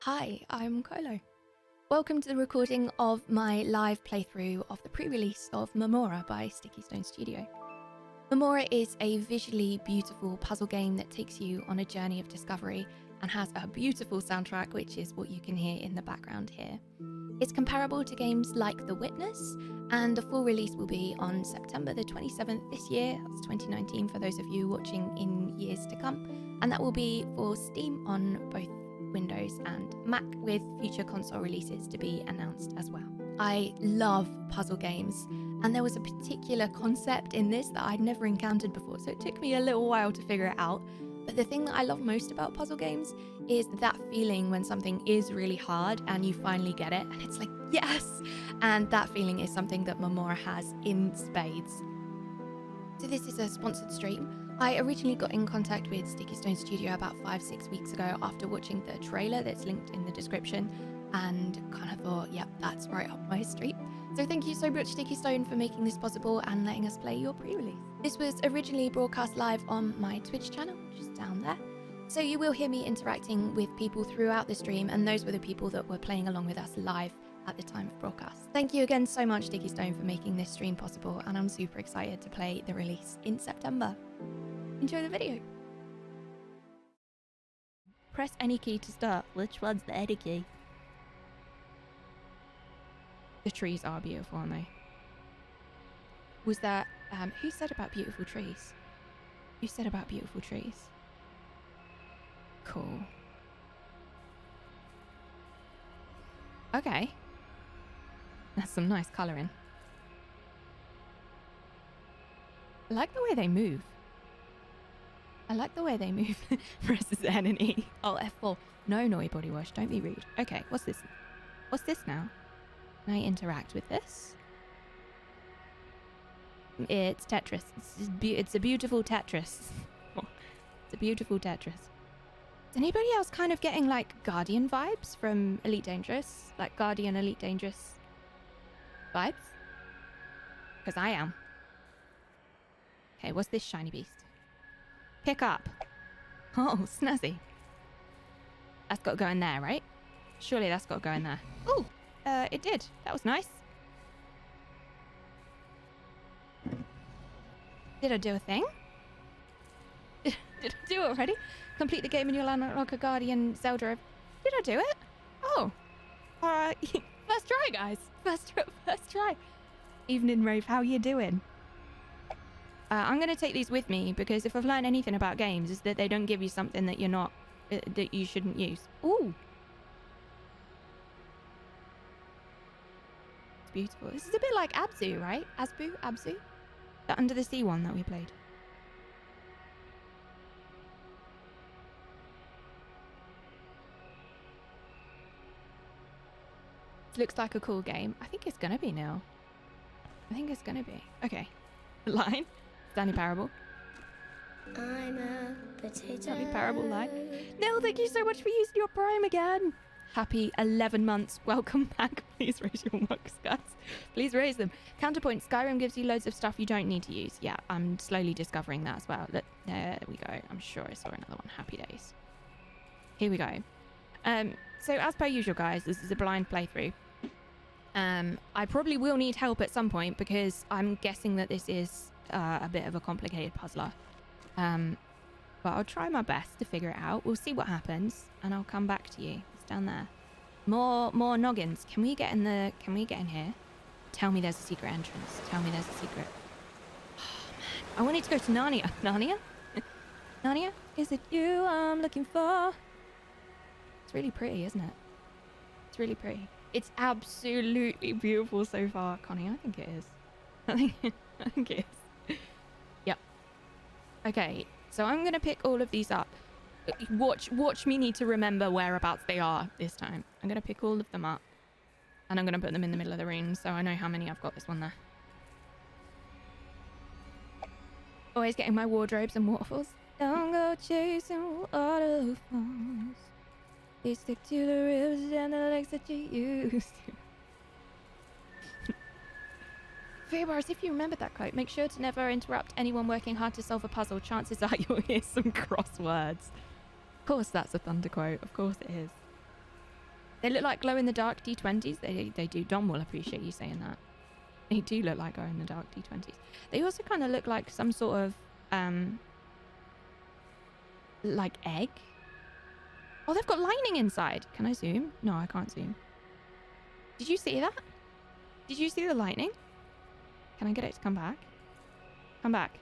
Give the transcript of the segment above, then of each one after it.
Hi, I'm Kolo. Welcome to the recording of my live playthrough of the pre-release of Memorrha by Sticky Stone Studio. Memorrha is a visually beautiful puzzle game that takes you on a journey of discovery and has a beautiful soundtrack, which is what you can hear in the background here. It's comparable to games like The Witness, and the full release will be on September the 27th this year. That's 2019 for those of you watching in years to come, and that will be for Steam on both Windows and Mac, with future console releases to be announced as well. I love puzzle games, and there was a particular concept in this that I'd never encountered before, so it took me a little while to figure it out. But the thing that I love most about puzzle games is that feeling when something is really hard and you finally get it and it's like, yes! And that feeling is something that Memorrha has in spades. So this is a sponsored stream. I originally got in contact with Sticky Stone Studio about 5-6 weeks ago after watching the trailer that's linked in the description, and kind of thought, yep, that's right up my street. So thank you so much, Sticky Stone, for making this possible and letting us play your pre-release. This was originally broadcast live on my Twitch channel, which is down there. So you will hear me interacting with people throughout the stream, and those were the people that were playing along with us live at the time of broadcast. Thank you again so much, Sticky Stone, for making this stream possible, and I'm super excited to play the release in September. Enjoy the video. Press any key to start. Which one's the any key? The trees are beautiful, aren't they? Was that, who said about beautiful trees? Who said about beautiful trees? Cool. Okay. That's some nice colouring. I like the way they move. I like the way they move. Presses N and E. Oh, F4. No, naughty body wash. Don't be rude. Okay, what's this? What's this now? Can I interact with this? It's Tetris. It's a beautiful Tetris. It's a beautiful Tetris. Is anybody else kind of getting like Guardian vibes from Elite Dangerous? Like Guardian Elite Dangerous vibes? Because I am. Okay, what's this shiny beast? Pick up. Oh, snazzy. That's got to go in there, right? Surely that's got to go in there. Oh, it did. That was nice. Did I do a thing? Did I do it already? Complete the game and you'll unlock a Guardian Zelda. Did I do it? Oh. First try, guys. First try. Evening, Rave. How you doing? I'm going to take these with me because if I've learned anything about games is that they don't give you something that you're not, that you shouldn't use. Ooh. It's beautiful. This is a bit like Abzu, right? Abzu? The Under the Sea one that we played. This looks like a cool game. I think it's going to be now. I think it's going to be. Okay. Line. Danny Parable. I'm a potato. Danny Parable line. Nell, thank you so much for using your Prime again. Happy 11 months. Welcome back. Please raise your mugs, guys. Please raise them. Counterpoint. Skyrim gives you loads of stuff you don't need to use. Yeah, I'm slowly discovering that as well. There we go. I'm sure I saw another one. Happy days. Here we go. So as per usual, guys, this is a blind playthrough. I probably will need help at some point because I'm guessing that this is a bit of a complicated puzzler. But I'll try my best to figure it out. We'll see what happens and I'll come back to you. It's down there. More noggins. Can we get in here? Tell me there's a secret entrance. Tell me there's a secret. Oh man. I wanted to go to Narnia. Narnia? Narnia? Is it you I'm looking for? It's really pretty, isn't it? It's really pretty. It's absolutely beautiful so far, Connie. I think it is. I think it is. Yep. Okay, so I'm gonna pick all of these up. Watch me need to remember whereabouts they are this time. I'm gonna pick all of them up, and I'm gonna put them in the middle of the room so I know how many I've got. This one there. Always getting my wardrobes and waterfalls. Don't go chasing waterfalls. They stick to the rivers and the lakes that you used to. Fairwars, if you remember that quote, make sure to never interrupt anyone working hard to solve a puzzle. Chances are you'll hear some crosswords. Of course that's a Thunder quote. Of course it is. They look like glow-in-the-dark D20s. They do. Dom will appreciate you saying that. They do look like glow-in-the-dark D20s. They also kind of look like some sort of, like egg. Oh, they've got lining inside. Can I zoom? No, I can't zoom. Did you see that? Did you see the lightning? Can I get it to come back? Come back.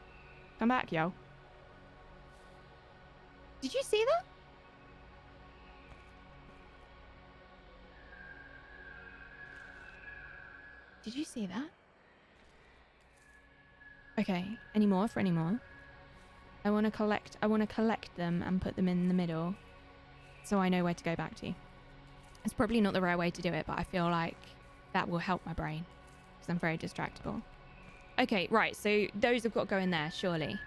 Come back, yo. Did you see that? Did you see that? Okay, any more for any more? I want to collect them and put them in the middle so I know where to go back to. It's probably not the right way to do it, but I feel like that will help my brain because I'm very distractible. Okay, right, so those have got to go in there, surely.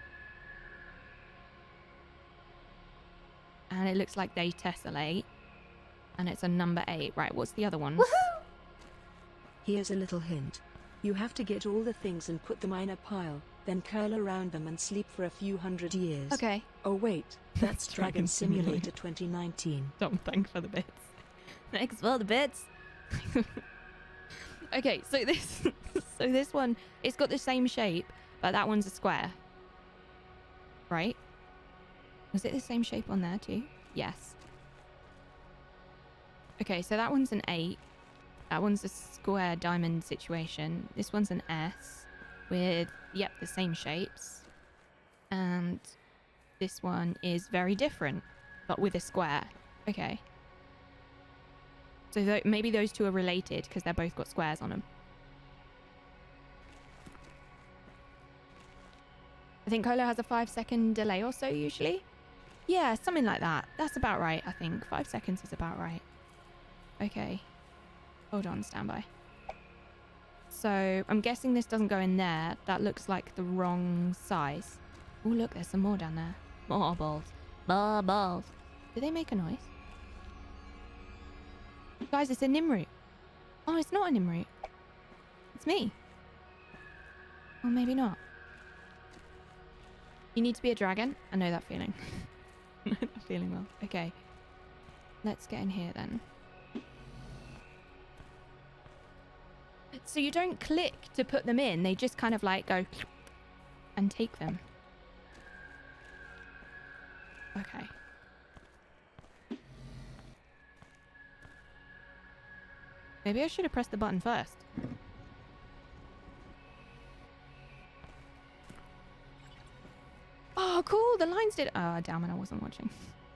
And it looks like they tessellate. And it's a number 8. Right, what's the other ones? Here's a little hint. You have to get all the things and put them in a pile, then curl around them and sleep for a few hundred years. Okay. Oh wait, that's Dragon Simulator 2019. Don't thank for the bits. Thanks for the bits. Okay, so this one, it's got the same shape, but that one's a square. Right? Was it the same shape on there too? Yes. Okay, so that one's an 8. That one's a square diamond situation. This one's an S with, yep, the same shapes. And this one is very different, but with a square. Okay. So maybe those two are related because they're both got squares on them. I think Kolo has a 5-second delay or so usually. Yeah, something like that. That's about right, I think. 5 seconds is about right. Okay. Hold on, standby. So I'm guessing this doesn't go in there. That looks like the wrong size. Oh, look, there's some more down there. More balls. More balls. Do they make a noise? Guys, it's a Nimroot. Oh, it's not a Nimroot. It's me. Or maybe not. You need to be a dragon. I know that feeling. I know that feeling well. Okay. Let's get in here then. So you don't click to put them in. They just kind of like go and take them. Okay. Maybe I should have pressed the button first. Oh, cool. The lines did. Oh, damn it. I wasn't watching.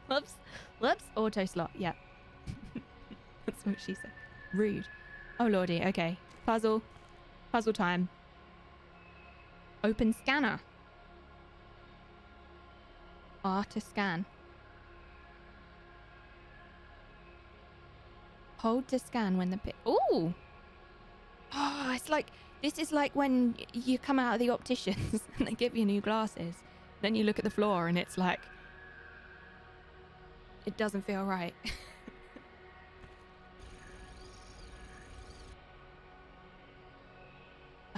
Whoops. Whoops. Auto slot. Yep. That's what she said. Rude. Oh, lordy. Okay. Puzzle. Puzzle time. Open scanner. R to scan. Hold to scan when the pic. Ooh. Oh, it's like, this is like when you come out of the opticians and they give you new glasses. Then you look at the floor and it's like, it doesn't feel right.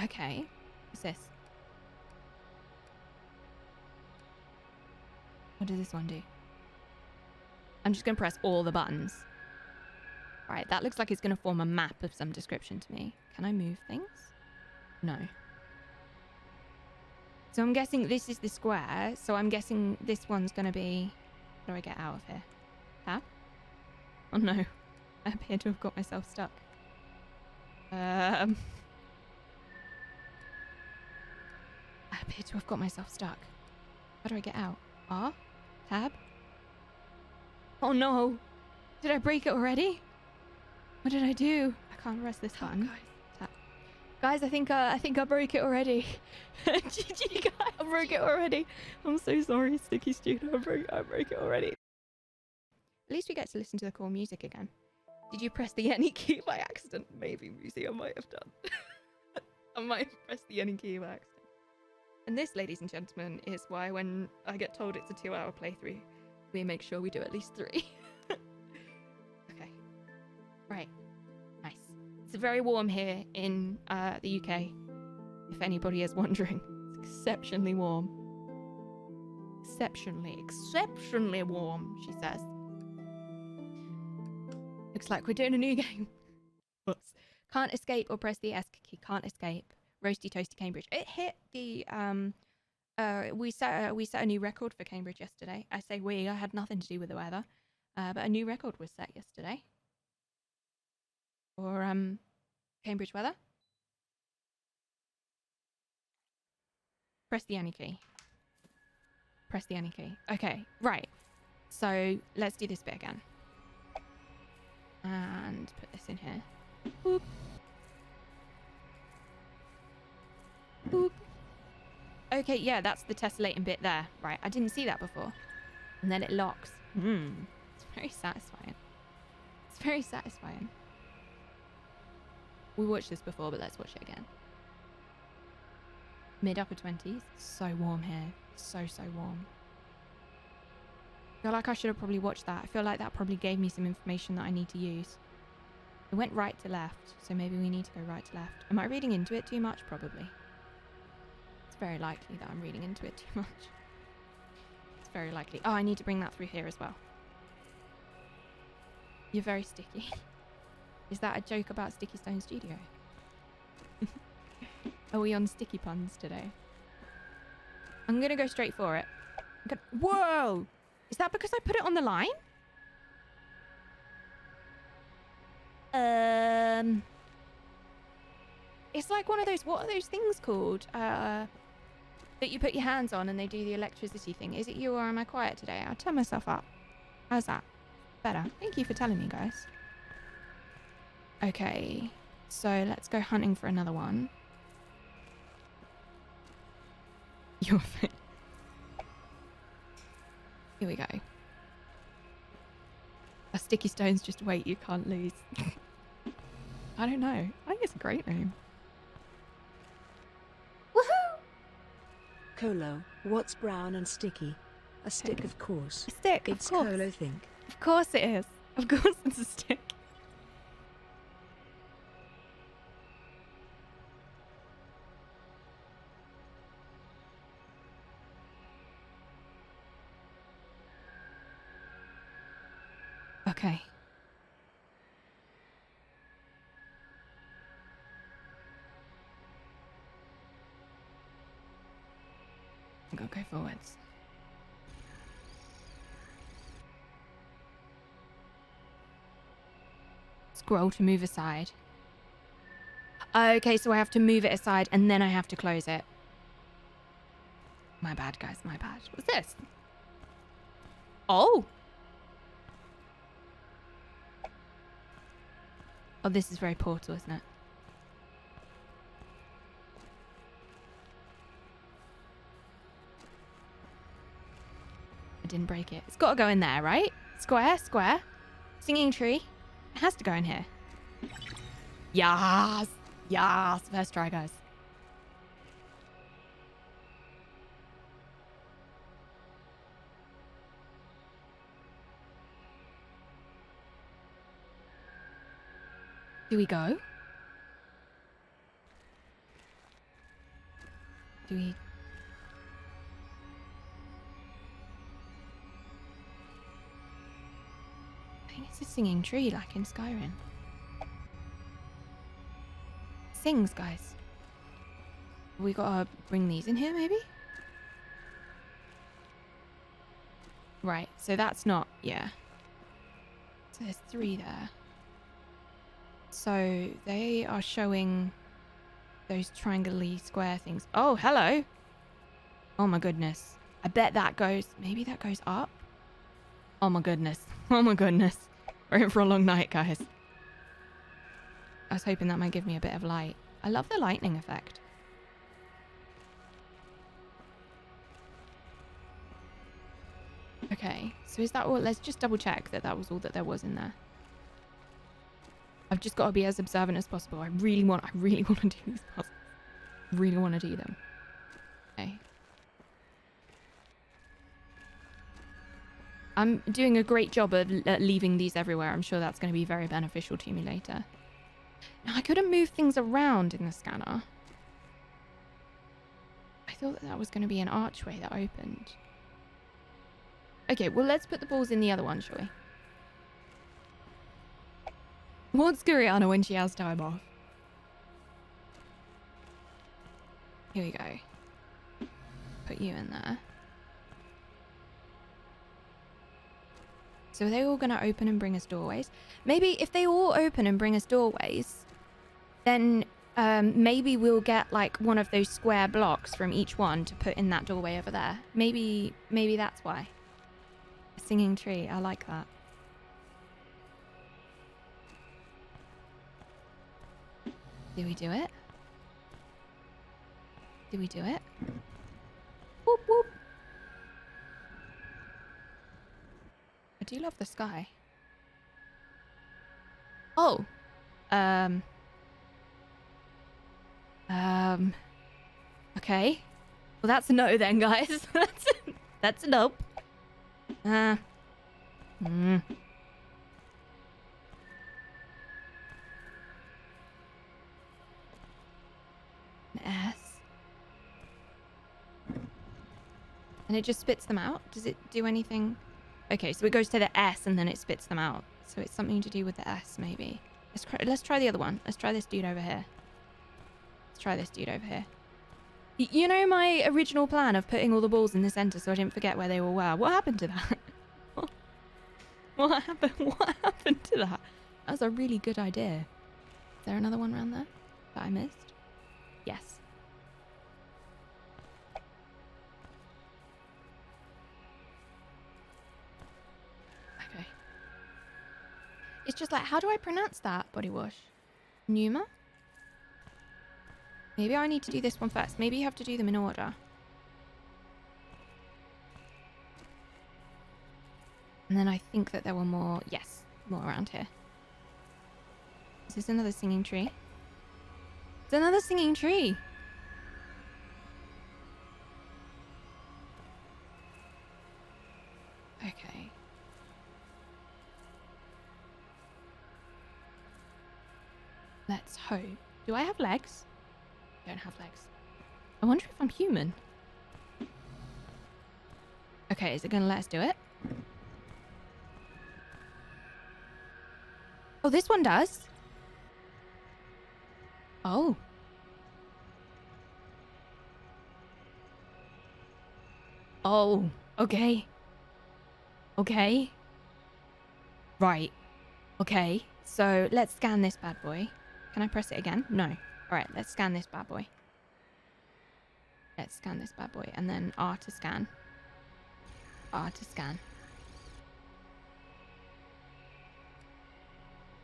Okay. What's this? What does this one do? I'm just going to press all the buttons. Right, that looks like it's going to form a map of some description to me. Can I move things? No. So I'm guessing this is the square. So I'm guessing this one's going to be... How do I get out of here? Tab? Oh no. I appear to have got myself stuck. I appear to have got myself stuck. How do I get out? R? Tab? Oh no! Did I break it already? What did I do? I can't press this button. Tab. Guys, I think I broke it already. GG guys, I broke it already. I'm so sorry, Sticky Student. I broke it already. At least we get to listen to the cool music again. Did you press the any key by accident? Maybe, Musi, I might have done. I might have pressed the any key by accident. And this, ladies and gentlemen, is why when I get told it's a 2-hour playthrough, we make sure we do at least 3. Okay. Right. Nice. It's very warm here in the UK, if anybody is wondering. It's exceptionally warm. Exceptionally warm, she says. looks like we're doing a new game. Whoops. Can't escape or press the S key. Can't escape. Roasty Toasty Cambridge. It hit the we set a new record for Cambridge yesterday. I say we. I had nothing to do with the weather, but a new record was set yesterday for Cambridge weather. Press the any key. Press the any key. Okay, right. So let's do this bit again. And put this in here. Boop. Boop. Okay, yeah, that's the tessellating bit there. Right, I didn't see that before. And then it locks. It's very satisfying. It's very satisfying. We watched this before, but let's watch it again. Mid-upper 20s. So warm here. So warm. I feel like I should have probably watched that. I feel like that probably gave me some information that I need to use. It went right to left, so maybe we need to go right to left. Am I reading into it too much? Probably. It's very likely that I'm reading into it too much. It's very likely. Oh, I need to bring that through here as well. You're very sticky. Is that a joke about Sticky Stone Studio? Are we on sticky puns today? I'm gonna go straight for it. Whoa! Is that because I put it on the line? It's like one of those, what are those things called? That you put your hands on and they do the electricity thing. Is it you or am I quiet today? I'll turn myself up. How's that? Better. Thank you for telling me, guys. Okay, so let's go hunting for another one. Your thing. Here we go. A sticky stone's just weight you can't lose. I don't know. I think it's a great name. Woohoo! Kolo, what's brown and sticky? A stick, of course. A stick, It's of course. Kolo think. Of course it is. Of course it's a stick. Okay. I'm gonna go forwards. Scroll to move aside. Okay, so I have to move it aside and then I have to close it. My bad, guys, my bad. What's this? Oh! Oh, this is very Portal, isn't it? I didn't break it. It's got to go in there, right? Square, square. Singing tree. It has to go in here. Yes! Yes! First try, guys. Do we go? Do we... I think it's a singing tree like in Skyrim. Sings, guys. We gotta bring these in here, maybe? Right, so that's not... Yeah. So there's 3 there. So they are showing those triangle-y square things. Oh, hello. Oh my goodness. I bet that goes, maybe that goes up. Oh my goodness. Oh my goodness. We're in for a long night, guys. I was hoping that might give me a bit of light. I love the lightning effect. Okay, so is that all? Let's just double check that that was all that there was in there. I've just got to be as observant as possible. I really want to do these puzzles. I really want to do them. Okay. I'm doing a great job of leaving these everywhere. I'm sure that's going to be very beneficial to me later. Now, I couldn't move things around in the scanner. I thought that was going to be an archway that opened. Okay, well, let's put the balls in the other one, shall we? What's Guriana when she has time off? Here we go. Put you in there. So are they all going to open and bring us doorways? Maybe if they all open and bring us doorways, then maybe we'll get like one of those square blocks from each one to put in that doorway over there. Maybe that's why. A singing tree. I like that. Do we do it? Do we do it? Whoop, whoop. I do love the sky. Oh. Okay. Well, that's a no then, guys. That's a nope. An S. And it just spits them out? Does it do anything? Okay, so it goes to the S and then it spits them out. So it's something to do with the S, maybe. Let's try the other one. Let's try this dude over here. Let's try this dude over here. You know my original plan of putting all the balls in the center so I didn't forget where they all were? What happened to that? What happened? What happened to that? That was a really good idea. Is there another one around there that I missed? Yes. Okay. It's just like, how do I pronounce that body wash? Numa? Maybe I need to do this one first. Maybe you have to do them in order. And then I think that there were more... Yes, more around here. Is this another singing tree? It's another singing tree! Okay. Let's hope. Do I have legs? I don't have legs. I wonder if I'm human. Okay, is it gonna let us do it? Oh, this one does. Oh. Oh, okay. Okay. Right. Okay. So let's scan this bad boy. Can I press it again? No. Alright, let's scan this bad boy. Let's scan this bad boy. And then R to scan. R to scan.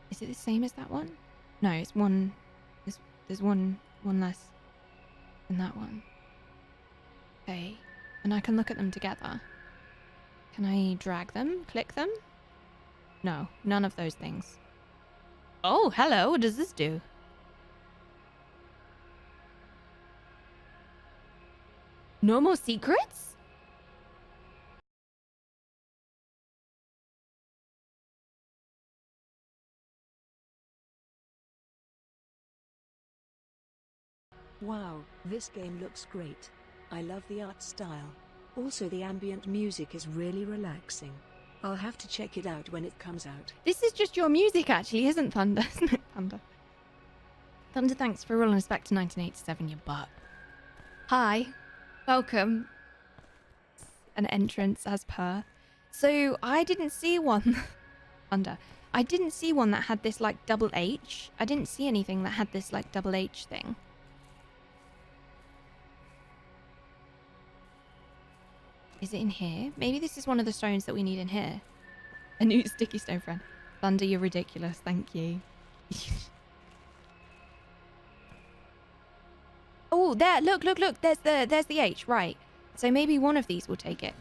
Is it the same as that one? No, it's one... There's one less than that one. Okay. And I can look at them together. Can I drag them? Click them? No, none of those things. Oh, hello. What does this do? No more secrets? Wow, this game looks great. I love the art style. Also, the ambient music is really relaxing. I'll have to check it out when it comes out. This is just your music, actually, isn't Thunder? Isn't it, Thunder? Thunder, thanks for rolling us back to 1987, you butt. Hi. Welcome. An entrance as per. So, I didn't see one... Thunder. I didn't see one that had this, like, double H. I didn't see anything that had this, like, double H thing. Is it in here? Maybe this is one of the stones that we need in here. A new sticky stone friend. Thunder, you're ridiculous. Thank you. Oh, there. Look, look, look. There's the H. Right. So maybe one of these will take it.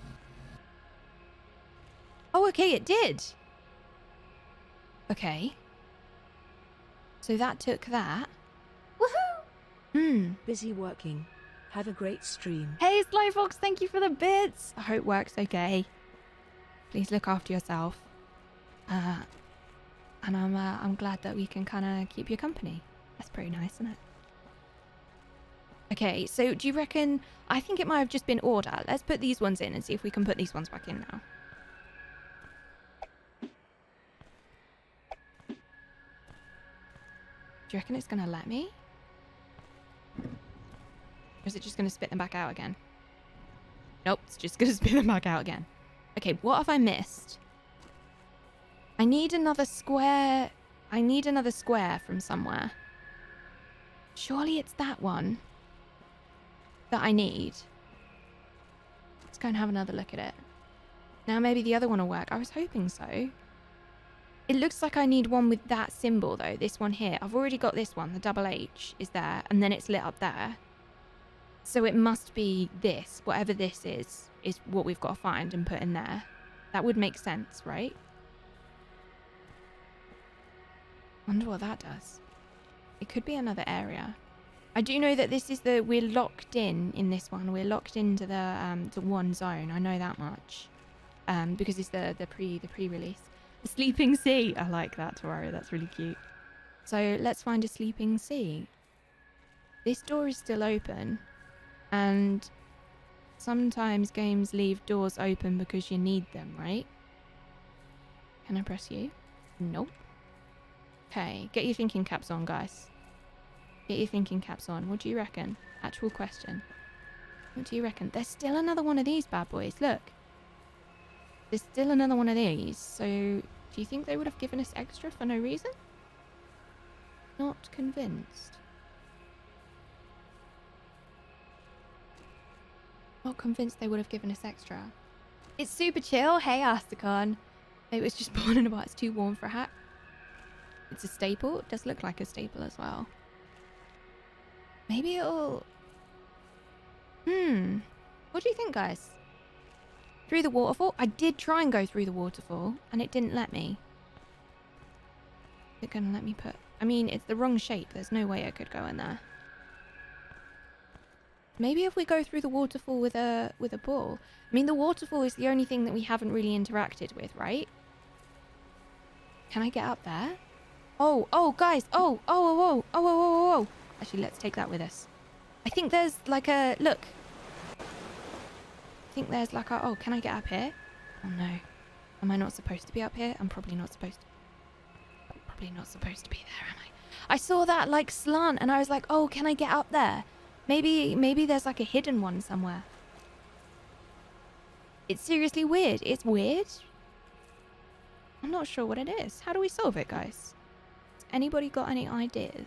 Oh, okay. It did. Okay. So that took that. Woohoo! Busy working. Have a great stream. Hey, Slyfox, thank you for the bits. I hope it works okay. Please look after yourself. And I'm glad that we can kind of keep you company. That's pretty nice, isn't it? Okay, so do you reckon... I think it might have just been order. Let's put these ones in and see if we can put these ones back in now. Do you reckon it's going to let me? Or is it just going to spit them back out again? Nope, it's just going to spit them back out again. Okay, what have I missed? I need another square. I need another square from somewhere. Surely it's that one that I need. Let's go and have another look at it. Now maybe the other one will work. I was hoping so. It looks like I need one with that symbol though. This one here. I've already got this one. The double H is there. And then it's lit up there. So it must be this. Whatever this is what we've got to find and put in there. That would make sense, right? Wonder what that does. It could be another area. I do know that this is we're locked in this one. We're locked into the one zone. I know that much. Because it's the pre-release. The sleeping sea. I like that, Tawari. That's really cute. So let's find a sleeping sea. This door is still open. And sometimes games leave doors open because you need them, right? Can I press you? Nope. Okay, get your thinking caps on, guys. Get your thinking caps on. What do you reckon? Actual question. What do you reckon? There's still another one of these bad boys. Look. There's still another one of these. So, do you think they would have given us extra for no reason? Not convinced. Not convinced they would have given us extra. It's super chill. Hey, Asticon. It was just born in a bar. It's too warm for a hat. It's a staple. It does look like a staple as well. Maybe it'll... What do you think, guys? Through the waterfall? I did try and go through the waterfall, and it didn't let me. Is it gonna let me put... I mean, it's the wrong shape. There's no way I could go in there. Maybe if we go through the waterfall with a ball. I mean, the waterfall is the only thing that we haven't really interacted with, right? Can I get up there? Oh, guys. Oh. Actually, let's take that with us. I think there's like a... Look. I think there's like a... Oh, can I get up here? Oh, no. Am I not supposed to be up here? I'm probably not supposed to... Probably not supposed to be there, am I? I saw that like slant and I was like, oh, can I get up there? Maybe there's like a hidden one somewhere. It's seriously weird. It's weird. I'm not sure what it is. How do we solve it, guys? Has anybody got any ideas?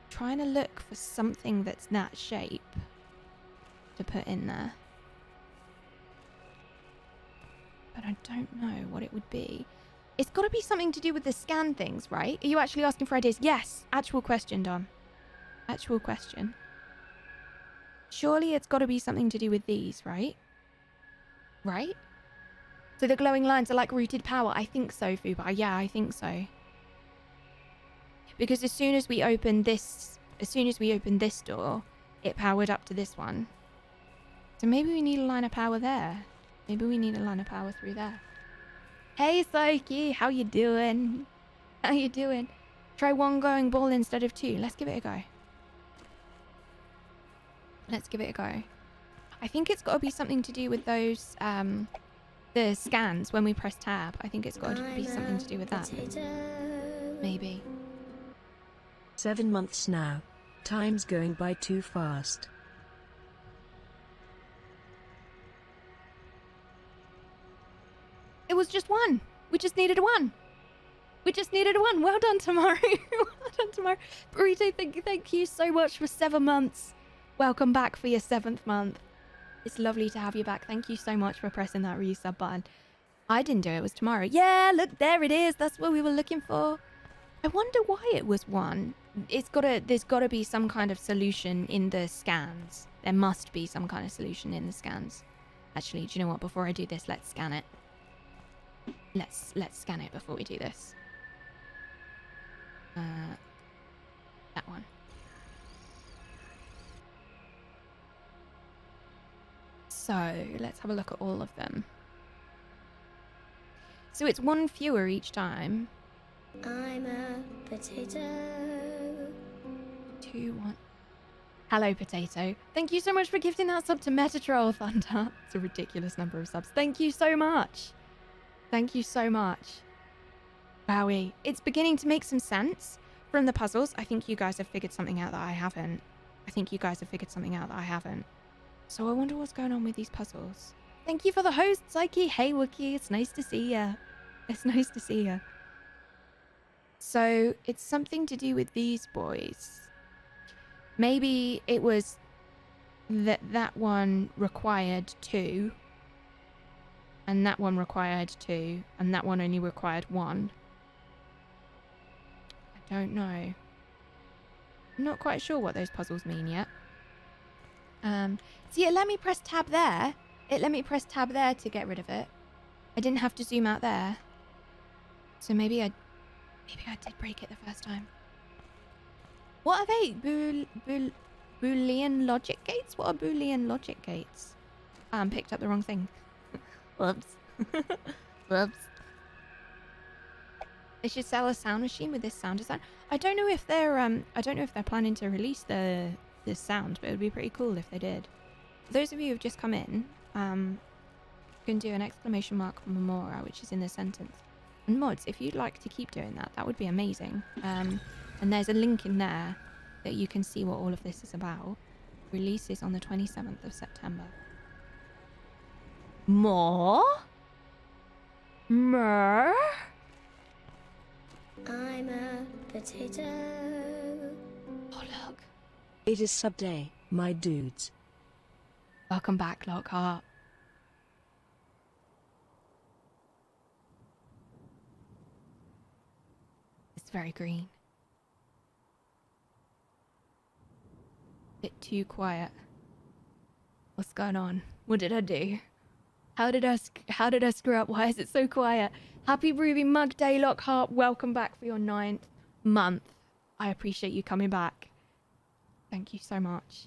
Trying to look for something that's that shape to put in there. But I don't know what it would be. It's got to be something to do with the scan things, right? Are you actually asking for ideas? Yes. Actual question, Dom. Actual question. Surely it's got to be something to do with these, right? Right? So the glowing lines are like rooted power. I think so, Fuba. Yeah, I think so. Because as soon as we opened this door, it powered up to this one. So maybe we need a line of power there. Maybe we need a line of power through there. Hey, Psyche, how you doing? How you doing? Try one going ball instead of two. Let's give it a go. Let's give it a go. I think it's got to be something to do with those, the scans when we press tab. I think it's got to be something to do with that. Maybe. 7 months now. Time's going by too fast. It was just one. We just needed one. We just needed one. Well done, Tamaru. Well done, Tamaru. Burrito, thank you so much for 7 months. Welcome back for your 7th month. It's lovely to have you back. Thank you so much for pressing that resub button. I didn't do it. It was Tamaru. Yeah, look, there it is. That's what we were looking for. I wonder why it was one. There's gotta be some kind of solution in the scans. There must be some kind of solution in the scans. Actually, do you know what? Before I do this, let's scan it. Let's scan it before we do this. That one. So let's have a look at all of them. So it's one fewer each time. I'm a potato. 2, 1. Hello, Potato. Thank you so much for gifting that sub to Metatroll Thunder. It's a ridiculous number of subs. Thank you so much. Thank you so much. Wowie. It's beginning to make some sense from the puzzles. I think you guys have figured something out that I haven't. So I wonder what's going on with these puzzles. Thank you for the host, Psyche. Hey, Wookie. It's nice to see ya. So it's something to do with these boys. Maybe it was that one required 2. And that one required 2. And that one only required 1. I don't know. I'm not quite sure what those puzzles mean yet. See, it let me press tab there. To get rid of it. I didn't have to zoom out there. So maybe I did break it the first time. What are they? Boolean logic gates? What are Boolean logic gates? Picked up the wrong thing. Whoops. Whoops. They should sell a sound machine with this sound design. I don't know if they're planning to release this sound, but it would be pretty cool if they did. For those of you who've just come in, you can do an exclamation mark Memorrha, which is in the sentence. And mods, if you'd like to keep doing that, that would be amazing. And there's a link in there that you can see what all of this is about. Releases on the 27th of September. More? I'm a potato. Oh, look. It is sub day, my dudes. Welcome back, Lockhart. It's very green. Bit too quiet. What's going on? What did I do? How did I screw up? Why is it so quiet? Happy Ruby Mug Day, Lockhart. Welcome back for your 9th month. I appreciate you coming back. Thank you so much.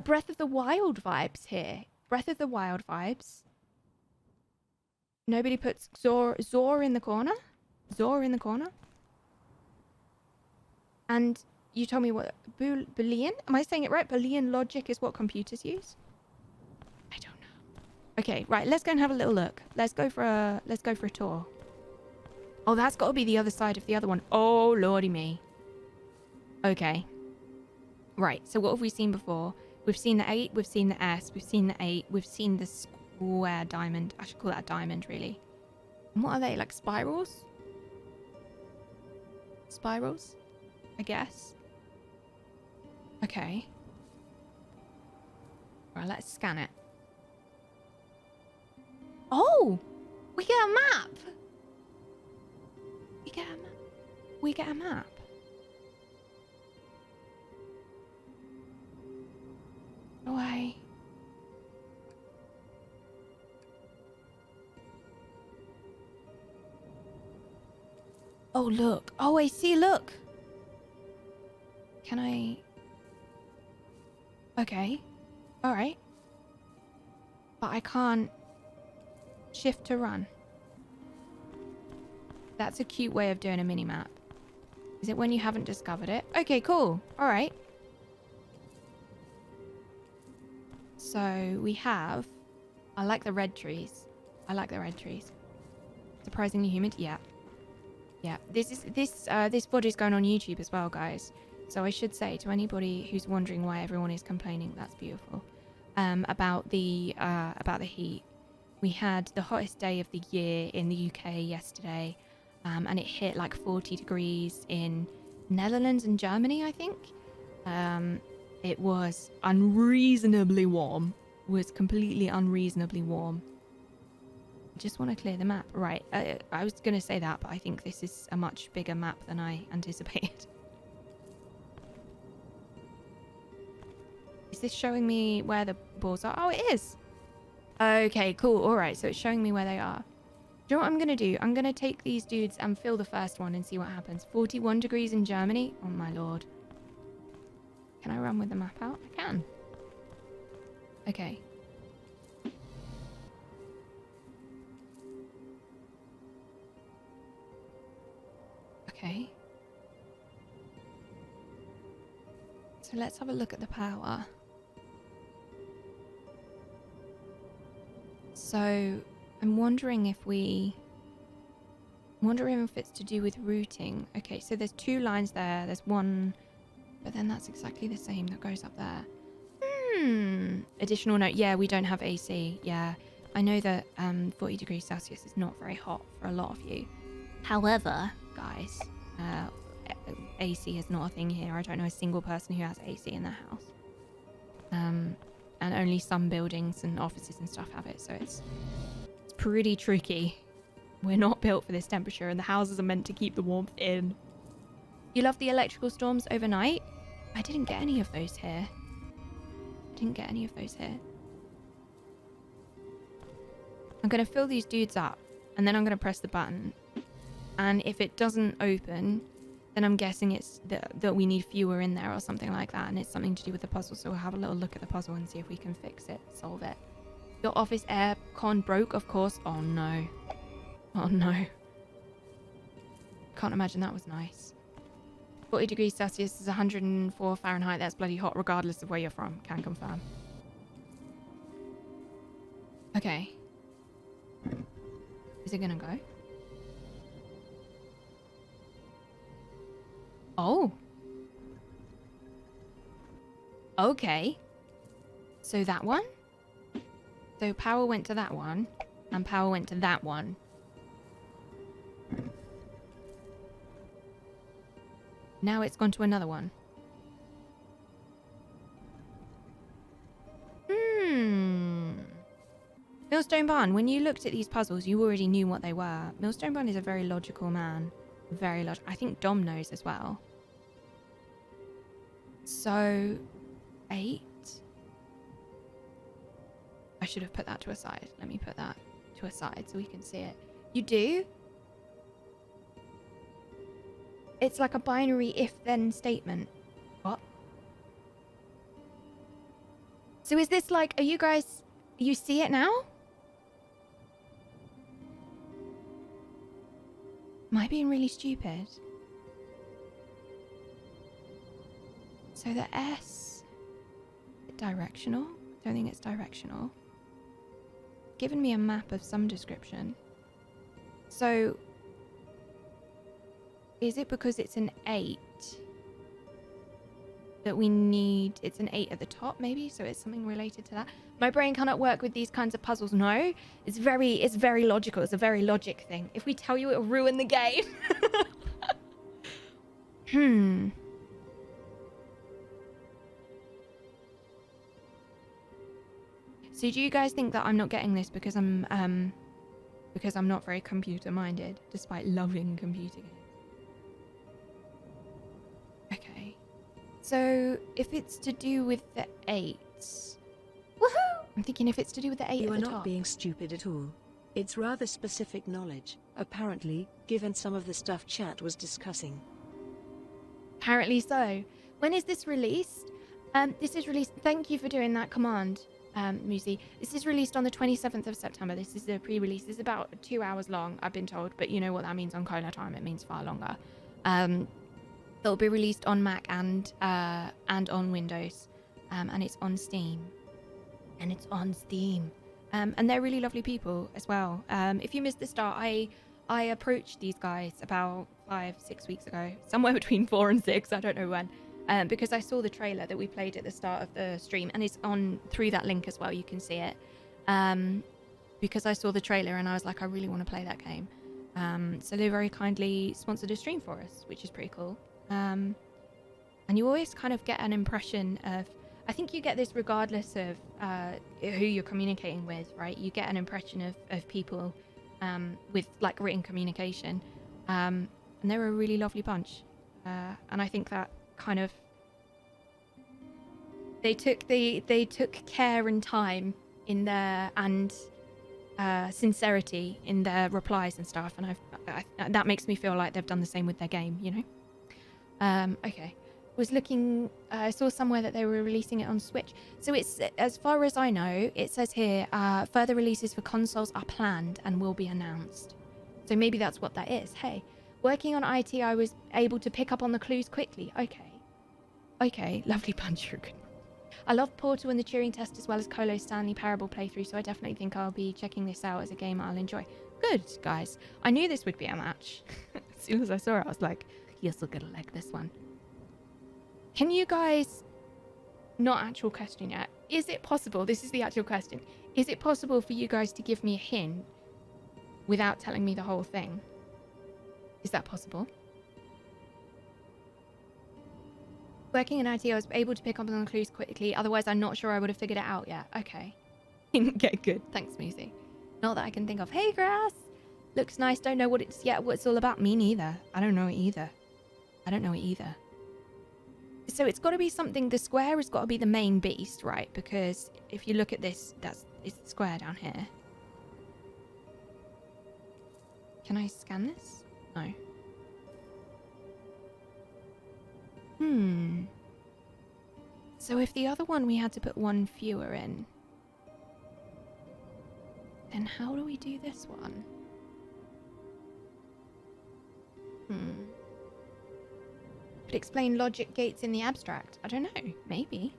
Breath of the Wild vibes here. Breath of the Wild vibes. Nobody puts Zor in the corner? Zor in the corner? And you told me what Boolean? Am I saying it right? Boolean logic is what computers use? I don't know. Okay, right, let's go and have a little look. Let's go for a tour. Oh, that's got to be the other side of the other one. Oh, lordy me. Okay. Right, so what have we seen before? We've seen the 8, we've seen the S, we've seen the 8, we've seen the square diamond. I should call that a diamond, really. And what are they, like spirals? Spirals, I guess. Okay. Right, let's scan it. Oh! We get a map! We get a map. No way. Oh, look. Oh, I see, look. Can I... Okay. Alright. But I can't shift to run. That's a cute way of doing a mini-map. Is it when you haven't discovered it? Okay, cool. Alright. So we have... I like the red trees. Surprisingly humid? Yeah. Yeah. This body's going on YouTube as well, guys. So I should say to anybody who's wondering why everyone is complaining, that's beautiful. About the heat. We had the hottest day of the year in the UK yesterday. And it hit like 40 degrees in Netherlands and Germany, I think. It was unreasonably warm. It was completely unreasonably warm. I just want to clear the map. Right, I was going to say that, but I think this is a much bigger map than I anticipated. Is this showing me where the balls are? Oh, it is. Okay, cool. All right, so it's showing me where they are. Do you know what I'm going to do? I'm going to take these dudes and fill the first one and see what happens. 41 degrees in Germany? Oh, my lord. Can I run with the map out? I can. Okay. Okay. So let's have a look at the power. So I'm wondering if we I'm wondering if it's to do with routing. Okay, so there's 2 lines there. There's one, but then that's exactly the same that goes up there. Additional note. Yeah, we don't have AC. Yeah, I know that 40 degrees Celsius is not very hot for a lot of you. However, guys, AC is not a thing here. I don't know a single person who has AC in their house. And only some buildings and offices and stuff have it, so it's pretty tricky. We're not built for this temperature, and the houses are meant to keep the warmth in. You love the electrical storms overnight? I didn't get any of those here. I'm going to fill these dudes up, and then I'm going to press the button. And if it doesn't open, then I'm guessing it's that we need fewer in there or something like that, and it's something to do with the puzzle. So we'll have a little look at the puzzle and see if we can fix it, solve it. Your office air con broke, of course. Oh no. Oh no. Can't imagine that was nice. 40 degrees Celsius is 104 Fahrenheit. That's bloody hot regardless of where you're from. Can confirm. Okay. Is it gonna go? Oh. Okay. So that one? So power went to that one, and power went to that one. Now it's gone to another one. Millstone Barn, when you looked at these puzzles, you already knew what they were. Millstone Barn is a very logical man. Very logical. I think Dom knows as well. So, 8. I should have put that to a side. Let me put that to a side so we can see it. You do? It's like a binary if-then statement. What? So is this like, are you guys, you see it now? Am I being really stupid? So the S, is it directional? I don't think it's directional. Given me a map of some description. So, is it because it's an 8 that we need, it's an 8 at the top maybe, so it's something related to that? My brain cannot work with these kinds of puzzles. No, it's very logical. It's a very logic thing. If we tell you, it'll ruin the game. So do you guys think that I'm not getting this because I'm not very computer minded, despite loving computer games? Okay. So if it's to do with the 8s, woohoo! I'm thinking if it's to do with the 8 You at are the not top. being stupid at all. It's rather specific knowledge, apparently, given some of the stuff chat was discussing. Apparently so. When is this released? This is released. Thank you for doing that command, Musi. This is released on the 27th of September. This is the pre-release. This is about 2 hours long, I've been told, but you know what that means on Cola time. It means far longer. It'll be released on Mac and on Windows, and it's on Steam. And they're really lovely people as well. If you missed the start, I approached these guys about 5-6 weeks ago, somewhere between 4 and 6. I don't know when. Because I saw the trailer that we played at the start of the stream, and it's on through that link as well. You can see it. Because I saw the trailer and I was like, I really want to play that game. So they very kindly sponsored a stream for us, which is pretty cool. And you always kind of get an impression of, I think you get this regardless of who you're communicating with, right? You get an impression of people with like written communication. And they're a really lovely bunch. And I think that kind of they took care and time in their and sincerity in their replies and stuff, and that makes me feel like they've done the same with their game, you know. Okay, was looking, I saw somewhere that they were releasing it on Switch, so it's, as far as I know, it says here further releases for consoles are planned and will be announced, so maybe that's what that is. Hey, working on IT, I was able to pick up on the clues quickly. Okay, lovely bunch. I love Portal and the Turing Test as well as Kolo's Stanley Parable playthrough, so I definitely think I'll be checking this out as a game I'll enjoy. Good, guys. I knew this would be a match. As soon as I saw it, I was like, yes, I'm gonna like this one. Can you guys... Not actual question yet. Is it possible... This is the actual question. Is it possible for you guys to give me a hint without telling me the whole thing? Is that possible? Working in IT, I was able to pick up on the clues quickly. Otherwise, I'm not sure I would have figured it out yet. Okay. Okay, good. Thanks, Musi. Not that I can think of. Hey, Grass! Looks nice. Don't know what it's yet. What it's all about. Me neither. I don't know it either. I don't know it either. So it's got to be something... The square has got to be the main beast, right? Because if you look at this, it's the square down here. Can I scan this? No. So if the other one we had to put one fewer in, then how do we do this one? Could explain logic gates in the abstract. I don't know. Maybe.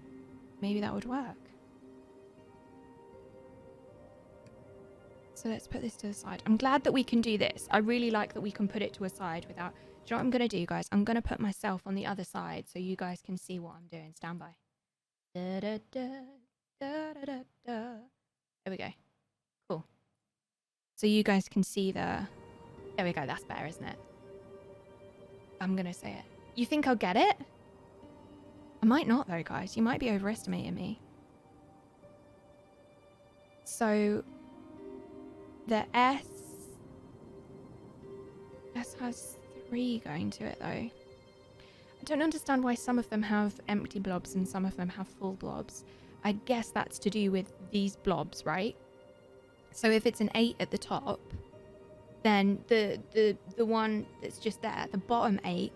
Maybe that would work. So let's put this to the side. I'm glad that we can do this. I really like that we can put it to a side without... Do you know what I'm going to do, guys? I'm going to put myself on the other side so you guys can see what I'm doing. Stand by. Da, da, da, da, da, da, da. There we go. Cool. So you guys can see the... There we go. That's better, isn't it? I'm going to say it. You think I'll get it? I might not, though, guys. You might be overestimating me. So... The S has 3 going to it, though. I don't understand why some of them have empty blobs and some of them have full blobs. I guess that's to do with these blobs, right? So if it's an 8 at the top, then the one that's just there, the bottom 8,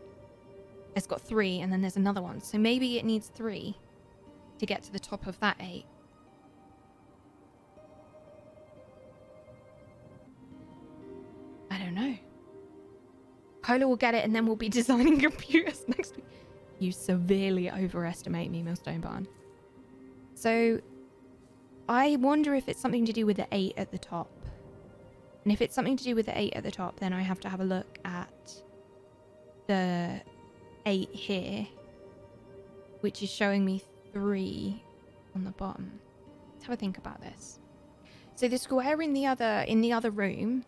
has got 3, and then there's another one. So maybe it needs 3 to get to the top of that 8. I don't know. Kolo will get it and then we'll be designing computers next week. You severely overestimate me, Millstone Barn. So, I wonder if it's something to do with the 8 at the top. And if it's something to do with the 8 at the top, then I have to have a look at the 8 here, which is showing me 3 on the bottom. Let's have a think about this. So the square in the other room...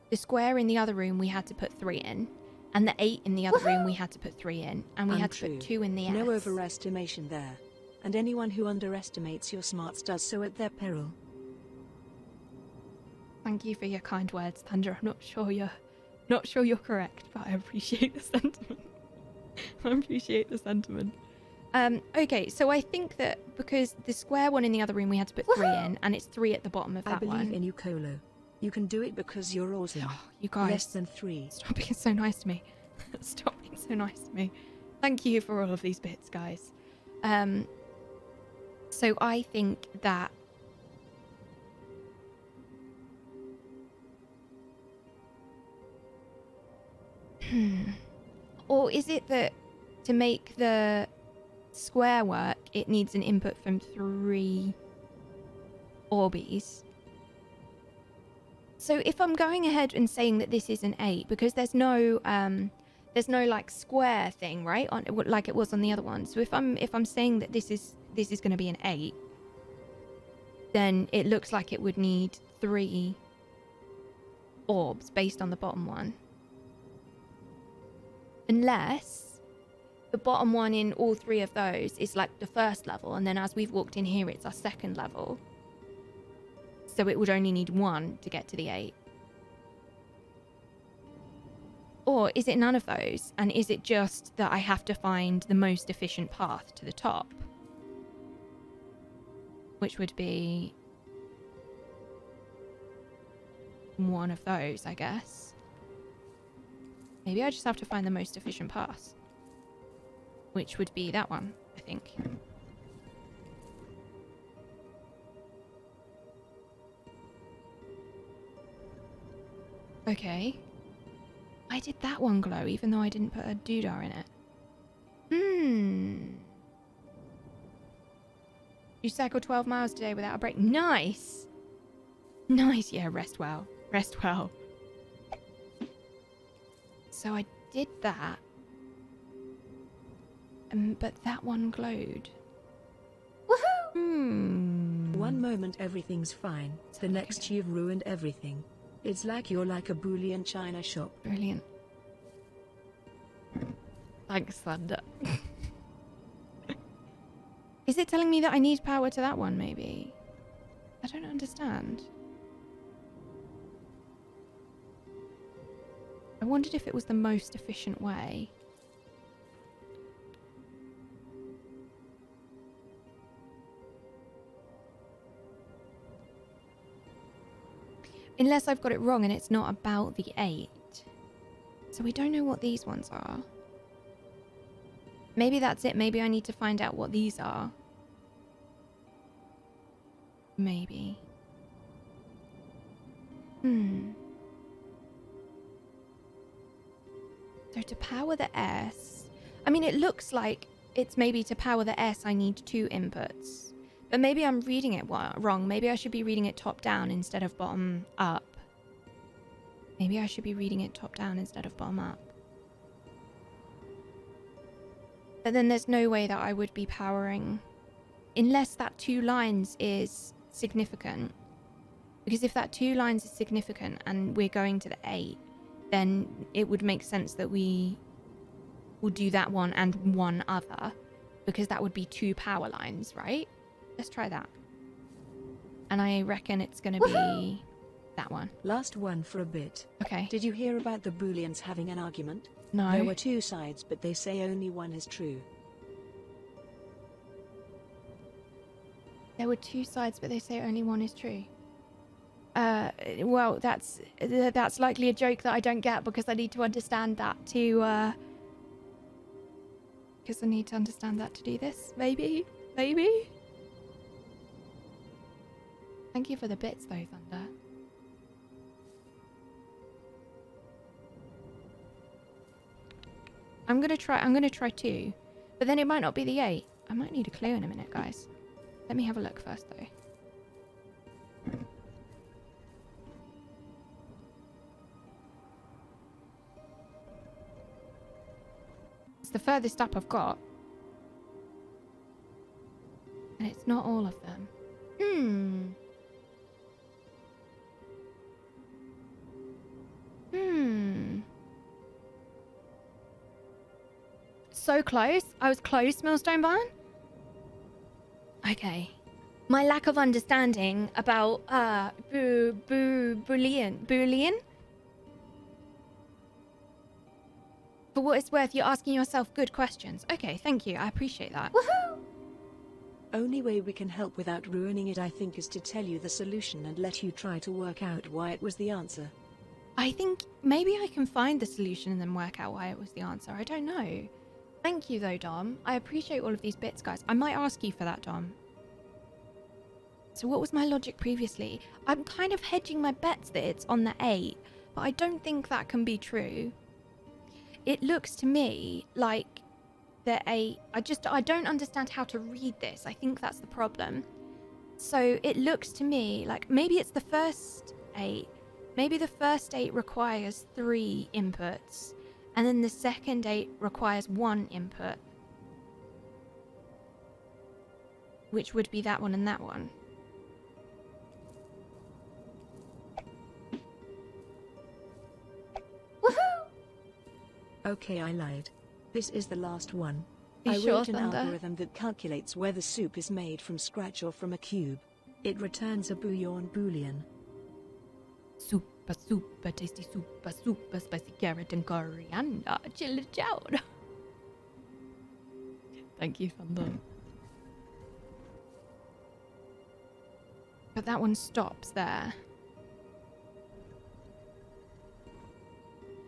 The square in the other room we had to put 3 in, and the 8 in the other room we had to put 3 in, and we had to put 2 in the S. No overestimation there, and anyone who underestimates your smarts does so at their peril. Thank you for your kind words, Thunder. I'm not sure you're correct, but I appreciate the sentiment. I appreciate the sentiment. Okay, so I think that because the square one in the other room we had to put 3 in, and it's 3 at the bottom of that one. I believe in you, Kolo. You can do it because you're awesome. Oh, you guys. Less than 3. Stop being so nice to me. Stop being so nice to me. Thank you for all of these bits, guys. So I think that... Or is it that to make the square work, it needs an input from 3 Orbeez? So if I'm going ahead and saying that this is an 8, because there's no like square thing, right? On like it was on the other one. So if I'm saying that this is going to be an 8, then it looks like it would need 3 orbs based on the bottom one. Unless the bottom one in all 3 of those is like the first level, and then as we've walked in here, it's our second level. So it would only need 1 to get to the 8. Or is it none of those? And is it just that I have to find the most efficient path to the top? Which would be one of those, I guess. Maybe I just have to find the most efficient path. Which would be that one, I think. Okay. I did that one glow, even though I didn't put a doodah in it. You cycle 12 miles today without a break. Nice. Nice. Yeah, rest well. Rest well. So I did that. But that one glowed. Woohoo! One moment everything's fine, the next you've ruined everything. It's like you're like a Boolean China shop. Brilliant. Thanks, Thunder. Is it telling me that I need power to that one, maybe? I don't understand. I wondered if it was the most efficient way. Unless I've got it wrong and it's not about the 8. So we don't know what these ones are. Maybe that's it. Maybe I need to find out what these are. Maybe. So to power the S... I mean, it looks like it's maybe to power the S I need 2 inputs. But maybe I'm reading it wrong. Maybe I should be reading it top down instead of bottom up. Maybe I should be reading it top down instead of bottom up. But then there's no way that I would be powering... Unless that 2 lines is significant. Because if that 2 lines is significant and we're going to the 8, then it would make sense that we will do that one and one other. Because that would be 2 power lines, right? Let's try that. And I reckon it's going to be that one. Last one for a bit. Okay. Did you hear about the Booleans having an argument? No. There were 2 sides, but they say only one is true. There were 2 sides, but they say only one is true. Well, that's likely a joke that I don't get because I need to understand that to, because I need to understand that to do this. Maybe? Maybe? Thank you for the bits though, Thunder. I'm gonna try 2. But then it might not be the 8. I might need a clue in a minute, guys. Let me have a look first though. It's the furthest up I've got. And it's not all of them. So close. I was close, Millstone Barn. Okay. My lack of understanding about Boolean. For what it's worth, you're asking yourself good questions. Okay, thank you. I appreciate that. Woohoo! Only way we can help without ruining it, I think, is to tell you the solution and let you try to work out why it was the answer. I think maybe I can find the solution and then work out why it was the answer. I don't know. Thank you though, Dom. I appreciate all of these bits, guys. I might ask you for that, Dom. So what was my logic previously? I'm kind of hedging my bets that it's on the 8, but I don't think that can be true. It looks to me like the 8... I don't understand how to read this. I think that's the problem. So it looks to me like maybe it's the first 8. Maybe the first 8 requires 3 inputs. And then the second 8 requires 1 input. Which would be that one and that one. Woohoo! Okay, I lied. This is the last one. You I sure, wrote an Thunder? algorithm that calculates whether soup is made from scratch or from a cube. It returns a Boolean. Super, super tasty, super, super spicy carrot and coriander. Chill it out. Thank you, Thunder. But that one stops there.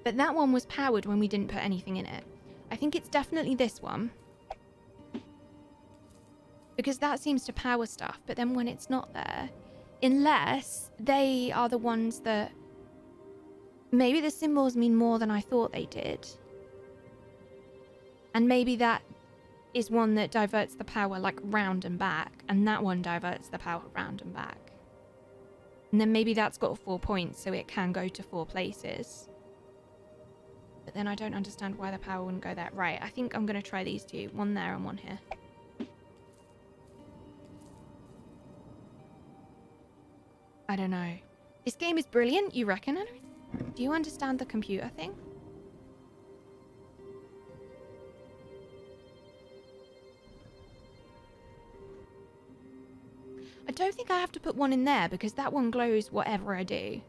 But that one was powered when we didn't put anything in it. I think it's definitely this one. Because that seems to power stuff, but then when it's not there... Unless they are the ones that... Maybe the symbols mean more than I thought they did. And maybe that is one that diverts the power like round and back, and that one diverts the power round and back. And then maybe that's got 4 points, so it can go to 4 places. But then I don't understand why the power wouldn't go there. Right, I think I'm going to try these two. One there and one here. I don't know. This game is brilliant, you reckon, Henry? Do you understand the computer thing? I don't think I have to put one in there because that one glows whatever I do.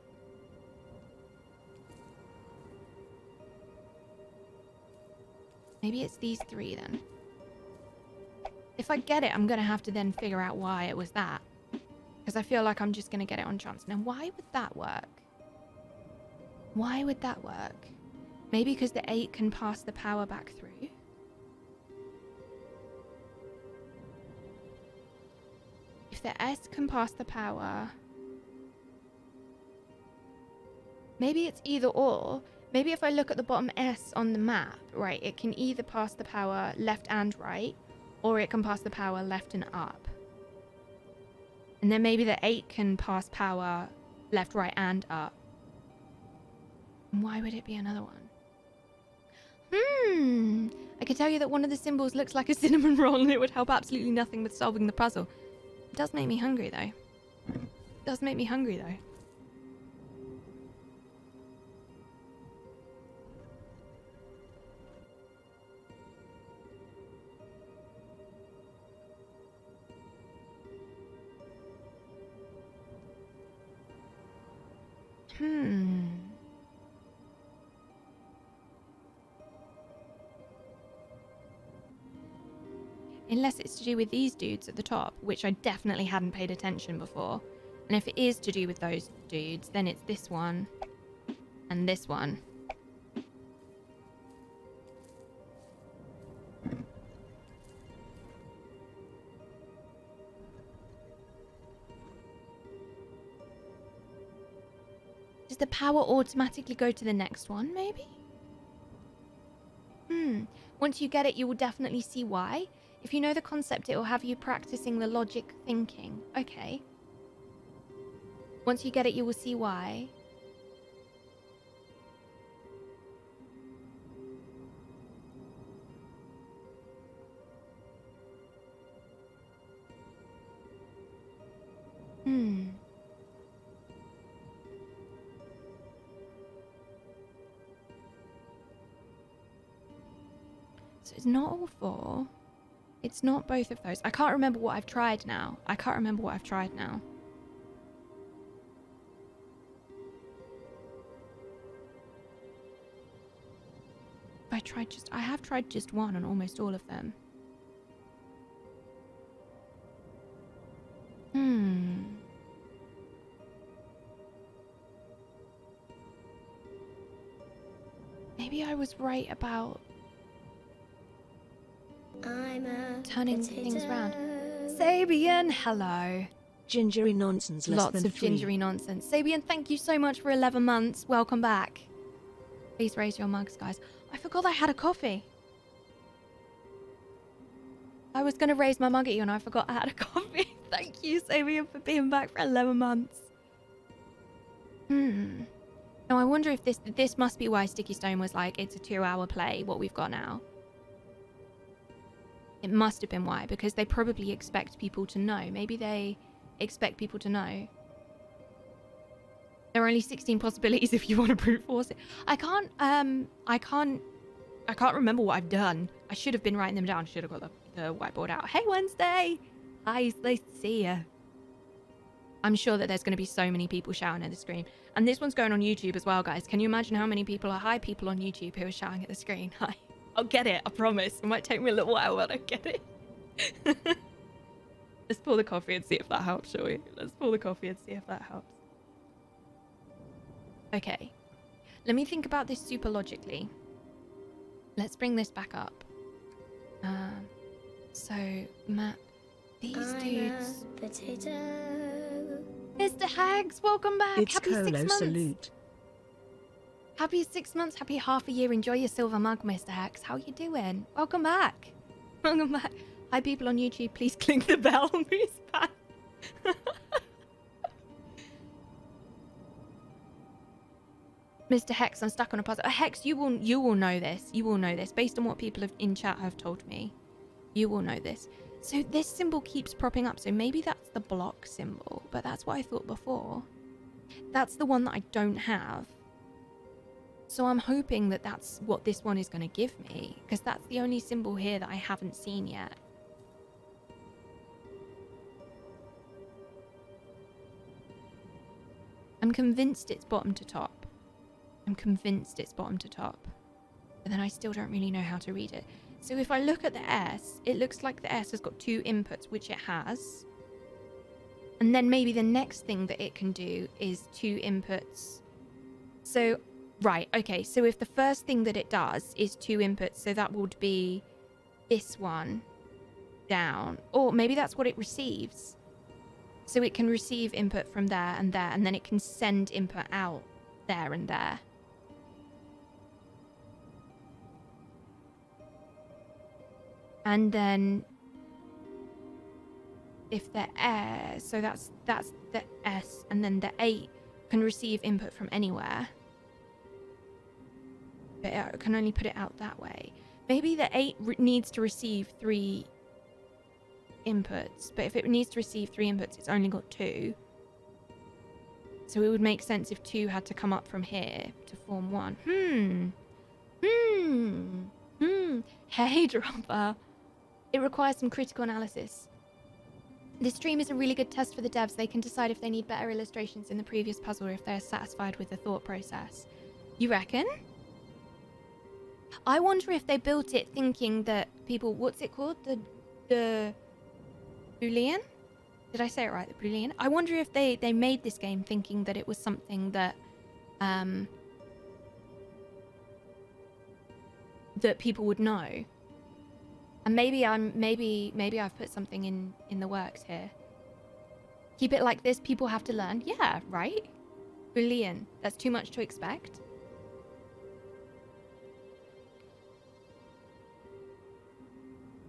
Maybe it's these 3 then. If I get it, I'm going to have to then figure out why it was that. Because I feel like I'm just going to get it on chance. Now, why would that work? Why would that work? Maybe because the 8 can pass the power back through? If the S can pass the power... Maybe it's either or. Maybe if I look at the bottom S on the map, right, it can either pass the power left and right, or it can pass the power left and up. And then maybe the 8 can pass power left, right, and up. And why would it be another one? I could tell you that one of the symbols looks like a cinnamon roll and it would help absolutely nothing with solving the puzzle. It does make me hungry, though. It does make me hungry, though. Unless it's to do with these dudes at the top, which I definitely hadn't paid attention before. And if it is to do with those dudes, then it's this one and this one. Does the power automatically go to the next one, maybe? Once you get it, you will definitely see why. If you know the concept, it will have you practicing the logic thinking. Okay. Once you get it, you will see why. So it's not all 4. It's not both of those. I can't remember what I've tried now. If I have tried just one on almost all of them. Maybe I was right about turning things around. Sabian, hello. Gingery nonsense, less Lots than of 3. gingery nonsense. Sabian, thank you so much for 11 months. Welcome back. Please raise your mugs, guys. I forgot I had a coffee. I was going to raise my mug at you and I forgot I had a coffee. Thank you, Sabian, for being back for 11 months. Now, I wonder if this must be why Sticky Stone was like, it's a 2-hour play, what we've got now. It must have been why, because they probably expect people to know. Maybe they expect people to know. There are only 16 possibilities if you want to brute force it. I can't remember what I've done. I should have been writing them down. Should have got the whiteboard out. Hey, Wednesday! Hi, it's nice to see you. I'm sure that there's going to be so many people shouting at the screen. And this one's going on YouTube as well, guys. Can you imagine how many people are hi people on YouTube who are shouting at the screen? Hi. I'll get it, I promise. It might take me a little while, but I get it. Let's pour the coffee and see if that helps, shall we? Let's pour the coffee and see if that helps. Okay. Let me think about this super logically. Let's bring this back up. So, map these dudes. Potato. Mr. Hags, welcome back. It's Happy 6 Kolo months. salute. Happy 6 months. Happy half a year. Enjoy your silver mug, Mr. Hags. How you doing? Welcome back. Welcome back. Hi, people on YouTube. Please click the bell. Moose back. Mr. Hex, I'm stuck on a puzzle. Hex, you will know this. You will know this based on what people in chat have told me. You will know this. So this symbol keeps propping up. So maybe that's the block symbol, but that's what I thought before. That's the one that I don't have. So I'm hoping that that's what this one is going to give me, because that's the only symbol here that I haven't seen yet. I'm convinced it's bottom to top. I'm convinced it's bottom to top. But then I still don't really know how to read it. So if I look at the S, it looks like the S has got 2 inputs, which it has. And then maybe the next thing that it can do is 2 inputs. So, right, okay. So if the first thing that it does is 2 inputs, so that would be this one down. Or maybe that's what it receives. So it can receive input from there, and then it can send input out there and there. And then if the S, so that's the S, and then the 8 can receive input from anywhere. But it can only put it out that way. Maybe the 8 needs to receive 3 inputs, but if it needs to receive 3 inputs, it's only got 2. So it would make sense if 2 had to come up from here to form 1. Hey, Dropper. It requires some critical analysis. This stream is a really good test for the devs. They can decide if they need better illustrations in the previous puzzle or if they're satisfied with the thought process. You reckon? I wonder if they built it thinking that people... What's it called? The Boolean? Did I say it right? The Boolean? I wonder if they made this game thinking that it was something that... that people would know. And maybe I've put something in the works here. Keep it like this, people have to learn. Yeah, right? Boolean. That's too much to expect.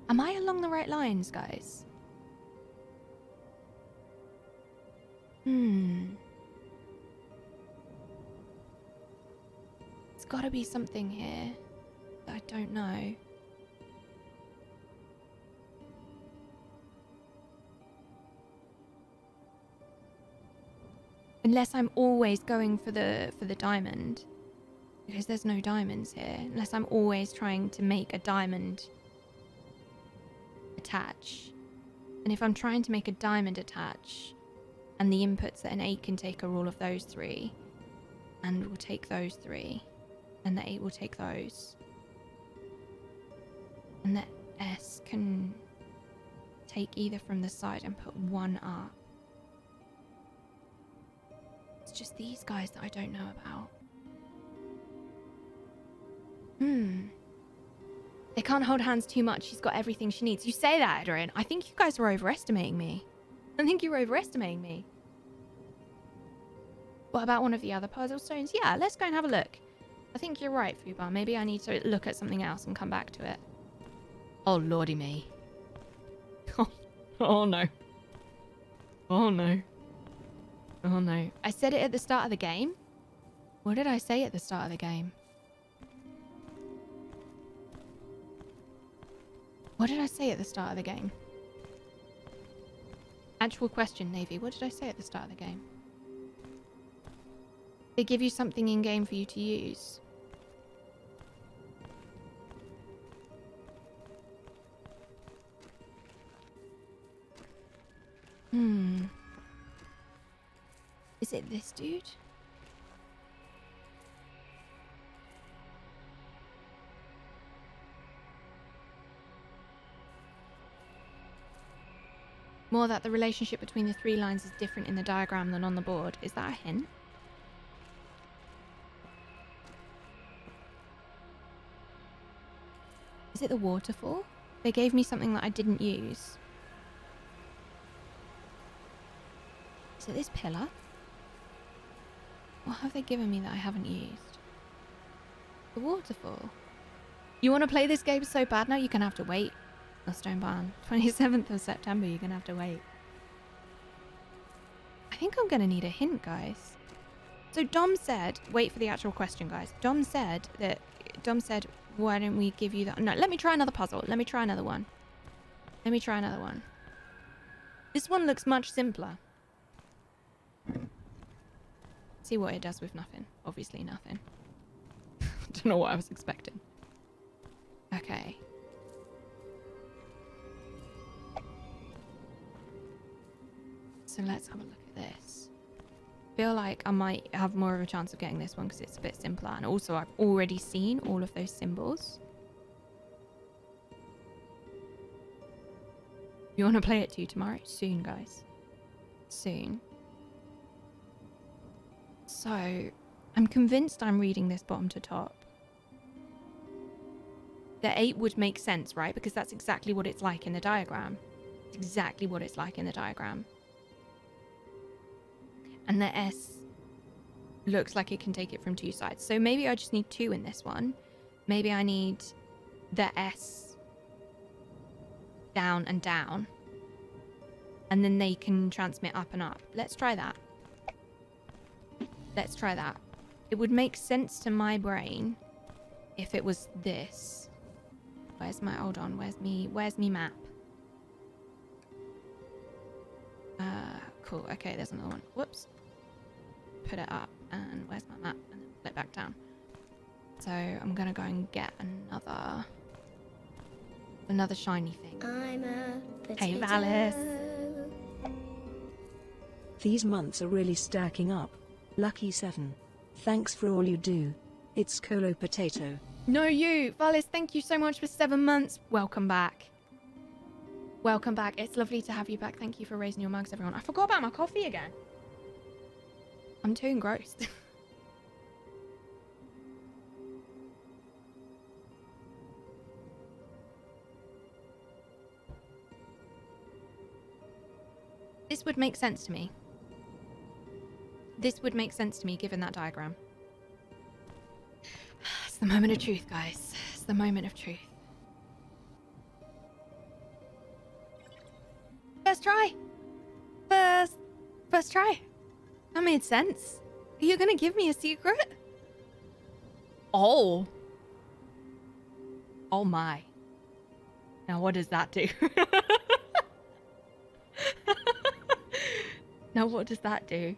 Am I along the right lines, guys? It's gotta be something here that I don't know. Unless I'm always going for the diamond, because there's no diamonds here. Unless I'm always trying to make a diamond attach. And if I'm trying to make a diamond attach, and the inputs that an 8 can take are all of those 3, and we'll take those 3, and the 8 will take those, and the S can take either from the side and put 1 up. It's just these guys that I don't know about. They can't hold hands too much. She's got everything she needs. You say that, Adrian. I think you guys are overestimating me. I think you're overestimating me. What about one of the other puzzle stones? Yeah, let's go and have a look. I think you're right, Fubar. Maybe I need to look at something else and come back to it. Oh, lordy me. Oh no. Oh no. Oh no. I said it at the start of the game. What did I say at the start of the game? What did I say at the start of the game? Actual question, Navy. What did I say at the start of the game? They give you something in game for you to use. Is it this dude? More that the relationship between the 3 lines is different in the diagram than on the board. Is that a hint? Is it the waterfall? They gave me something that I didn't use. Is it this pillar? What have they given me that I haven't used? The waterfall. You want to play this game so bad now? You're going to have to wait. Stone Barn. 27th of September, you're going to have to wait. I think I'm going to need a hint, guys. So Dom said, wait for the actual question, guys. Dom said, why don't we give you that? No, let me try another puzzle. Let me try another one. This one looks much simpler. See what it does with nothing. Obviously nothing. Don't know what I was expecting. Okay. So let's have a look at this. Feel like I might have more of a chance of getting this one because it's a bit simpler, and also I've already seen all of those symbols. You want to play it too tomorrow? Soon, guys. Soon. So, I'm convinced I'm reading this bottom to top. The 8 would make sense, right? Because that's exactly what it's like in the diagram. It's exactly what it's like in the diagram. And the S looks like it can take it from 2 sides. So maybe I just need 2 in this one. Maybe I need the S down and down. And then they can transmit up and up. Let's try that. Let's try that. It would make sense to my brain if it was this. Where's my, hold on, where's me map? Cool, okay, there's another one. Whoops. Put it up, and where's my map? And then flip back down. So I'm gonna go and get another shiny thing. I'm a potato. Hey, Valis. These months are really stacking up. Lucky 7. Thanks for all you do. It's Colo Potato. No, you, Valis, thank you so much for 7 months. Welcome back. Welcome back. It's lovely to have you back. Thank you for raising your mugs, everyone. I forgot about my coffee again. I'm too engrossed. This would make sense to me. This would make sense to me given that diagram. It's the moment of truth, guys. It's the moment of truth. First try. First try. That made sense. Are you gonna give me a secret? Oh. Oh my. Now what does that do? Now what does that do?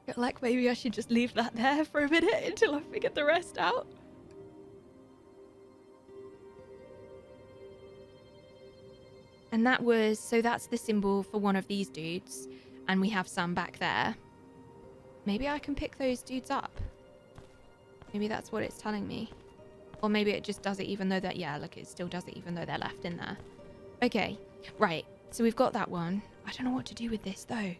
Feel like maybe I should just leave that there for a minute until I figure the rest out. And that was, so that's the symbol for one of these dudes, and we have some back there. Maybe I can pick those dudes up. Maybe that's what it's telling me. Or maybe it just does it even though that, yeah, look, it still does it even though they're left in there. Okay, right, so we've got that one. I don't know what to do with this though.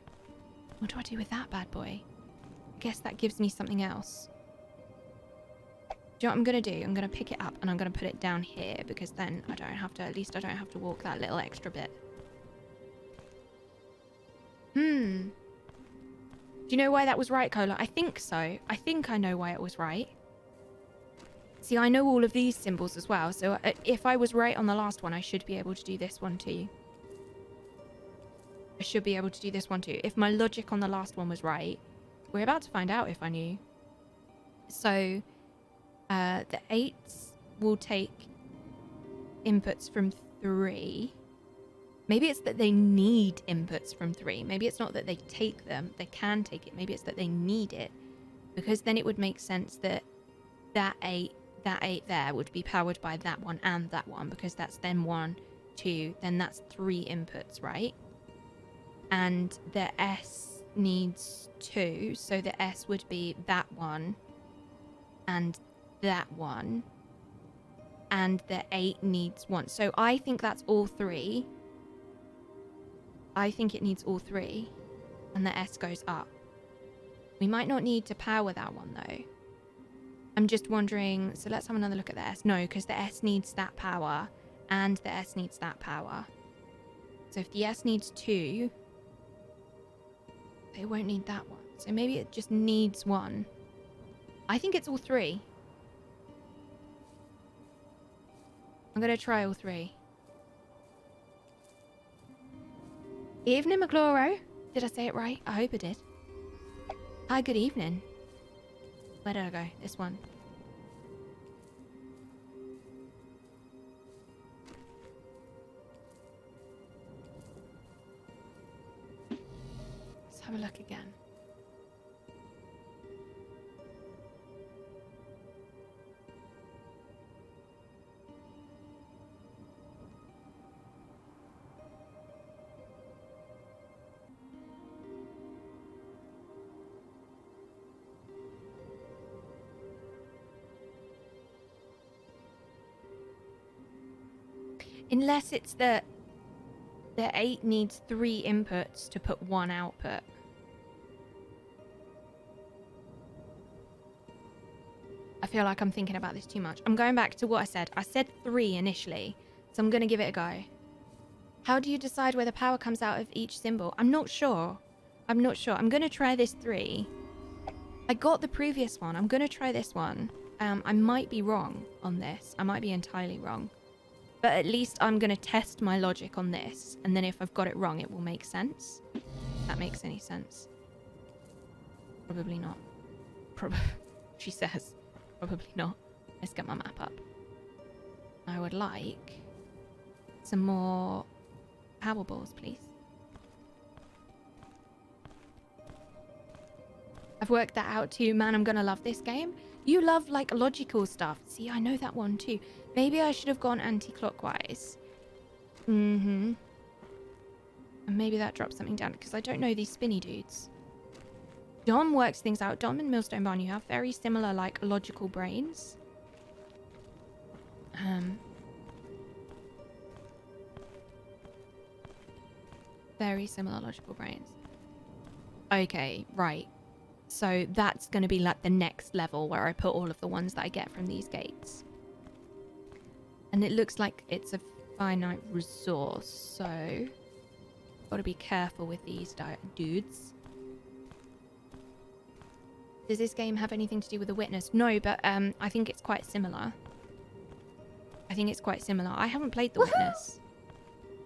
What do I do with that bad boy? I guess that gives me something else. Do you know what I'm going to do? I'm going to pick it up and I'm going to put it down here because then I don't have to, at least I don't have to walk that little extra bit. Do you know why that was right, Cola? I think so. I think I know why it was right. See, I know all of these symbols as well, so if I was right on the last one, I should be able to do this one too. I should be able to do this one too. If my logic on the last one was right, we're about to find out if I knew. So, the 8s will take inputs from 3. Maybe it's that they need inputs from 3. Maybe it's not that they take them. They can take it. Maybe it's that they need it. Because then it would make sense that that 8 there would be powered by that one and that one. Because that's then 1, 2, then that's 3 inputs, right? And the S needs 2. So the S would be that one and that one. And the 8 needs 1. So I think that's all 3. I think it needs all 3, and the S goes up. We might not need to power that one though. I'm just wondering, so let's have another look at the S. No, because the S needs that power, and the S needs that power. So if the S needs 2, They won't need that one. So maybe it just needs one. I think it's all three. I'm going to try all three. Evening, McCloro. Did I say it right? I hope I did. Hi, good evening. Where did I go? This one. Let's have a look again. Unless it's the 8 needs 3 inputs to put 1 output. I feel like I'm thinking about this too much. I'm going back to what I said. I said 3 initially, so I'm going to give it a go. How do you decide where the power comes out of each symbol? I'm not sure. I'm not sure. I'm going to try this 3. I got the previous one. I'm going to try this one. I might be wrong on this. I might be entirely wrong. But at least I'm going to test my logic on this. And then if I've got it wrong, it will make sense. If that makes any sense. Probably not. She says. Probably not. Let's get my map up. I would like some more power balls, please. I've worked that out too. Man, I'm going to love this game. You love, like, logical stuff. See, I know that one too. Maybe I should have gone anti-clockwise. And maybe that drops something down, because I don't know these spinny dudes. Dom works things out. Dom and Millstone Barn, you have very similar, like, logical brains. Very similar logical brains. Okay, right. So that's going to be like the next level where I put all of the ones that I get from these gates. And it looks like it's a finite resource, so got to be careful with these dudes. Does this game have anything to do with the witness? No, but I think it's quite similar. I haven't played the witness.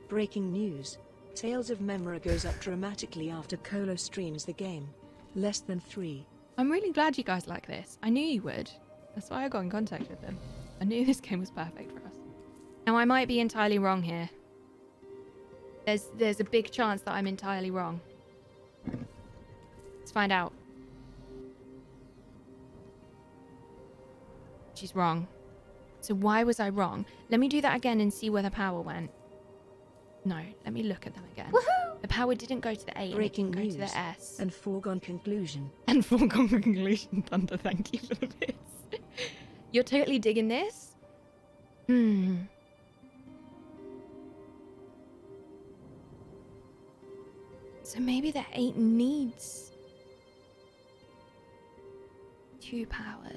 Breaking news. Tales of Memorrha goes up dramatically after Kolo streams the game. Less than 3. I'm really glad you guys like this. I knew you would. That's why I got in contact with them. I knew this game was perfect for us. Now, I might be entirely wrong here. There's a big chance that I'm entirely wrong. Let's find out. She's wrong. So why was I wrong? Let me do that again and see where the power went. No, let me look at them again. Woohoo! The power didn't go to the A, Breaking and it didn't news go to the S. and foregone conclusion. And foregone conclusion, Thunder, thank you for the bits. You're totally digging this? So maybe the 8 needs 2 power.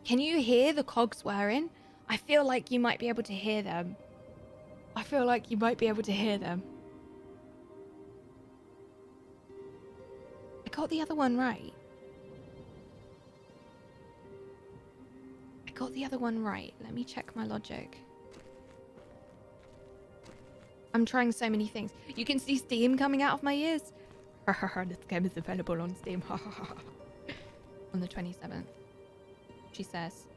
Can you hear the cogs whirring? I feel like you might be able to hear them. I got the other one right. Let me check my logic. I'm trying so many things. You can see steam coming out of my ears. This game is available on Steam. On the 27th. She says.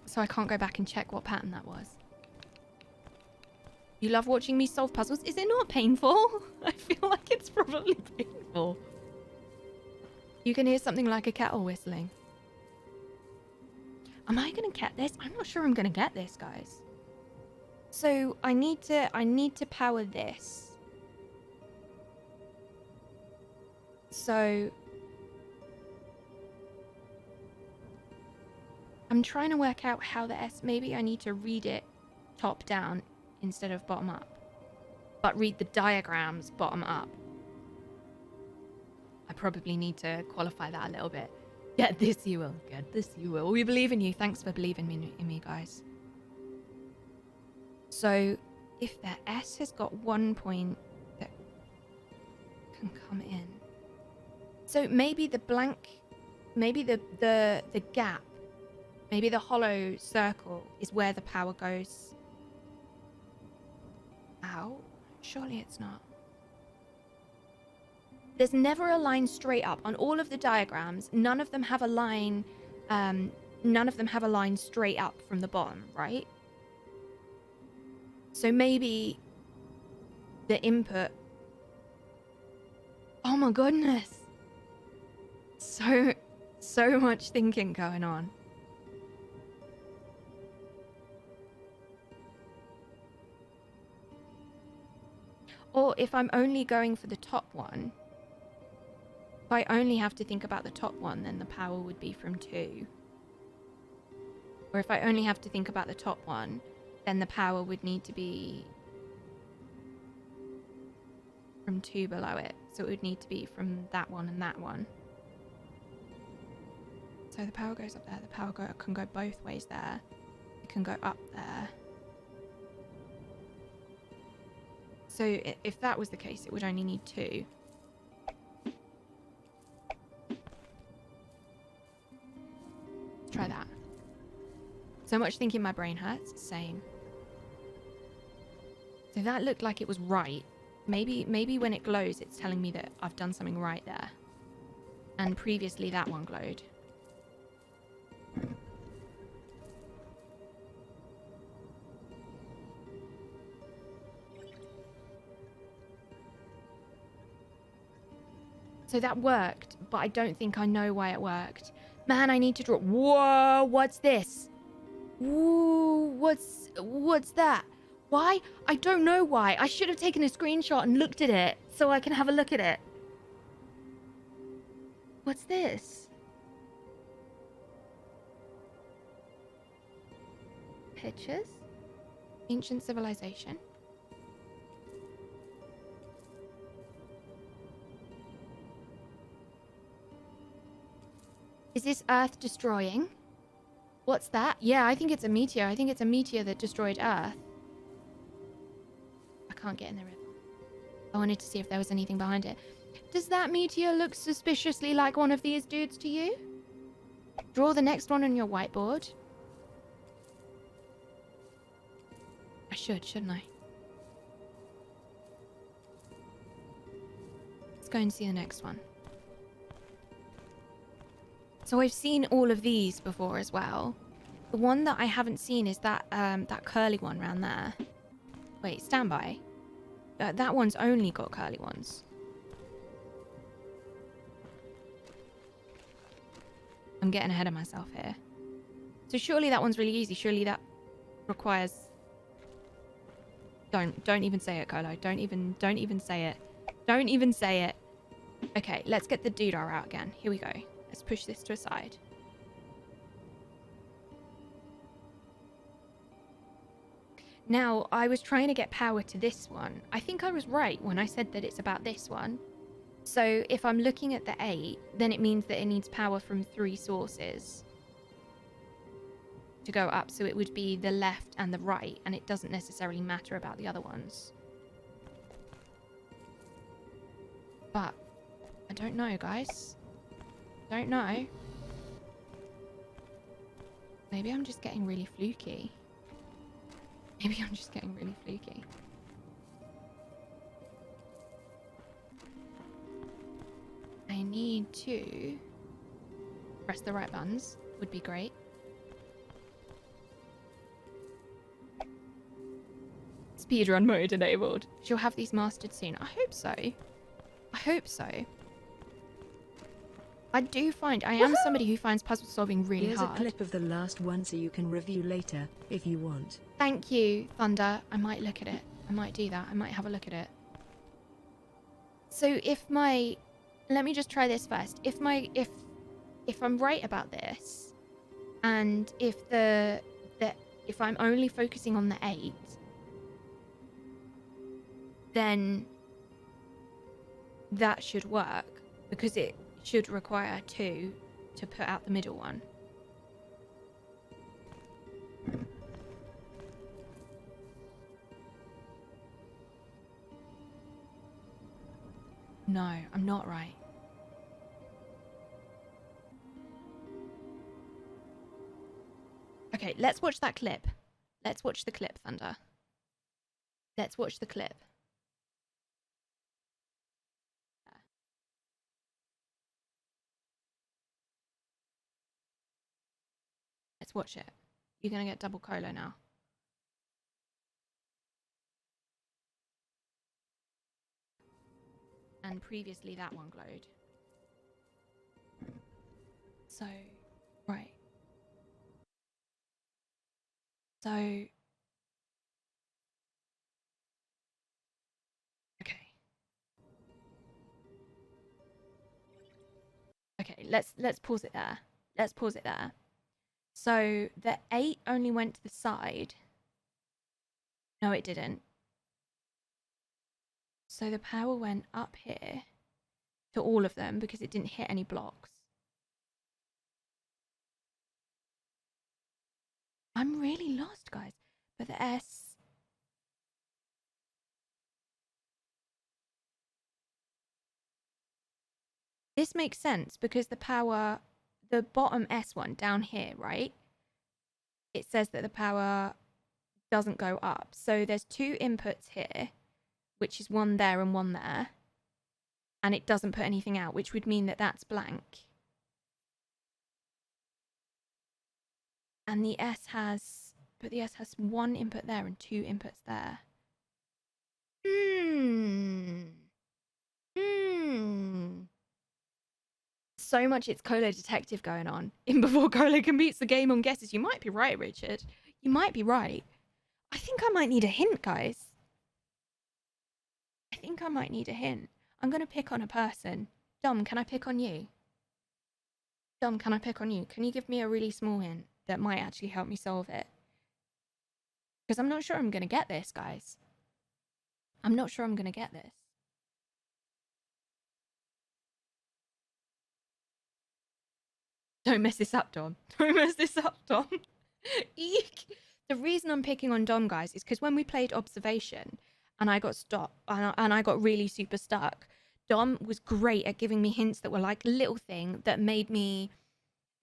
So I can't go back and check what pattern that was. You love watching me solve puzzles? Is it not painful? I feel like it's probably painful. You can hear something like a kettle whistling. Am I gonna get this? I'm not sure I'm gonna get this, guys. So I need to power this. So I'm trying to work out how the S, maybe I need to read it top down instead of bottom up. but read the diagrams bottom up. I probably need to qualify that a little bit. Get this you will. Get this you will. We believe in you. Thanks for believing in me, guys. So if the S has got 1 point that can come in. So maybe the blank, maybe the gap, maybe the hollow circle is where the power goes out. Surely it's not. There's never a line straight up on all of the diagrams. None of them have a line. None of them have a line straight up from the bottom, right? So maybe the input. Oh my goodness. So much thinking going on. Or if I'm only going for the top one, if I only have to think about the top one, then the power would be from 2. Or if I only have to think about the top one, then the power would need to be from 2 below it. So it would need to be from that one and that one. So the power goes up there. The power can go both ways there. It can go up there. So if that was the case, it would only need 2. Let's try that. So much thinking my brain hurts. Same. So that looked like it was right. Maybe when it glows, it's telling me that I've done something right there. And previously that one glowed. So that worked, but I don't think I know why it worked. Man, I need to draw. Whoa, what's this? Whoa, what's that? Why? I don't know why. I should have taken a screenshot and looked at it so I can have a look at it. What's this? Pictures? Ancient civilization? Is this Earth destroying? What's that? Yeah, I think it's a meteor. I think it's a meteor that destroyed Earth. I can't get in the river. I wanted to see if there was anything behind it. Does that meteor look suspiciously like one of these dudes to you? Draw the next one on your whiteboard. I shouldn't I? Let's go and see the next one. So I've seen all of these before as well. The one that I haven't seen is that that curly one around there. Wait, stand by. That one's only got curly ones. I'm getting ahead of myself here. So surely that one's really easy. Surely that requires... Don't even say it, Kolo. Don't even say it. Don't even say it. Okay, let's get the doodah out again. Here we go. Let's push this to a side. Now, I was trying to get power to this one. I think I was right when I said that it's about this one. So if I'm looking at the 8, then it means that it needs power from 3 sources to go up. So it would be the left and the right, and it doesn't necessarily matter about the other ones. But I don't know, guys. Don't know. Maybe I'm just getting really fluky. Maybe I'm just getting really fluky. I need to press the right buttons. Would be great. Speedrun mode enabled. She'll have these mastered soon. I hope so. I hope so. I do find I am somebody who finds puzzle solving really hard. Here's a clip of the last one so you can review later, if you want. Thank you, Thunder. I might look at it. I might do that. I might have a look at it. So if my... Let me just try this first. If I'm right about this, and if if I'm only focusing on the 8, then that should work, because it should require 2 to put out the middle one. No, I'm not right. Okay, let's watch that clip. Let's watch the clip, Thunder. Let's watch the clip. Let's watch it. You're gonna get double cola now. And previously that one glowed. So, right. So, okay. Okay, let's pause it there. Let's pause it there. So the 8 only went to the side. No, it didn't. So the power went up here to all of them because it didn't hit any blocks. I'm really lost, guys. But the S... This makes sense because the power... The bottom S one down here, right? It says that the power doesn't go up. So there's 2 inputs here, which is 1 there and 1 there. And it doesn't put anything out, which would mean that that's blank. And the S has... But the S has 1 input there and 2 inputs there. So much It's Kolo detective going on in before Kolo completes the game on guesses. You might be right, Richard. You might be right. I think I might need a hint, guys. I think I might need a hint. I'm going to pick on a person. Dom, can I pick on you? Dom, can I pick on you? Can you give me a really small hint that might actually help me solve it? Because I'm not sure I'm going to get this, guys. I'm not sure I'm going to get this. Don't mess this up, Dom. Don't mess this up, Dom. Eek. The reason I'm picking on Dom, guys, is because when we played Observation and I got stopped and I got really super stuck, Dom was great at giving me hints that were like little thing that made me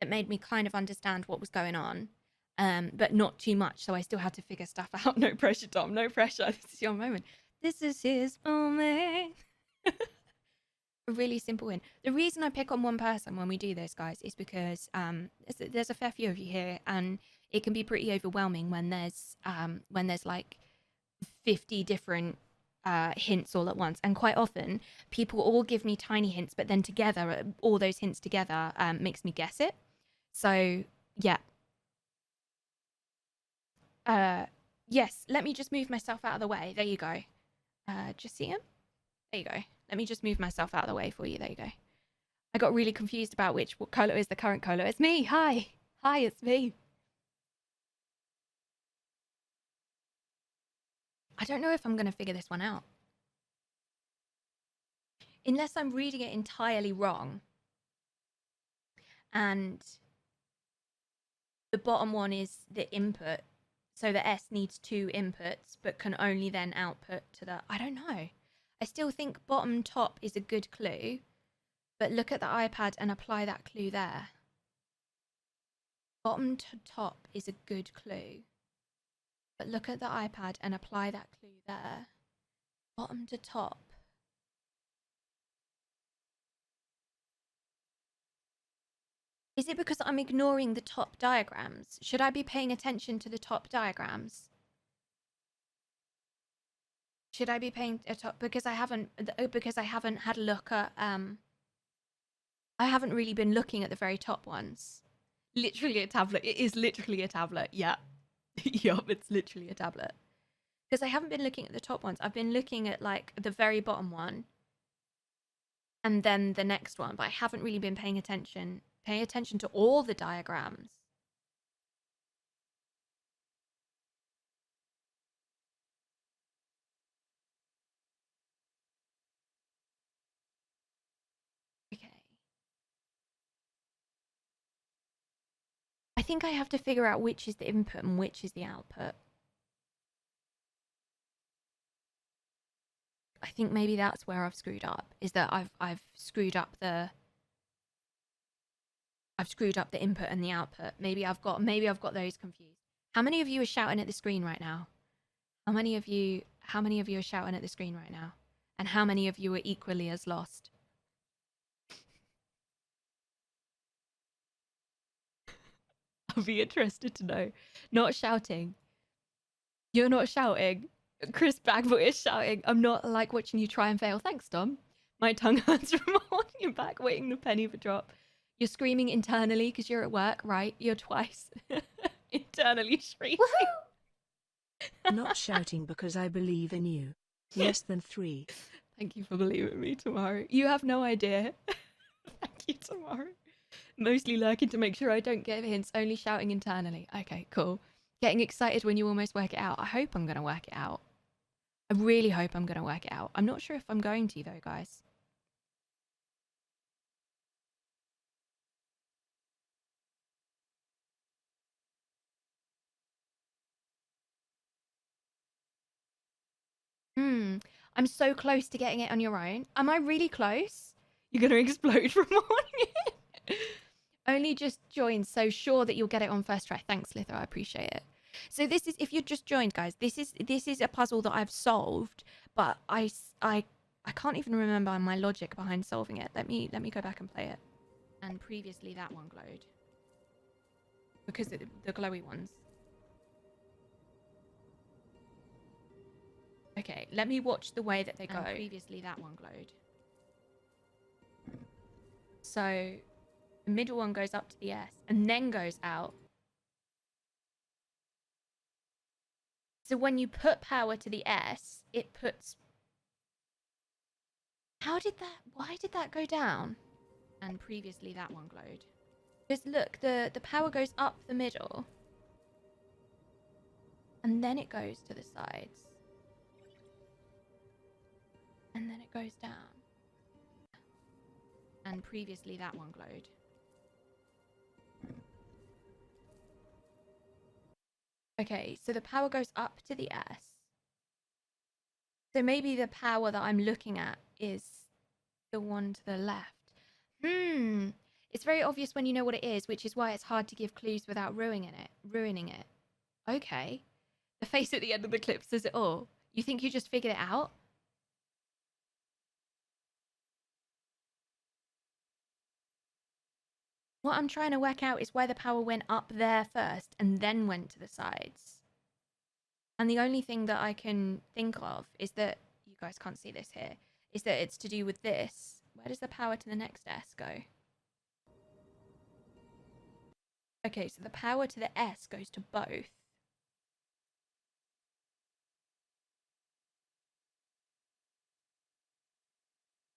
kind of understand what was going on, but not too much. So I still had to figure stuff out. No pressure, Dom. No pressure. This is your moment. This is his moment. A really simple win. The reason I pick on one person when we do this, guys, is because there's a fair few of you here, and it can be pretty overwhelming when there's like 50 different hints all at once, and quite often people all give me tiny hints, but then together, all those hints together makes me guess it. So yeah. Yes. Let me just move myself out of the way. There you go. Just see him. There you go. Let me just move myself out of the way for you. There you go. I got really confused about which Kolo is the current Kolo. It's me. Hi. Hi, it's me. I don't know if I'm going to figure this one out. Unless I'm reading it entirely wrong. And the bottom one is the input. So the S needs 2 inputs, but can only then output to the... I don't know. I still think bottom top is a good clue, but look at the iPad and apply that clue there. Bottom to top is a good clue, but look at the iPad and apply that clue there. Bottom to top. Is it because I'm ignoring the top diagrams? Should I be paying attention to the top diagrams? Should I be paying attention because I haven't had a look at I haven't really been looking at the very top ones. Literally a tablet. It is literally a tablet. Yeah. Yup, it's literally a tablet. Because I haven't been looking at the top ones. I've been looking at like the very bottom one and then the next one, but I haven't really been paying attention to all the diagrams. I think I have to figure out which is the input and which is the output. I think maybe that's where I've screwed up, is that I've screwed up the input and the output. Maybe I've got those confused. How many of you are shouting at the screen right now? How many of you are shouting at the screen right now? And how many of you are equally as lost? I'll be interested to know. Not shouting. You're not shouting. Chris Bagboy is shouting. I'm not like watching you try and fail. Thanks, Dom. My tongue hurts from holding you back, waiting the penny for drop. You're screaming internally because you're at work, right? You're twice internally screaming. Not shouting because I believe in you. Less than 3. Thank you for believing me, Tomorrow. You have no idea. Thank you, Tomorrow. Mostly lurking to make sure I don't give hints, only shouting internally. Okay, cool. Getting excited when you almost work it out. I hope I'm going to work it out. I really hope I'm going to work it out. I'm not sure if I'm going to, though, guys. I'm so close to getting it on your own. Am I really close? You're going to explode from morning. Only just joined, so sure that you'll get it on first try. Thanks, Litho. I appreciate it. So this is, if you just joined, guys, this is a puzzle that I've solved, but I can't even remember my logic behind solving it. Let me go back and play it. And previously that one glowed because the glowy ones. Okay, let me watch the way that they go. And previously that one glowed. So the middle one goes up to the S and then goes out. So when you put power to the S, it puts... Why did that go down? And previously that one glowed. Because look, the power goes up the middle. And then it goes to the sides. And then it goes down. And previously that one glowed. Okay, so the power goes up to the S. So maybe the power that I'm looking at is the one to the left. It's very obvious when you know what it is, which is why it's hard to give clues without ruining it. Okay. The face at the end of the clip says it all. You think you just figured it out? What I'm trying to work out is why the power went up there first and then went to the sides. And the only thing that I can think of is that, you guys can't see this here, is that it's to do with this. Where does the power to the next S go? Okay, so the power to the S goes to both.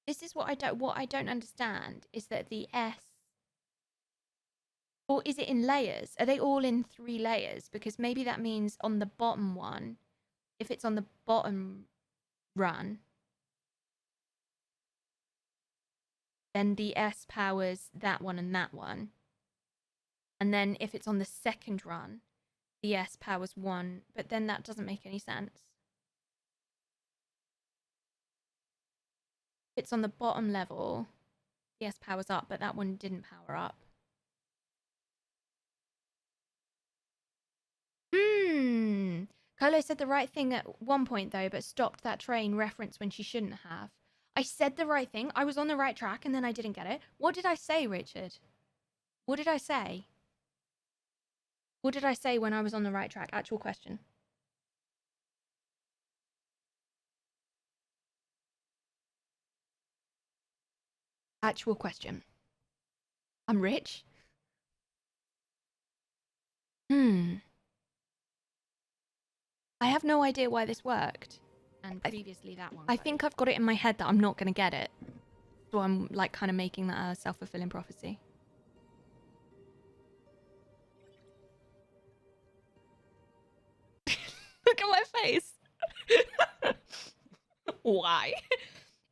This is what I don't understand, is that the S... Or is it in layers? Are they all in 3 layers? Because maybe that means on the bottom one, if it's on the bottom run, then the S powers that one and that one. And then if it's on the second run, the S powers one, but then that doesn't make any sense. If it's on the bottom level, the S powers up, but that one didn't power up. Kolo said the right thing at one point, though, but stopped that train reference when she shouldn't have. I said the right thing. I was on the right track, and then I didn't get it. What did I say, Richard? What did I say? What did I say when I was on the right track? Actual question. Actual question. I'm rich? I have no idea why this worked. And previously that one. I think I've got it in my head that I'm not going to get it. So I'm like kind of making that a self-fulfilling prophecy. Look at my face. Why?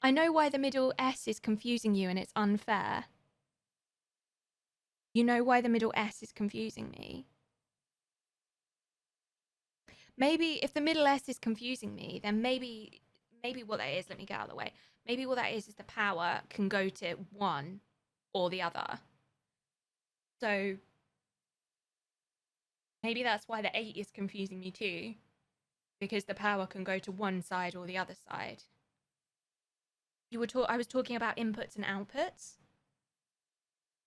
I know why the middle S is confusing you and it's unfair. You know why the middle S is confusing me? Maybe if the middle S is confusing me, then maybe what that is, let me get out of the way. Maybe what that is the power can go to one or the other. So maybe that's why the 8 is confusing me too, because the power can go to one side or the other side. I was talking about inputs and outputs.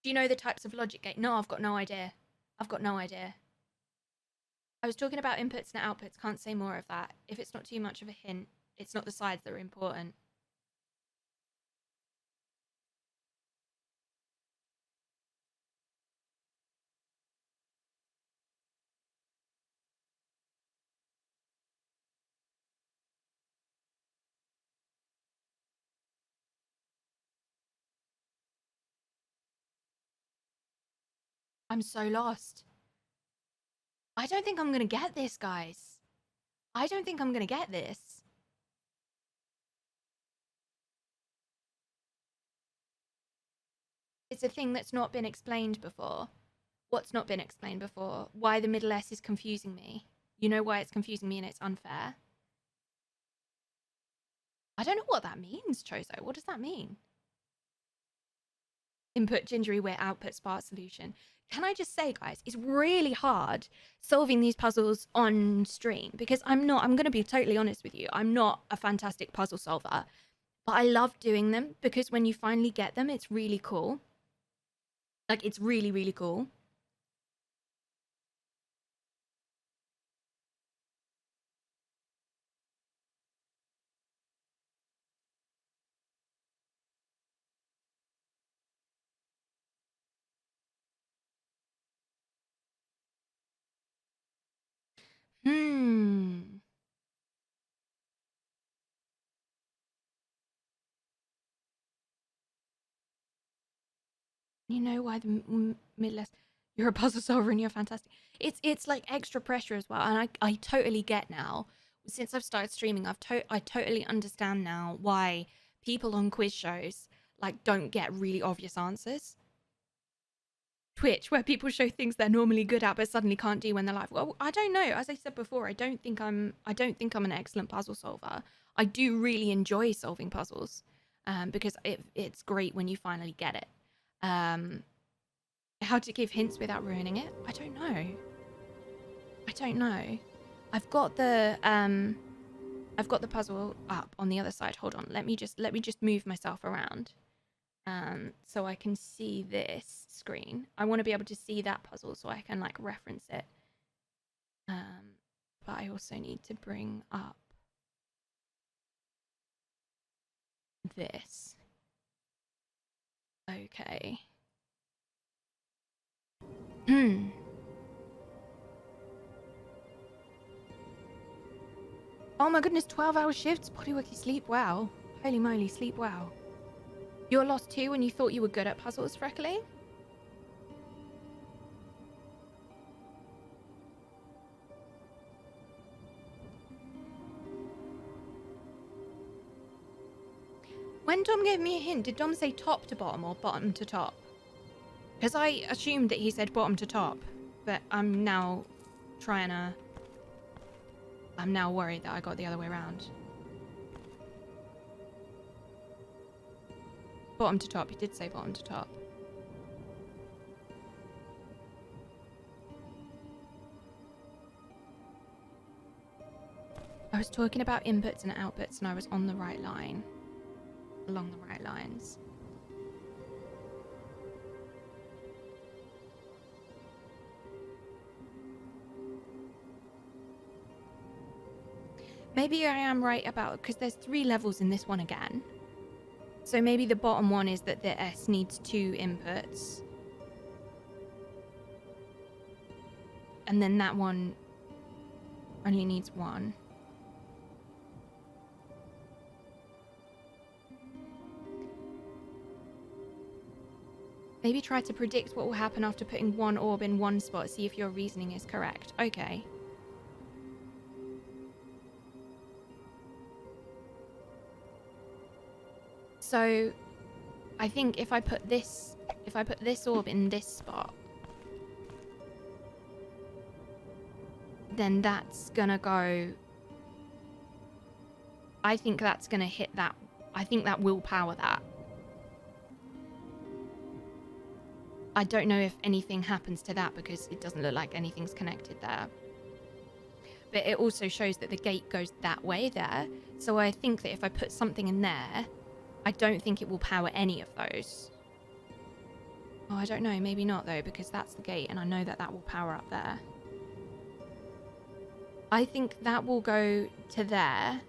Do you know the types of logic gate? No, I've got no idea. I was talking about inputs and outputs. Can't say more of that. If it's not too much of a hint, it's not the sides that are important. I'm so lost. I don't think I'm going to get this, guys. I don't think I'm going to get this. It's a thing that's not been explained before. What's not been explained before? Why the middle S is confusing me. You know why it's confusing me and it's unfair? I don't know what that means, Chozo. What does that mean? Input gingery output spark solution. Can I just say, guys, it's really hard solving these puzzles on stream because I'm going to be totally honest with you. I'm not a fantastic puzzle solver, but I love doing them because when you finally get them, it's really cool. Like, it's really, really cool. Hmm. You know why the Midwest? You're a puzzle solver and you're fantastic. It's like extra pressure as well, and I totally get now. Since I've started streaming, I totally understand now why people on quiz shows like don't get really obvious answers. Twitch, where people show things they're normally good at but suddenly can't do when they're live. Well, I don't know. As I said before, I don't think I'm an excellent puzzle solver. I do really enjoy solving puzzles, because it's great when you finally get it. How to give hints without ruining it? I don't know. I've got the puzzle up on the other side. Hold on. Let me just move myself around. So I can see this screen. I want to be able to see that puzzle so I can like reference it. But I also need to bring up this. Okay. Oh my goodness, 12-hour shifts? Bodywork, you sleep well. Holy moly, sleep well. You're lost too when you thought you were good at puzzles, Freckly? When Dom gave me a hint, did Dom say top to bottom or bottom to top? Because I assumed that he said bottom to top, but I'm now worried that I got the other way around. Bottom to top, he did say bottom to top. I was talking about inputs and outputs and I was on the right line. Along the right lines. Maybe I am right about, because there's 3 levels in this one again. So maybe the bottom one is that the S needs 2 inputs. And then that one only needs 1. Maybe try to predict what will happen after putting 1 orb in 1 spot, see if your reasoning is correct. Okay. So, I think if I put if I put this orb in this spot, then that's gonna go... I think that's gonna hit that. I think that will power that. I don't know if anything happens to that because it doesn't look like anything's connected there. But it also shows that the gate goes that way there. So I think that if I put something in there, I don't think it will power any of those. Oh, I don't know. Maybe not, though, because that's the gate, and I know that that will power up there. I think that will go to there.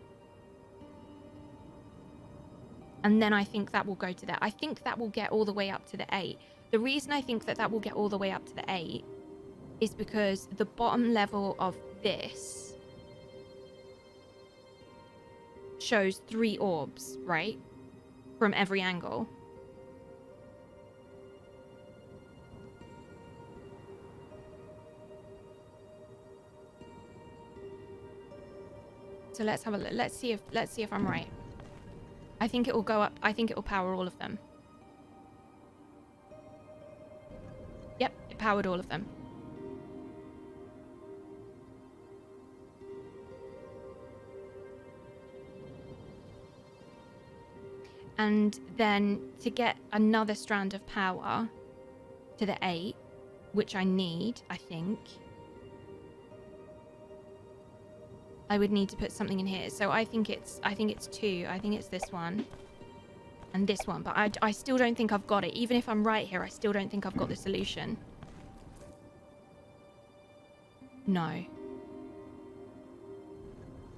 And then I think that will go to there. I think that will get all the way up to the 8. The reason I think that that will get all the way up to the 8 is because the bottom level of this shows 3 orbs, right? From every angle. So let's have a look. Let's see if I'm right. I think it will go up. I think it will power all of them. Yep, it powered all of them. And then to get another strand of power to the 8, which I need, I think, I would need to put something in here. So I think it's 2. I think it's this one and this one. But I still don't think I've got it. Even if I'm right here, I still don't think I've got the solution. No.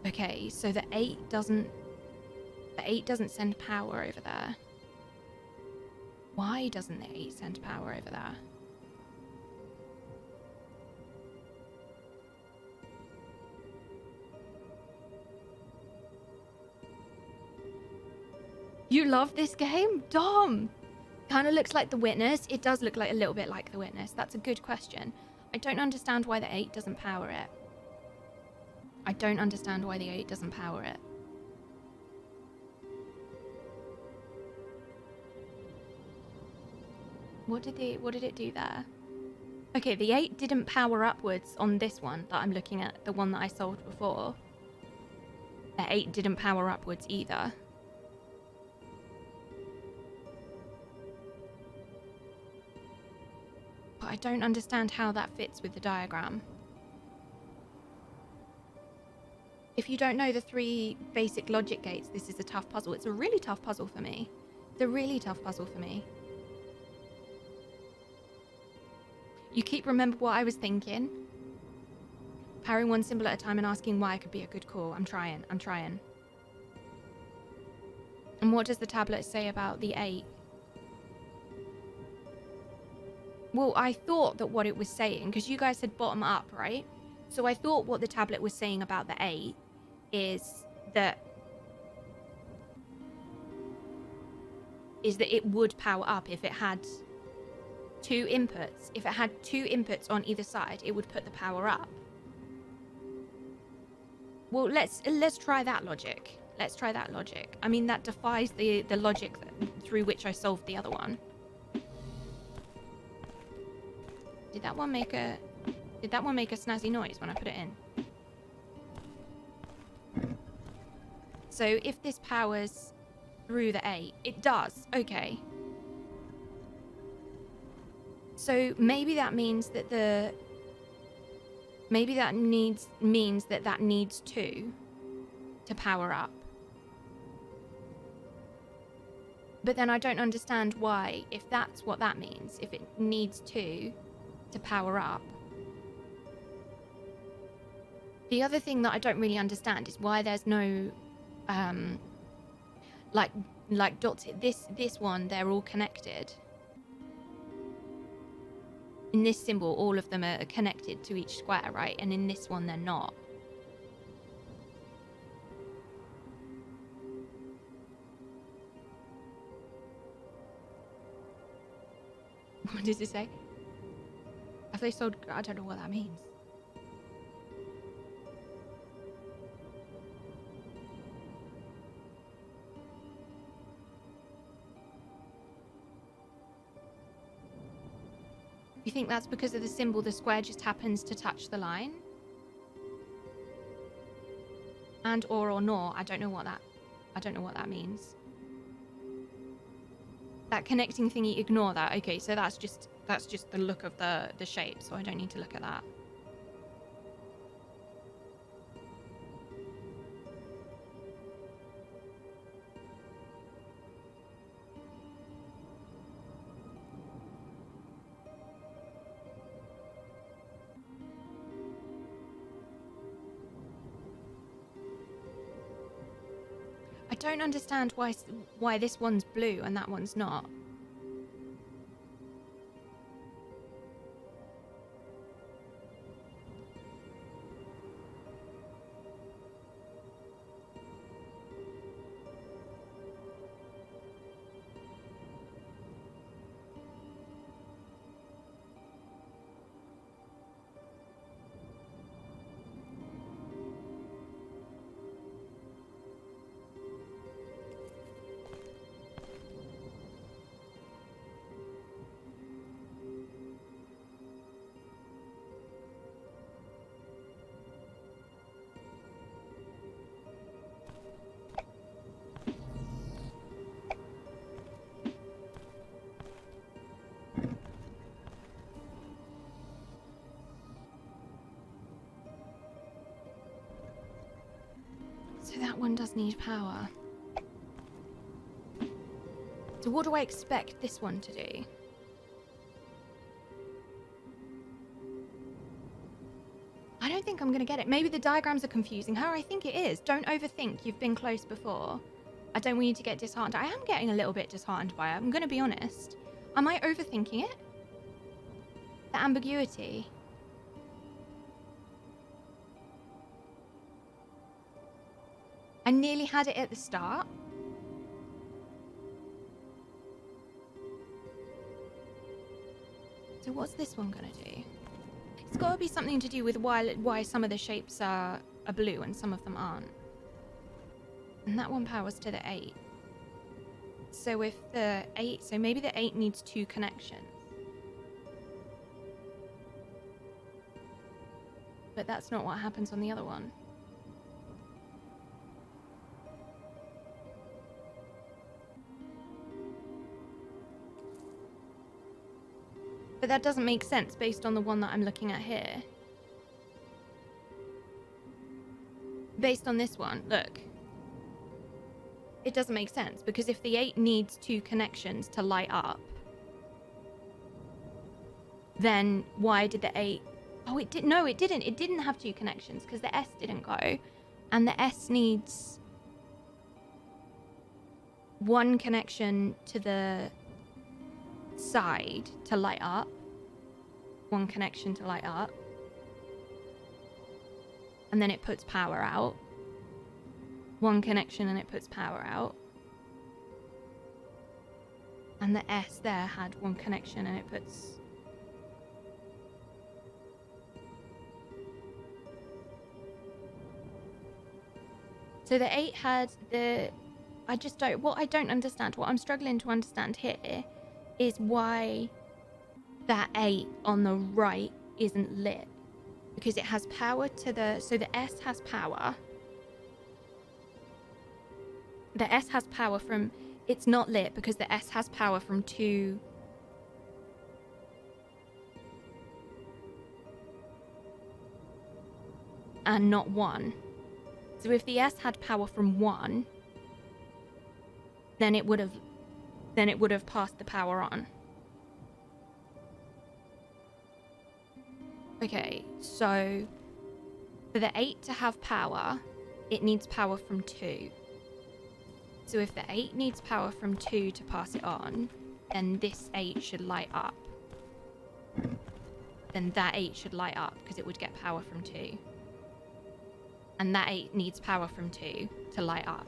Okay, so the 8 doesn't send power over there. Why doesn't the 8 send power over there? You love this game? Dom! Kind of looks like The Witness. It does look like a little bit like The Witness. That's a good question. I don't understand why the 8 doesn't power it. I don't understand why the 8 doesn't power it. What did it do there? Okay, the 8 didn't power upwards on this one that I'm looking at, the one that I solved before. The 8 didn't power upwards either. But I don't understand how that fits with the diagram. If you don't know the 3 basic logic gates, this is a tough puzzle. It's a really tough puzzle for me. It's a really tough puzzle for me. You keep remember what I was thinking? Powering one symbol at a time and asking why could be a good call. I'm trying. And what does the tablet say about the 8? Well, I thought that what it was saying, because you guys said bottom up, right? So I thought what the tablet was saying about the 8 is that it would power up if it had 2 inputs. If it had 2 inputs on either side, it would put the power up. Well, let's try that logic. Let's try that logic. I mean, that defies the logic through which I solved the other one. Did that one make a snazzy noise when I put it in? So if this powers through the 8, it does. Okay. So maybe that means that means that needs 2 to power up. But then I don't understand why, if that's what that means, if it needs 2 to power up. The other thing that I don't really understand is why there's no like dots. This one, they're all connected. In this symbol, all of them are connected to each square, right? And in this one, they're not. What does it say? Have they sold... I don't know what that means. You think that's because of the symbol, the square just happens to touch the line? And or nor, I don't know what that means. That connecting thingy, ignore that. Okay, so that's just the look of the shape, so I don't need to look at that. I don't understand why this one's blue and that one's not. So that one does need power. So what do I expect this one to do? I don't think I'm going to get it. Maybe the diagrams are confusing her. I think it is. Don't overthink. You've been close before. I don't want you to get disheartened. I am getting a little bit disheartened by it. I'm going to be honest. Am I overthinking it? The ambiguity. I nearly had it at the start. So what's this one going to do? It's got to be something to do with why some of the shapes are blue and some of them aren't. And that one powers to the 8. So if the 8... So maybe the 8 needs 2 connections. But that's not what happens on the other one. But that doesn't make sense based on the one that I'm looking at here. Based on this one, look. It doesn't make sense, because if the 8 needs 2 connections to light up, then why did the 8... Oh, it did. No, it didn't. It didn't have 2 connections, because the S didn't go. And the S needs 1 connection to the side to light up, 1 connection to light up, and then it puts power out, 1 connection and it puts power out, and the S there had 1 connection and it puts... So the 8 had the... What I don't understand, what I'm struggling to understand here is why that 8 on the right isn't lit. Because it has power to the... So the S has power. The S has power from... It's not lit because the S has power from 2... And not 1. So if the S had power from 1, then it would have passed the power on. Okay, so for the 8 to have power, it needs power from 2. So if the 8 needs power from 2 to pass it on, then this 8 should light up. Then that 8 should light up because it would get power from 2. And that 8 needs power from 2 to light up.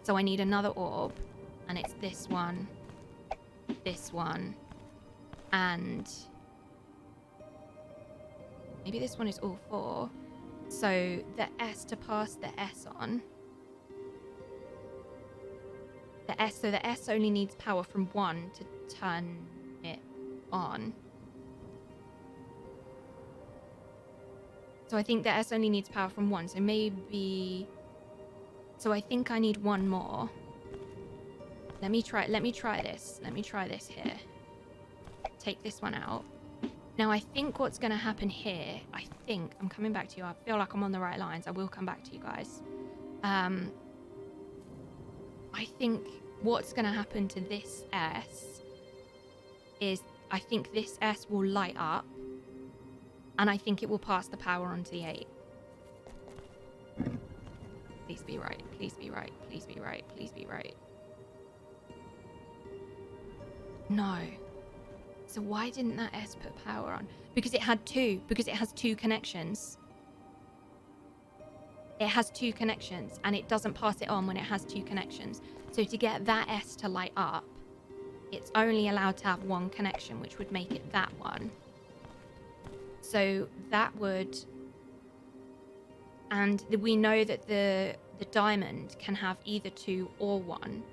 So I need another orb, and it's this one, and maybe this one is all 4. So the S to pass the S on. So the S only needs power from 1 to turn it on. So I think the S only needs power from one. So maybe... So I think I need one more. Let me try this. Let me try this here. Take this one out. Now, I think what's going to happen here... I'm coming back to you. I feel like I'm on the right lines. I will come back to you guys. I think what's going to happen to this S is... I think this S will light up. And I think it will pass the power on to the 8. Please be right. Please be right. Please be right. Please be right. No. So why didn't that S put power on? Because it had 2. Because it has 2 connections. It has 2 connections. And it doesn't pass it on when it has 2 connections. So to get that S to light up, it's only allowed to have 1 connection, which would make it that one. So that would... And we know that the diamond can have either 2 or 1.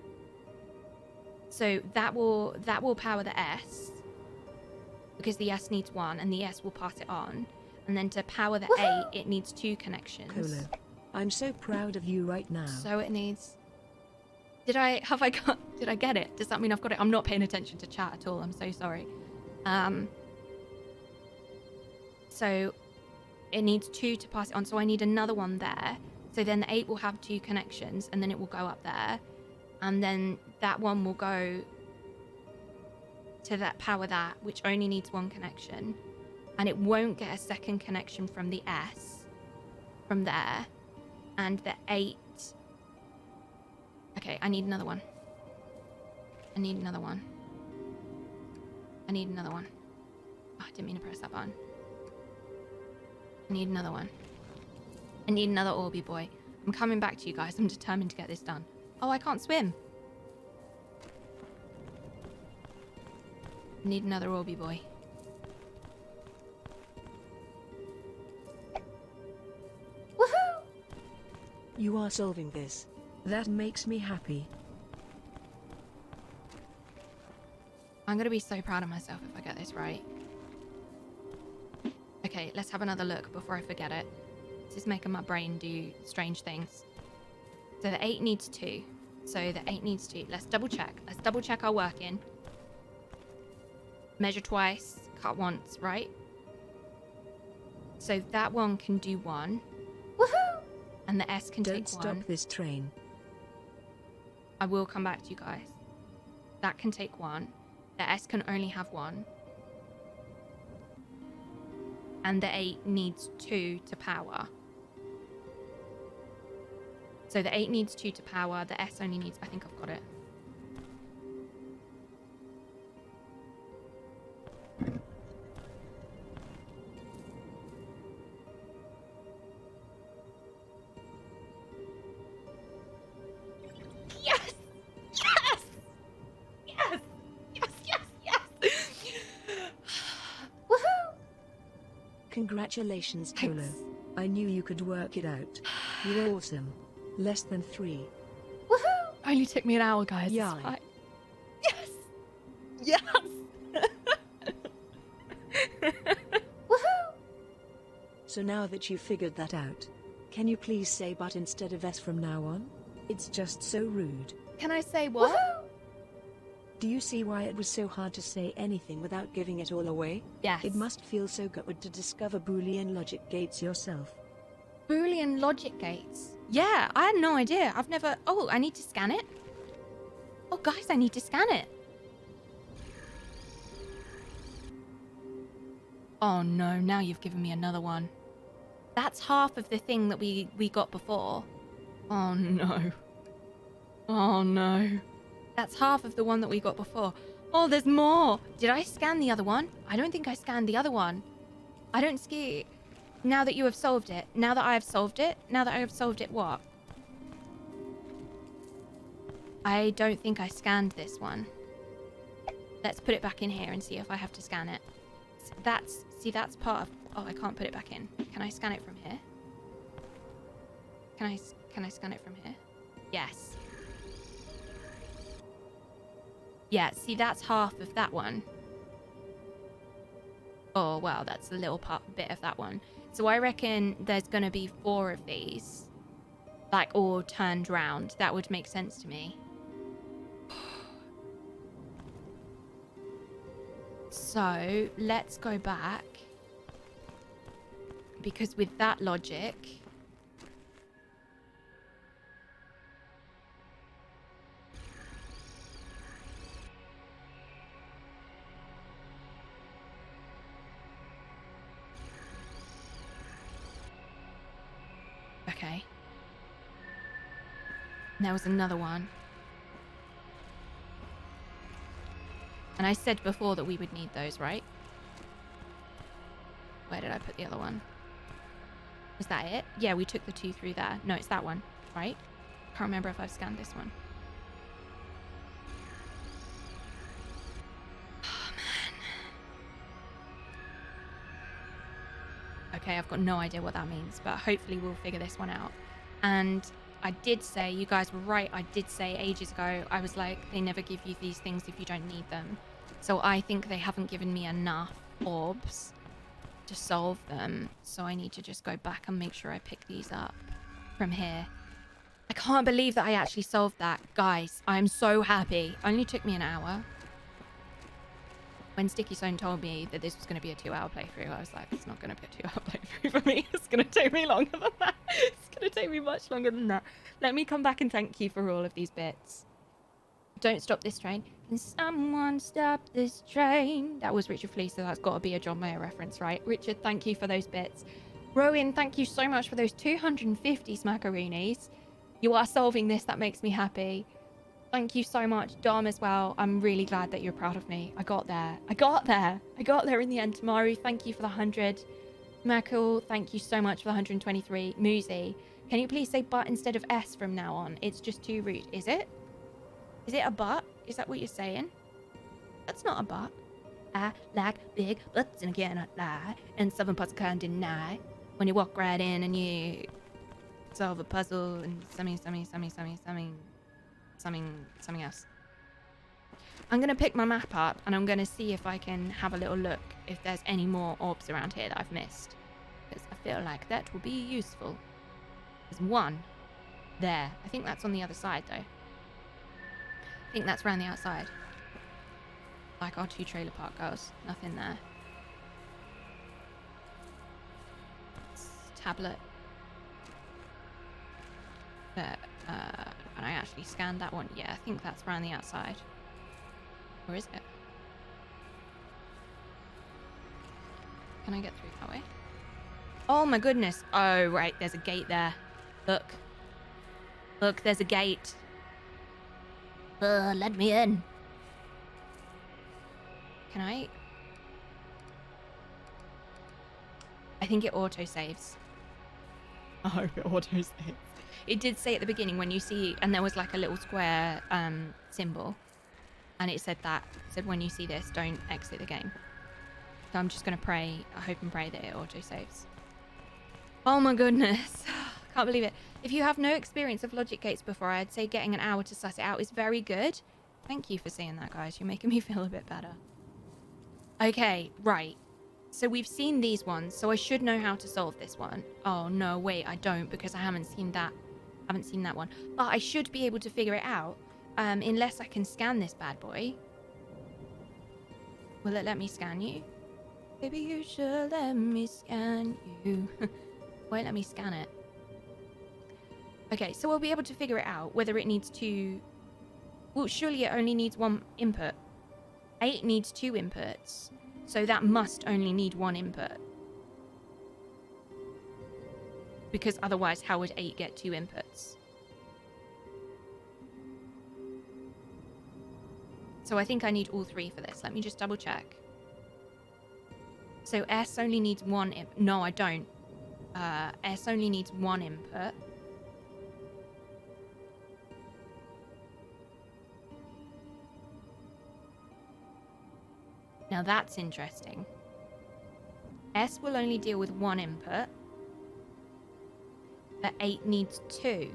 So that will power the S. Because the S needs 1 and the S will pass it on. And then to power the 8, it needs 2 connections. Kolo, I'm so proud of you right now. So it needs... Did I get it? Does that mean I've got it? I'm not paying attention to chat at all. I'm so sorry. So it needs 2 to pass it on. So I need another one there. So then the 8 will have 2 connections and then it will go up there. And then that one will go to that power that, which only needs 1 connection. And it won't get a second connection from the S from there. And the 8... Okay, I need another one. I need another one. I need another one. Oh, I didn't mean to press that button. I need another one. I need another Orby boy. I'm coming back to you guys. I'm determined to get this done. Oh, I can't swim. I need another Orby boy. Woohoo! You are solving this. That makes me happy. I'm going to be so proud of myself if I get this right. Okay, let's have another look before I forget it. This is making my brain do strange things. So the 8 needs 2. So the 8 needs 2. Let's double check. Let's double check our working. Measure twice, cut once, right? So that one can do 1. Woohoo! And the S can Don't take 1. stop this train. I will come back to you guys. That can take 1. The S can only have 1. And the 8 needs 2 to power. So the 8 needs 2 to power. The S only needs... I think I've got it. Yes! Yes! Yes! Yes, yes, yes! Woohoo! Congratulations, Kolo. Thanks. I knew you could work it out. You're awesome. Less than 3. Woohoo! Only took me an hour, guys. It's Yeah. fine. Yes! Yes! Woohoo! So now that you've figured that out, can you please say but instead of S from now on? It's just so rude. Can I say what? Woohoo! Do you see why it was so hard to say anything without giving it all away? Yes. It must feel so good to discover Boolean logic gates yourself. Boolean logic gates. Yeah, I had no idea. I've never... Oh, I need to scan it? Oh, guys, I need to scan it. Oh, no. Now you've given me another one. That's half of the thing that we got before. Oh, no. Oh, no. That's half of the one that we got before. Oh, there's more. Did I scan the other one? I don't think I scanned the other one. I don't ski... Now that you have solved it. Now that I have solved it. Now that I have solved it, what? I don't think I scanned this one. Let's put it back in here and see if I have to scan it. That's part of... Oh, I can't put it back in. Can I scan it from here? Can I scan it from here? Yes. Yeah, see, that's half of that one. Oh, well, that's a little bit of that one. So I reckon there's going to be 4 of these, like, all turned round. That would make sense to me. So let's go back, because with that logic, okay, there was another one. And I said before that we would need those, right? Where did I put the other one? Is that it? Yeah, we took the 2 through there. No, it's that one, right? Can't remember if I've scanned this one. Oh, man. Okay, I've got no idea what that means, but hopefully we'll figure this one out. And I did say, you guys were right, I did say ages ago, I was like, they never give you these things if you don't need them. So I think they haven't given me enough orbs to solve them. So I need to just go back and make sure I pick these up from here. I can't believe that I actually solved that. Guys, I'm so happy. Only took me an hour. When Sticky Stone told me that this was going to be a 2-hour playthrough, I was like, it's not going to be a 2-hour playthrough for me. It's going to take me longer than that. It's going to take me much longer than that. Let me come back and thank you for all of these bits. Don't stop this train. Can someone stop this train? That was Richard Fleece, so that's got to be a John Mayer reference, right? Richard, thank you for those bits. Rowan, thank you so much for those 250 smackaroonies. You are solving this. That makes me happy. Thank you so much. Dom as well. I'm really glad that you're proud of me. I got there. I got there in the end. Tamaru, thank you for the 100. Merkel, thank you so much for the 123. Muzi, can you please say but instead of S from now on? It's just too rude. Is it? Is it a but? Is that what you're saying? That's not a but. I like big butts and I cannot lie. And 7 parts can't deny. When you walk right in and you solve a puzzle and something else. I'm going to pick my map up and I'm going to see if I can have a little look if there's any more orbs around here that I've missed. Because I feel like that will be useful. There's one there. I think that's on the other side though. I think that's around the outside. Like our 2 trailer park girls. Nothing there. It's tablet. And I actually scanned that one. Yeah, I think that's around the outside. Or is it? Can I get through that way? Oh my goodness. Oh, right. There's a gate there. Look. Look, there's a gate. Let me in. Can I? I think it auto-saves. I hope it auto-saves. It did say at the beginning when you see, and there was like a little square symbol, and it said that. It said when you see this, don't exit the game. So I'm just going to pray, I hope and pray that it auto-saves. Oh my goodness. Can't believe it. If you have no experience of logic gates before, I'd say getting an hour to suss it out is very good. Thank you for saying that, guys. You're making me feel a bit better. Okay, right. So we've seen these ones, so I should know how to solve this one. Oh no, wait, I don't, because I haven't seen that. One. But I should be able to figure it out, unless I can scan this bad boy. Will it let me scan you? Baby, you should let me scan you. Won't let me scan it. Okay, so we'll be able to figure it out, whether it needs to... Well, surely it only needs 1 input. 8 needs 2 inputs, so that must only need 1 input. Because otherwise, how would 8 get 2 inputs? So I think I need all 3 for this. Let me just double check. So S only needs 1 input. No, I don't. S only needs 1 input. Now that's interesting. S will only deal with 1 input, but 8 needs 2.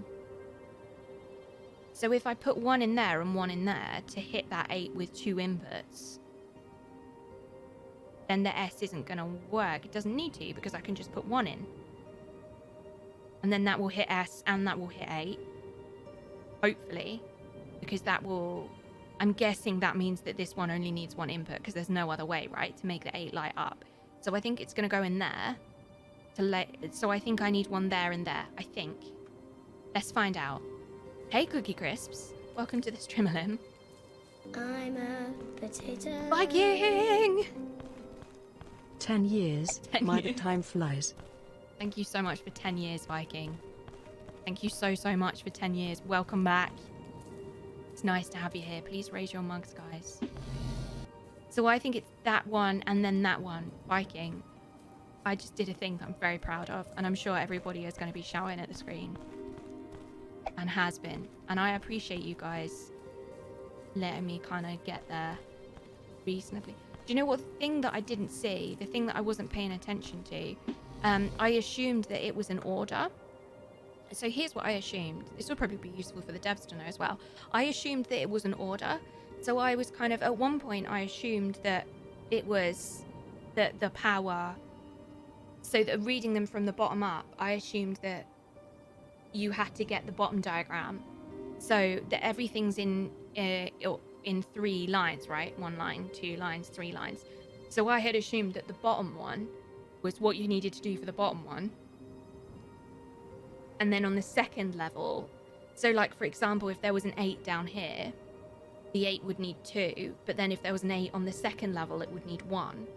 So if I put 1 in there and 1 in there to hit that 8 with 2 inputs, then the S isn't going to work. It doesn't need to, because I can just put 1 in. And then that will hit S and that will hit 8. Hopefully. Because that will... I'm guessing that means that this one only needs 1 input, because there's no other way, right, to make the 8 light up. So I think it's going to go in there. So I think I need 1 there and there. I think. Let's find out. Hey, Cookie Crisps. Welcome to the Streamlim. I'm a potato. Viking! 10 years. 10 My, years. the time flies. Thank you so much for 10 years, Viking. Thank you so, so much for 10 years. Welcome back. It's nice to have you here. Please raise your mugs, guys. So I think it's that one and then that one. Viking. I just did a thing that I'm very proud of, and I'm sure everybody is going to be shouting at the screen. And has been. And I appreciate you guys letting me kind of get there reasonably. Do you know what thing that I didn't see? The thing that I wasn't paying attention to? I assumed that it was an order. So here's what I assumed. This would probably be useful for the devs to know as well. I assumed that it was an order. So I was kind of, at one point, I assumed that it was the power. So that reading them from the bottom up, I assumed that you had to get the bottom diagram. So that everything's in 3 lines, right? 1 line, 2 lines, 3 lines. So I had assumed that the bottom one was what you needed to do for the bottom one. And then on the second level, so like, for example, if there was an 8 down here, the 8 would need 2. But then if there was an 8 on the second level, it would need 1.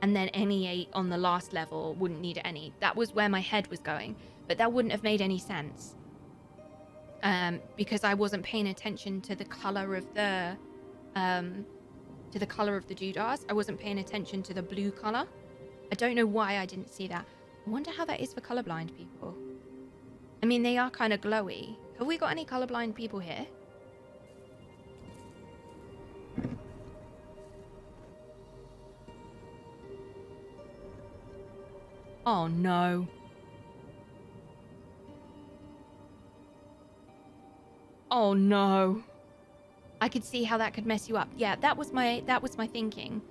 And then any 8 on the last level wouldn't need any. That was where my head was going. But that wouldn't have made any sense. Because I wasn't paying attention to the color of the doodahs. I wasn't paying attention to the blue color. I don't know why I didn't see that. I wonder how that is for colorblind people. I mean, they are kind of glowy. Have we got any colorblind people here? Oh no. Oh no. I could see how that could mess you up. Yeah, that was my thinking.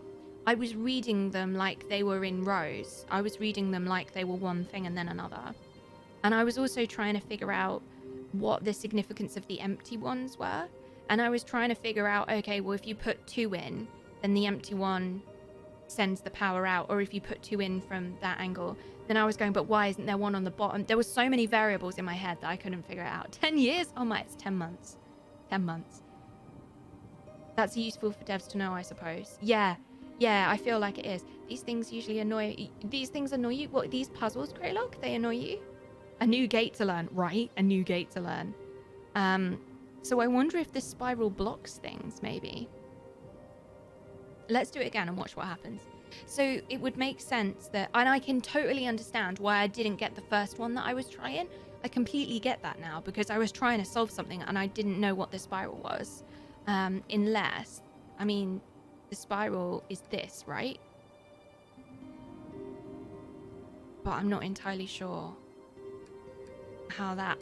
I was reading them like they were in rows. I was reading them like they were one thing and then another. And I was also trying to figure out what the significance of the empty ones were. And I was trying to figure out, okay, well, if you put 2 in, then the empty one sends the power out. Or if you put 2 in from that angle, then I was going, but why isn't there 1 on the bottom? There were so many variables in my head that I couldn't figure it out. 10 years? Oh my, it's 10 months. 10 months. That's useful for devs to know, I suppose. Yeah, I feel like it is. These things usually annoy... These things annoy you? What, these puzzles, Greylock? They annoy you? A new gate to learn, right? A new gate to learn. So I wonder if this spiral blocks things, maybe. Let's do it again and watch what happens. So it would make sense that... And I can totally understand why I didn't get the first one that I was trying. I completely get that now, because I was trying to solve something and I didn't know what the spiral was. Unless... I mean, the spiral is this, right? But I'm not entirely sure how that...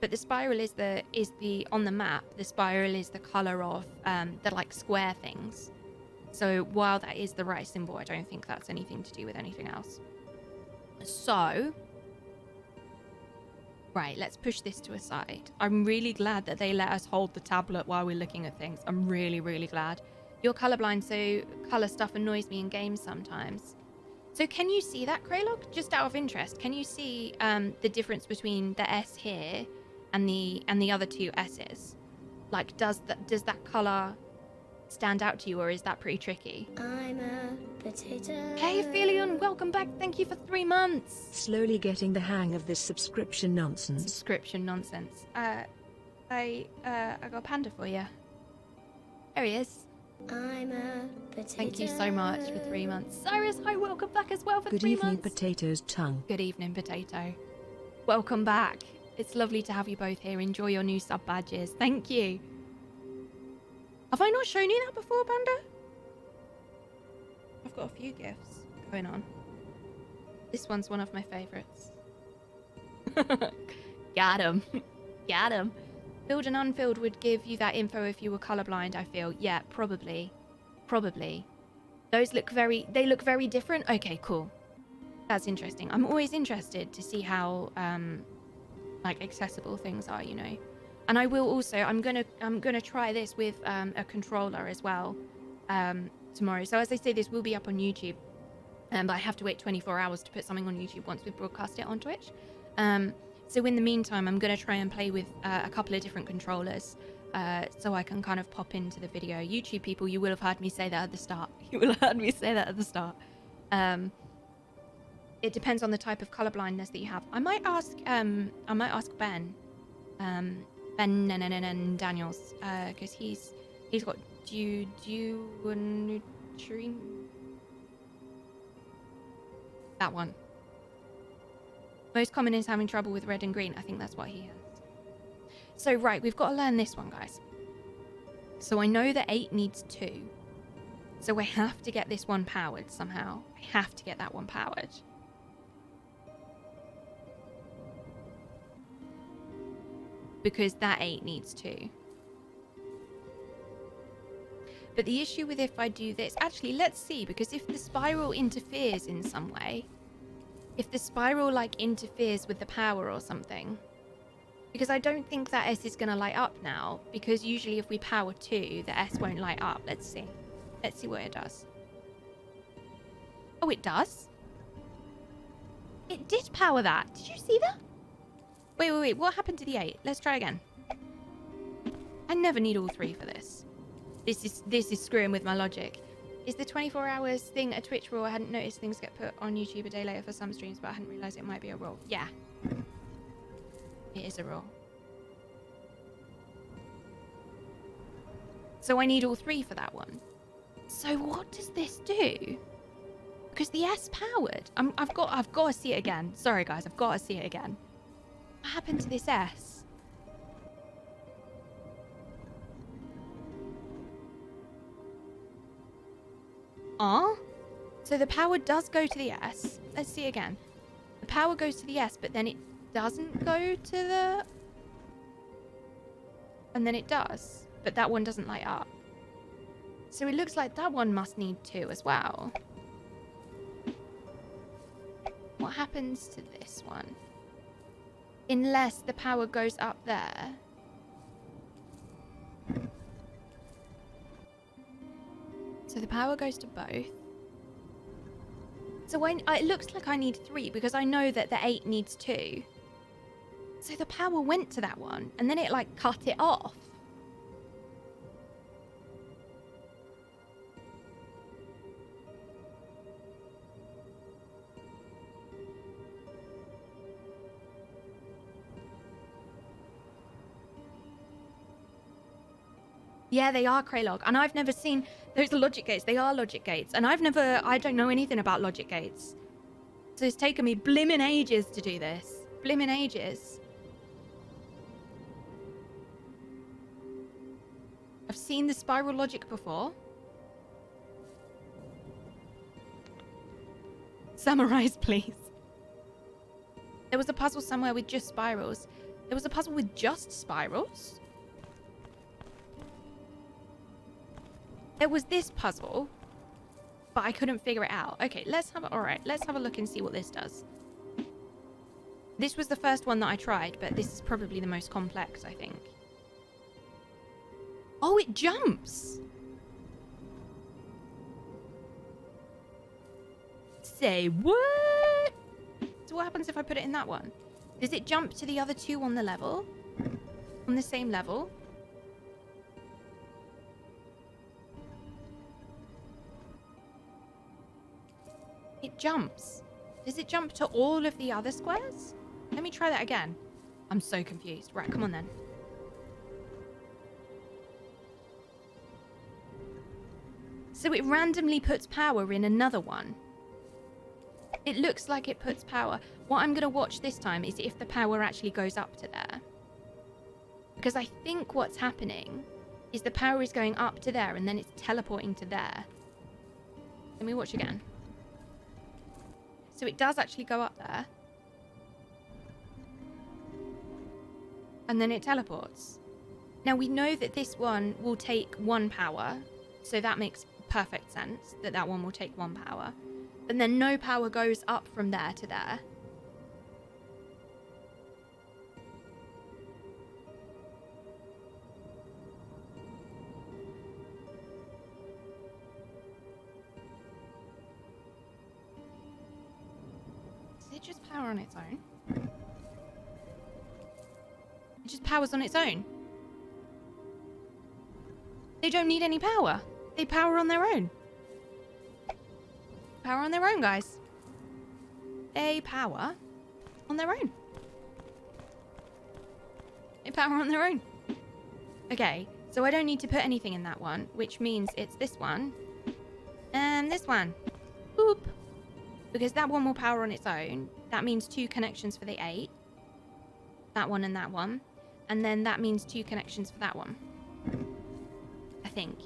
But the spiral is the on the map, the spiral is the color of the like square things. So while that is the right symbol, I don't think that's anything to do with anything else. So, right, let's push this to a side. I'm really glad that they let us hold the tablet while we're looking at things. I'm really, really glad. You're colorblind, so color stuff annoys me in games sometimes. So can you see that, Greylock? Just out of interest, can you see the difference between the S here and the other 2 S's? Like, does that color stand out to you, or is that pretty tricky? I'm a potato. Hey, Aphelion, welcome back. Thank you for 3 months. Slowly getting the hang of this subscription nonsense. Subscription nonsense. I got a panda for you. There he is. I'm a potato. Thank you so much for 3 months. Cyrus, hi, welcome back as well for Good 3 evening, months. Potato's tongue. Good evening, Potato. Welcome back. It's lovely to have you both here. Enjoy your new sub badges. Thank you. Have I not shown you that before, Panda? I've got a few gifts going on. This one's one of my favourites. Got him. Got him. Filled and unfilled would give you that info if you were colorblind, I feel. Yeah, probably. Probably. Those look very different. Okay, cool. That's interesting. I'm always interested to see how like accessible things are, you know. And I will also, I'm gonna try this with a controller as well tomorrow. So as I say, this will be up on YouTube, but I have to wait 24 hours to put something on YouTube once we broadcast it on Twitch. So in the meantime, I'm gonna try and play with a couple of different controllers, so I can kind of pop into the video. YouTube people, you will have heard me say that at the start. You will have heard me say that at the start. It depends on the type of color blindness that you have. I might ask Ben, Ben Daniels, because he's got duonutrine. That one. Most common is having trouble with red and green. I think that's what he has. So right, we've got to learn this one, guys. So I know that 8 needs 2. So I have to get this one powered somehow. I have to get that one powered. Because that 8 needs 2. But the issue with if I do this... Actually, let's see. Because if the spiral interferes in some way... If the spiral, like, interferes with the power or something... Because I don't think that S is going to light up now. Because usually if we power 2, the S won't light up. Let's see. Let's see what it does. Oh, it does? It did power that. Did you see that? Wait. What happened to the 8? Let's try again. I never need all 3 for this. This is screwing with my logic. Is the 24 hours thing a Twitch rule? I hadn't noticed things get put on YouTube a day later for some streams, but I hadn't realised it might be a rule. Yeah. It is a rule. So I need all 3 for that one. So what does this do? Because the S powered. I've got to see it again. Sorry guys, I've got to see it again. What happened to this S? So the power does go to the S. Let's see again. The power goes to the S, but then it doesn't go to the... And then it does. But that one doesn't light up. So it looks like that one must need 2 as well. What happens to this one? Unless the power goes up there. So the power goes to both. So it looks like I need 3 because I know that the 8 needs 2. So the power went to that one and then it like cut it off. Yeah, they are Kraylog. And I've never seen... Those are logic gates. They are logic gates. And I don't know anything about logic gates. So it's taken me blimmin' ages to do this. Blimmin' ages. I've seen the spiral logic before. Summarize, please. There was a puzzle somewhere with just spirals. There was a puzzle with just spirals? There was this puzzle, but I couldn't figure it out. Okay, let's have a look and see what this does. This was the first one that I tried, but this is probably the most complex, I think. Oh, it jumps! Say what? So what happens if I put it in that one? Does it jump to the other 2 on the level? On the same level? It jumps. Does it jump to all of the other squares? Let me try that again. I'm so confused. Right, come on then. So it randomly puts power in another one. It looks like it puts power. What I'm going to watch this time is if the power actually goes up to there. Because I think what's happening is the power is going up to there and then it's teleporting to there. Let me watch again. So it does actually go up there. And then it teleports. Now we know that this one will take 1 power, so that makes perfect sense that that one will take 1 power. And then no power goes up from there to there. Does it just power on its own? It just powers on its own. They don't need any power. They power on their own. Power on their own, guys. They power on their own. They power on their own. Okay, so I don't need to put anything in that one, which means it's this one and this one. Boop. Because that one will power on its own. That means 2 connections for the 8. That one and that one. And then that means 2 connections for that one. I think.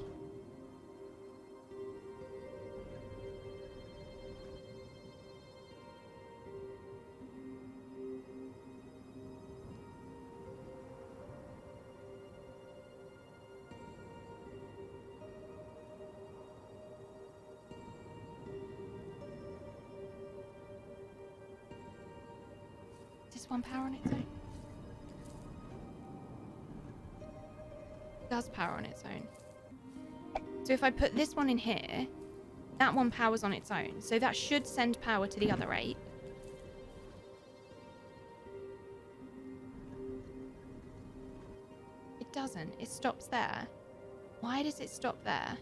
Does one power on its own? It does power on its own. So if I put this one in here, that one powers on its own. So that should send power to the other 8. It doesn't. It stops there. Why does it stop there?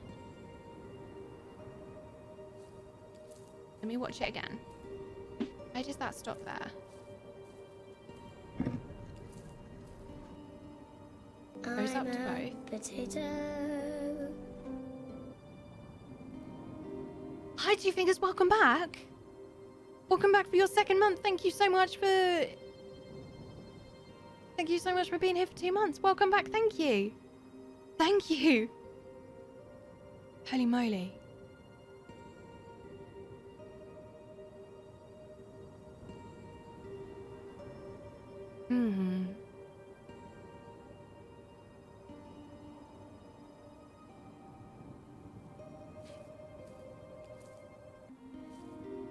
Let me watch it again. Why does that stop there? Goes up to both. Potato. Hi, Two Fingers. Welcome back. Welcome back for your 2nd month. Thank you so much for being here for 2 months. Welcome back. Thank you. Thank you. Holy moly.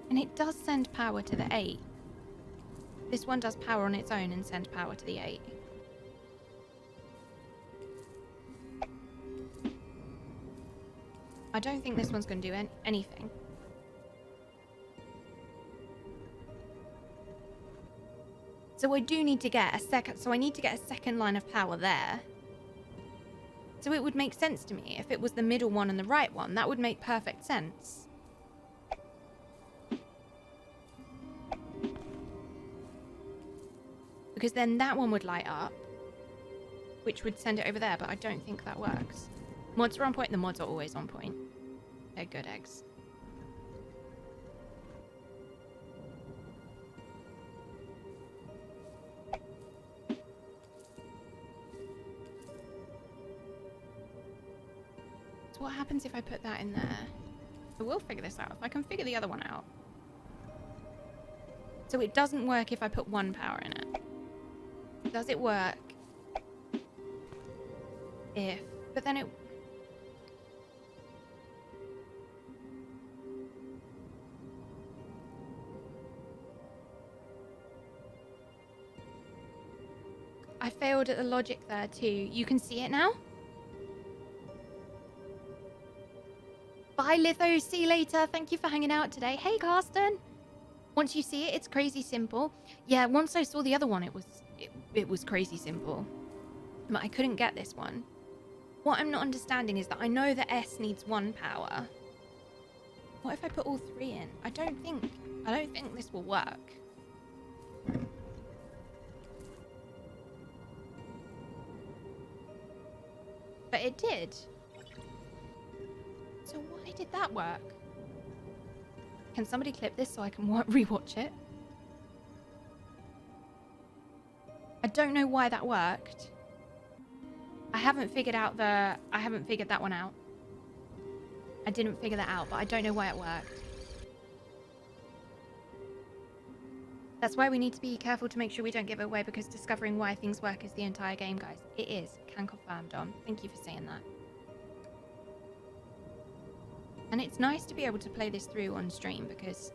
And it does send power to the 8. This one does power on its own and send power to the 8. I don't think this one's going to do anything. So I do need to get a second. So I need to get a second line of power there. So it would make sense to me if it was the middle one and the right one. That would make perfect sense. Because then that one would light up, which would send it over there, but I don't think that works. Mods are on point. The mods are always on point. They're good eggs. So what happens if I put that in there? I will figure this out. If I can figure the other one out. So it doesn't work if I put 1 power in it. Does it work if... But then it... I failed at the logic there too. You can see it now? Bye, Litho. See you later. Thank you for hanging out today. Hey, Carsten. Once you see it, it's crazy simple. Yeah, once I saw the other one, it was crazy simple. But I couldn't get this one. What I'm not understanding is that I know that S needs 1 power. What if I put all 3 in? I don't think this will work. But it did. So why did that work? Can somebody clip this so I can rewatch it? I don't know why that worked. I haven't figured that one out. I didn't figure that out, but I don't know why it worked. That's why we need to be careful to make sure we don't give it away, because discovering why things work is the entire game, guys. It is. Can confirm, Dom. Thank you for saying that. And it's nice to be able to play this through on stream, because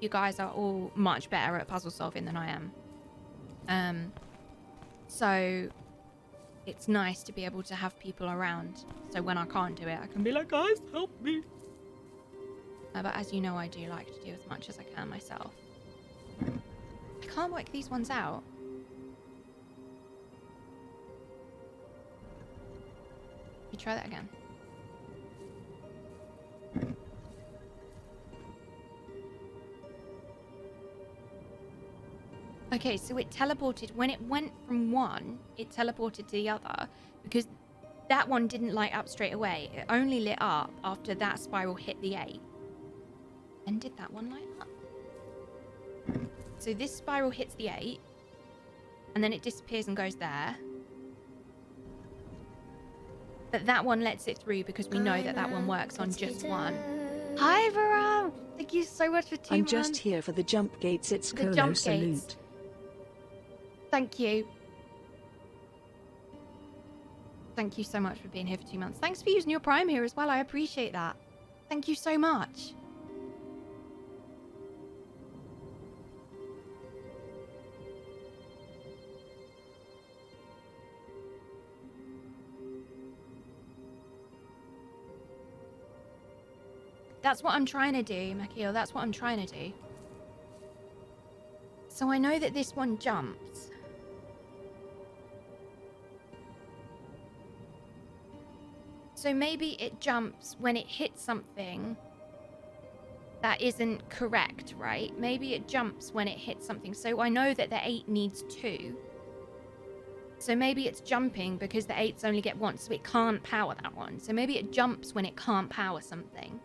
you guys are all much better at puzzle solving than I am. So it's nice to be able to have people around. So when I can't do it, I can be like, guys, help me. But as you know, I do like to do as much as I can myself. I can't work these ones out. You try that again. Okay, so it teleported. When it went from one, it teleported to the other, because that one didn't light up straight away. It only lit up after that spiral hit the 8. And did that one light up? So this spiral hits the 8, and then it disappears and goes there. But that one lets it through because we know that that one works on just one. Hi, Varel! Thank you so much for 2 months. I'm just here for the jump gates. It's The Kolo jump salute. gates. Thank you. Thank you so much for being here for 2 months. Thanks for using your Prime here as well. I appreciate that. Thank you so much. That's what I'm trying to do, Makio. That's what I'm trying to do. So I know that this one jumps. So maybe it jumps when it hits something that isn't correct, right? Maybe it jumps when it hits something. So I know that the 8 needs 2. So maybe it's jumping because the 8s only get 1, so it can't power that one. So maybe it jumps when it can't power something.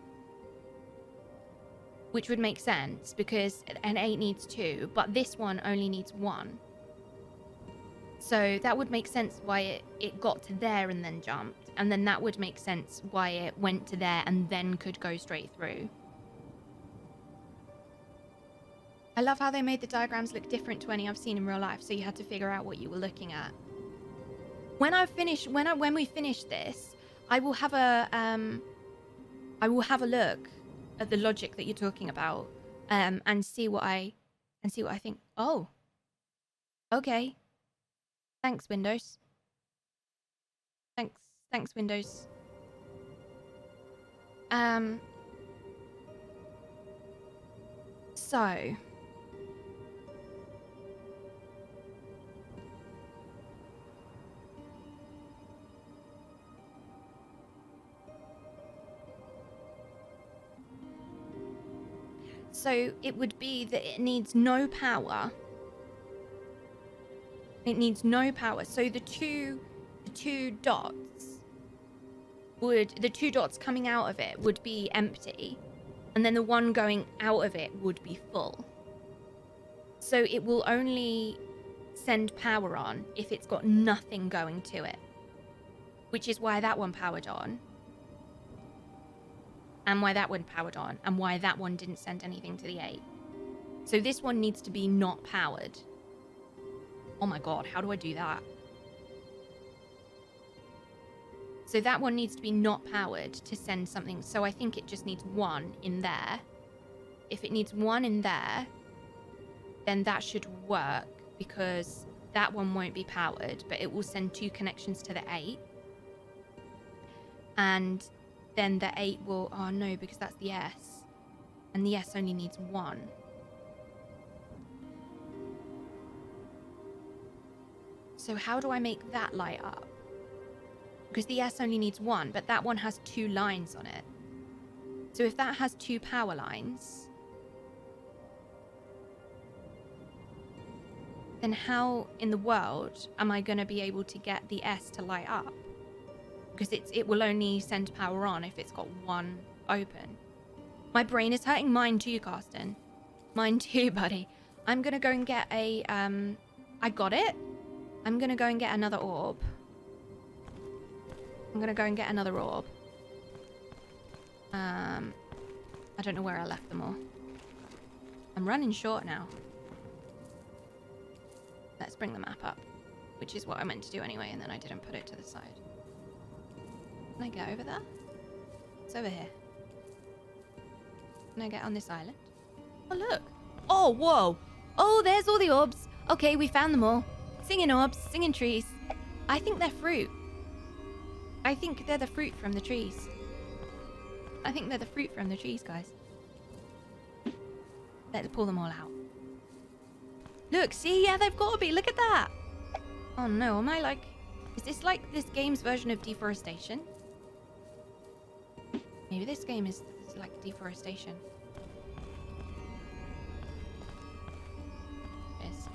Which would make sense, because an 8 needs 2, but this one only needs 1. So that would make sense why it got to there and then jumped. And then that would make sense why it went to there and then could go straight through. I love how they made the diagrams look different to any I've seen in real life, so you had to figure out what you were looking at. When we finish this, I will have a look at the logic that you're talking about, and see what I think. Oh, okay. Thanks, Windows. Thanks, Windows. So it would be that it needs no power. It needs no power. So the two dots the 2 dots coming out of it would be empty, and then the one going out of it would be full. So it will only send power on if it's got nothing going to it, which is why that one powered on, and why that one powered on, and why that one didn't send anything to the 8. So this one needs to be not powered. Oh my god, how do I do that? So that one needs to be not powered to send something. So I think it just needs 1 in there. If it needs 1 in there, then that should work, because that one won't be powered, but it will send 2 connections to the 8. And then the 8 will... Oh no, because that's the S. And the S only needs 1. So how do I make that light up? Because the S only needs 1, but that one has 2 lines on it. So if that has 2 power lines, then how in the world am I going to be able to get the S to light up? Because it will only send power on if it's got 1 open. My brain is hurting. Mine too, Carsten. Mine too, buddy. I'm going to go and get a... I got it. I'm going to go and get another orb. I don't know where I left them all. I'm running short now. Let's bring the map up, which is what I meant to do anyway, and then I didn't put it to the side. Can I get over there? It's over here. Can I get on this island? Oh, look. Oh, whoa. Oh, there's all the orbs. Okay, we found them all. Singing orbs, singing trees. I think they're fruit. I think they're the fruit from the trees. I think they're the fruit from the trees, guys. Let's pull them all out. Look, see? Yeah, they've got to be. Look at that. Oh, no. Am I like... Is this like this game's version of deforestation? Maybe this game is like deforestation. There's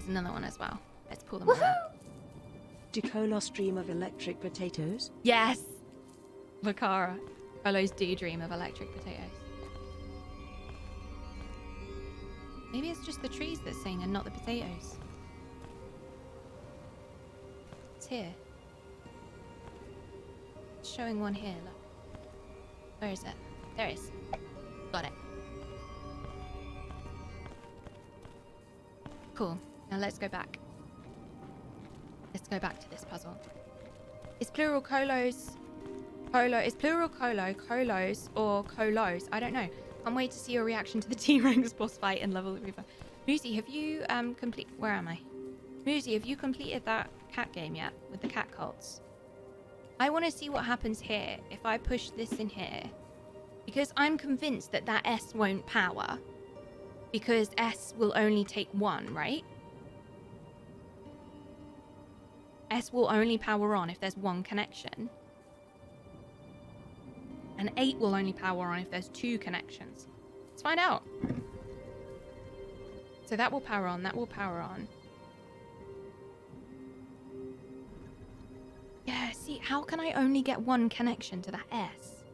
another one as well. Let's pull them all out. HelloItsKolo stream of electric potatoes? Yes! Lakara. Kolo's daydream of electric potatoes. Maybe it's just the trees that sing and not the potatoes. It's here. It's showing one here, look. Where is it? There it is. Got it. Cool. Now let's go back. Let's go back to this puzzle. Is plural colos... Kolo... Is plural kolo colos or colos? I don't know. Can't wait to see your reaction to the T-Rex boss fight in level 3. Muzi, have you Where am I? Muzi, have you completed that cat game yet? With the cat cults? I want to see what happens here if I push this in here. Because I'm convinced that that S won't power. Because S will only take 1, right? S will only power on if there's 1 connection. And 8 will only power on if there's 2 connections. Let's find out. So that will power on, that will power on. Yeah, see, how can I only get 1 connection to that S?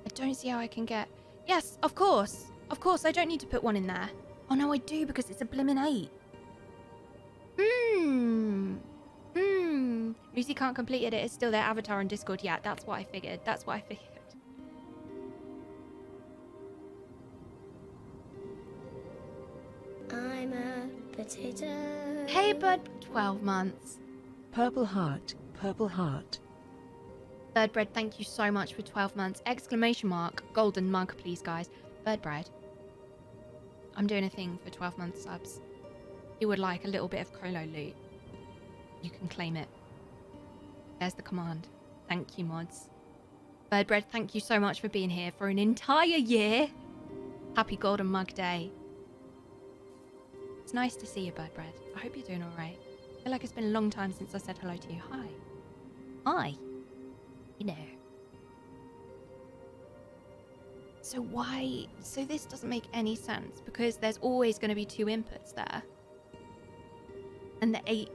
I don't see how I can get... Yes, of course. Of course, I don't need to put 1 in there. Oh no, I do, because it's a blimmin' 8. Lucy can't complete it. It is still their avatar on Discord. Yeah, that's what I figured. That's what I figured. I'm a potato. Hey, bud. 12 months. Purple heart, purple heart. Birdbread, thank you so much for 12 months. Exclamation mark. Golden mug, please, guys. Birdbread. I'm doing a thing for 12 month subs. You would like a little bit of Kolo loot. You can claim it. There's the command. Thank you, mods. Birdbread, thank you so much for being here for an entire year. Happy Golden Mug Day. It's nice to see you, Birdbread. I hope you're doing all right. I feel like it's been a long time since I said hello to you. Hi. Hi. You know. So why... So this doesn't make any sense because there's always going to be 2 inputs there. And the 8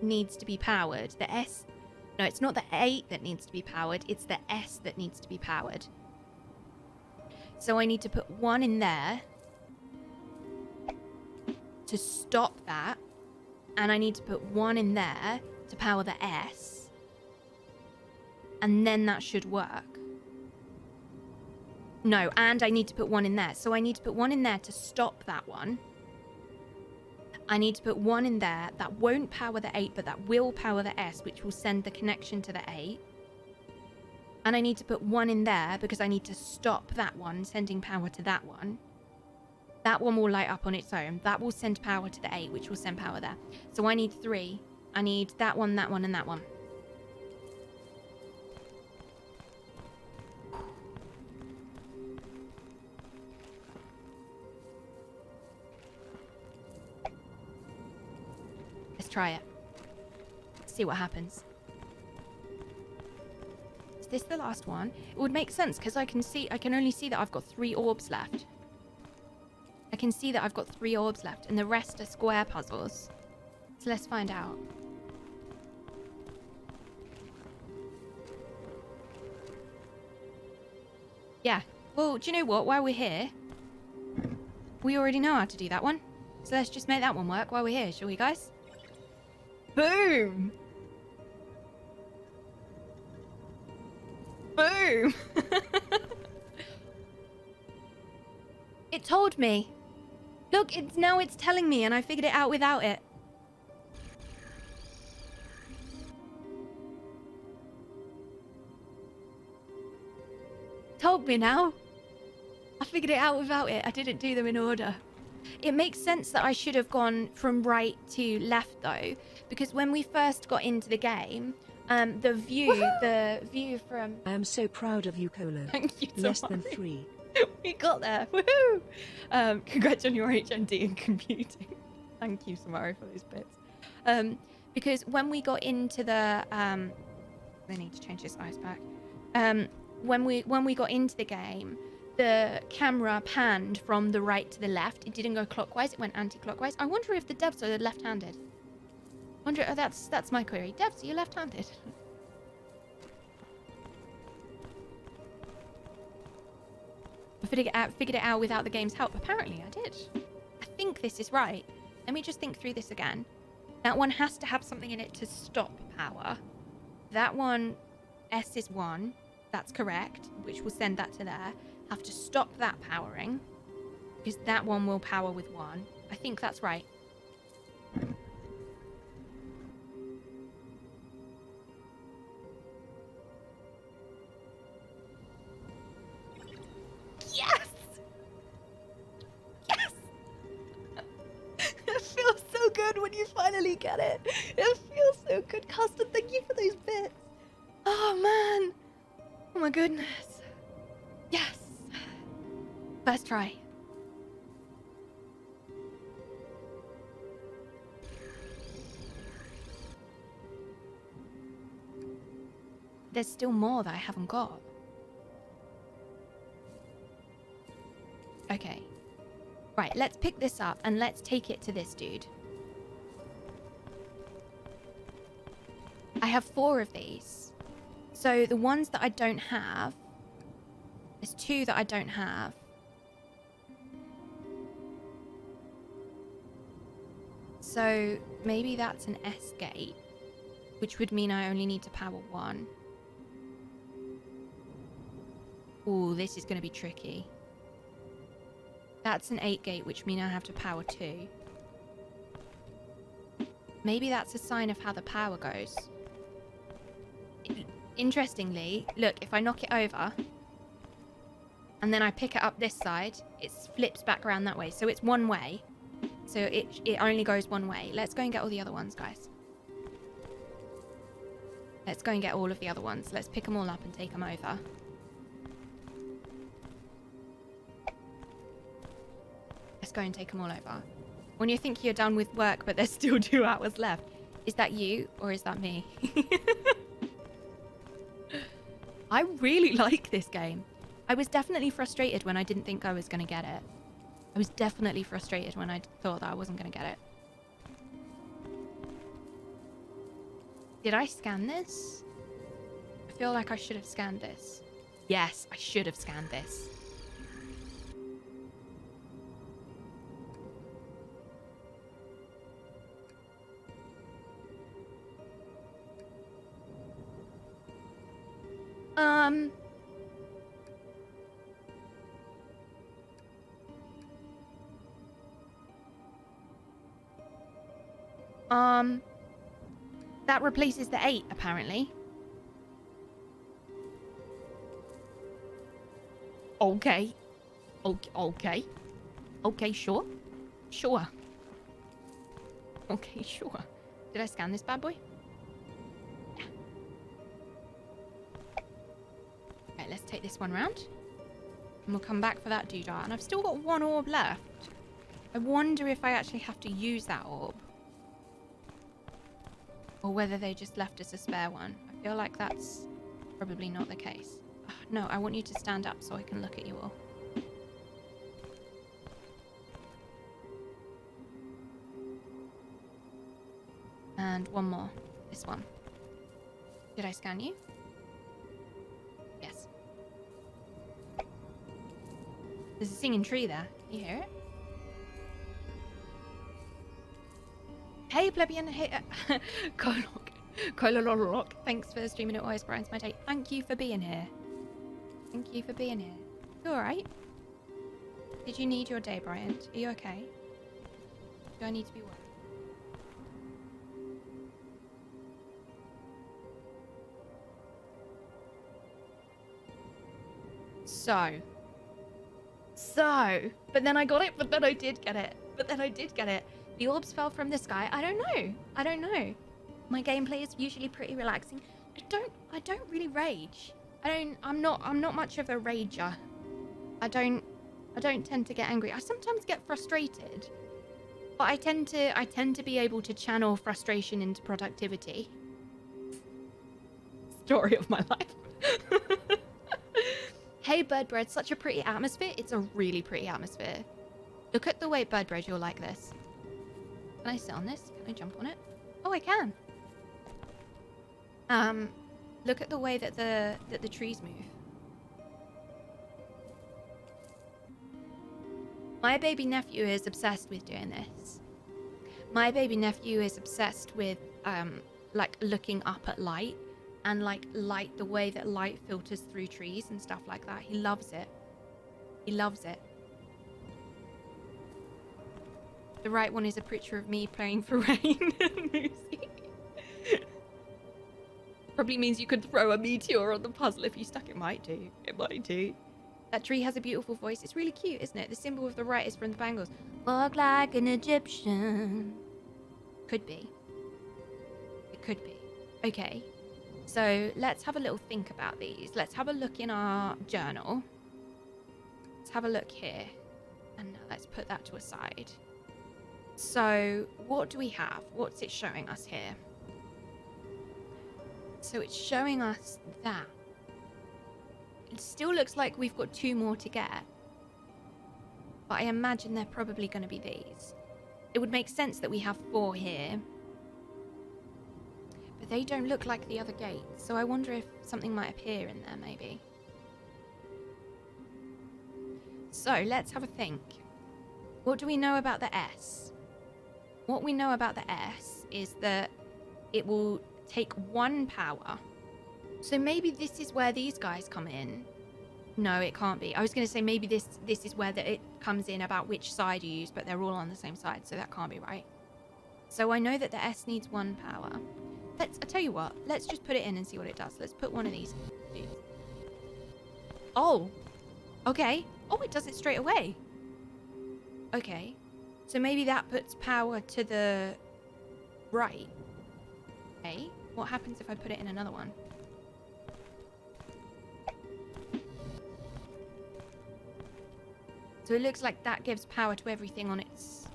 needs to be powered. The S... No, it's not the 8 that needs to be powered. It's the S that needs to be powered. So I need to put 1 in there to stop that. And I need to put 1 in there to power the S. And then that should work. No, and I need to put 1 in there. So I need to put 1 in there to stop that one. I need to put 1 in there that won't power the 8, but that will power the S, which will send the connection to the 8. And I need to put 1 in there because I need to stop that one, sending power to that one. That one will light up on its own. That will send power to the 8, which will send power there. So I need 3. I need that one, and that one. Let's try it. See what happens. Is this the last one? It would make sense because I can only see that I've got 3 orbs left. I can see that I've got 3 orbs left and the rest are square puzzles. So let's find out. Yeah. Well, do you know what? While we're here, we already know how to do that one. So let's just make that one work while we're here, shall we, guys? Boom! Boom! It told me. Look, it's telling me and I figured it out without it. Told me now. I figured it out without it. I didn't do them in order. It makes sense that I should have gone from right to left though, because when we first got into the game, the view from... I am so proud of you, Kolo. Thank you so Less much. than 3. We got there. Woohoo! Congrats on your HND in computing. Thank you, Samari, for those bits. Because when we got into the... I need to change this ice pack. When we got into the game, the camera panned from the right to the left. It didn't go clockwise. It went anti-clockwise. I wonder if the devs are left-handed. That's my query. Devs, are you left-handed? I figured it out without the game's help. Apparently, I did. I think this is right. Let me just think through this again. That one has to have something in it to stop power. That one, S is 1. That's correct, which will send that to there. Have to stop that powering, because that one will power with 1. I think that's right. Yes! Yes! It feels so good when you finally get it. It feels so good. Custard, thank you for those bits. Oh, man. Oh, my goodness. Yes. First try. There's still more that I haven't got. Okay. Right, let's pick this up and let's take it to this dude. I have 4 of these. So the ones that I don't have, there's 2 that I don't have. So maybe that's an S gate, which would mean I only need to power 1. Ooh, this is going to be tricky. That's an 8 gate, which means I have to power 2. Maybe that's a sign of how the power goes. Interestingly, look, if I knock it over and then I pick it up this side, it flips back around that way. So it's one way. So it only goes one way. Let's go and get all the other ones, guys. Let's go and get all of the other ones. Let's pick them all up and take them over. Let's go and take them all over. When you think you're done with work, but there's still 2 hours left. Is that you or is that me? I really like this game. I was definitely frustrated when I didn't think I was going to get it. I was definitely frustrated when I thought that I wasn't going to get it. Did I scan this? I feel like I should have scanned this. Yes, I should have scanned this. That replaces the 8, apparently. Okay. Okay. Okay, sure. Sure. Okay, sure. Did I scan this bad boy? Yeah. Okay, let's take this one round. And we'll come back for that doodah. And I've still got 1 orb left. I wonder if I actually have to use that orb. Or whether they just left us a spare one. I feel like that's probably not the case. Oh, no, I want you to stand up so I can look at you all. And 1 more. This one. Did I scan you? Yes. There's a singing tree there. You hear it? Hey, plebeian. Hey, Kolololok. Thanks for streaming. It always brightens my day. Thank you for being here. Thank you for being here. You alright? Did you need your day, Bryant? Are you okay? Do I need to be worried? But then I got it, but then I did get it. The orbs fell from the sky. I don't know. My gameplay is usually pretty relaxing. I don't really rage. I'm not much of a rager. I don't tend to get angry. I sometimes get frustrated, but I tend to be able to channel frustration into productivity. Story of my life. Hey, Birdbread, such a pretty atmosphere. It's a really pretty atmosphere. Look at the way, Birdbread, you're like this. Can I sit on this? Can I jump on it? Oh, I can. Look at the way that the trees move. My baby nephew is obsessed with doing this. My baby nephew is obsessed with like looking up at light and like the way that light filters through trees and stuff like that. He loves it. He loves it. The right one is a picture of me playing for rain. Probably means you could throw a meteor on the puzzle if you stuck. It might do. It might do. That tree has a beautiful voice. It's really cute, isn't it? The symbol of the right is from the Bangles. Walk like an Egyptian. Could be. It could be. Okay. So let's have a little think about these. Let's have a look in our journal. Let's have a look here. And let's put that to a side. So what do we have? What's it showing us here? So it's showing us that. It still looks like we've got 2 more to get. But I imagine they're probably going to be these. It would make sense that we have 4 here. But they don't look like the other gates. So I wonder if something might appear in there, maybe. So let's have a think. What do we know about the S? What we know about the S is that it will take 1 power. So maybe this is where these guys come in. No, it can't be. I was going to say maybe this is where it comes in about which side you use, but they're all on the same side, so that can't be right. So I know that the S needs 1 power. I tell you what, let's just put it in and see what it does. Let's put one of these. Oh, okay. Oh, it does it straight away. Okay. So maybe that puts power to the right. Okay. What happens if I put it in another one? So it looks like that gives power to everything on its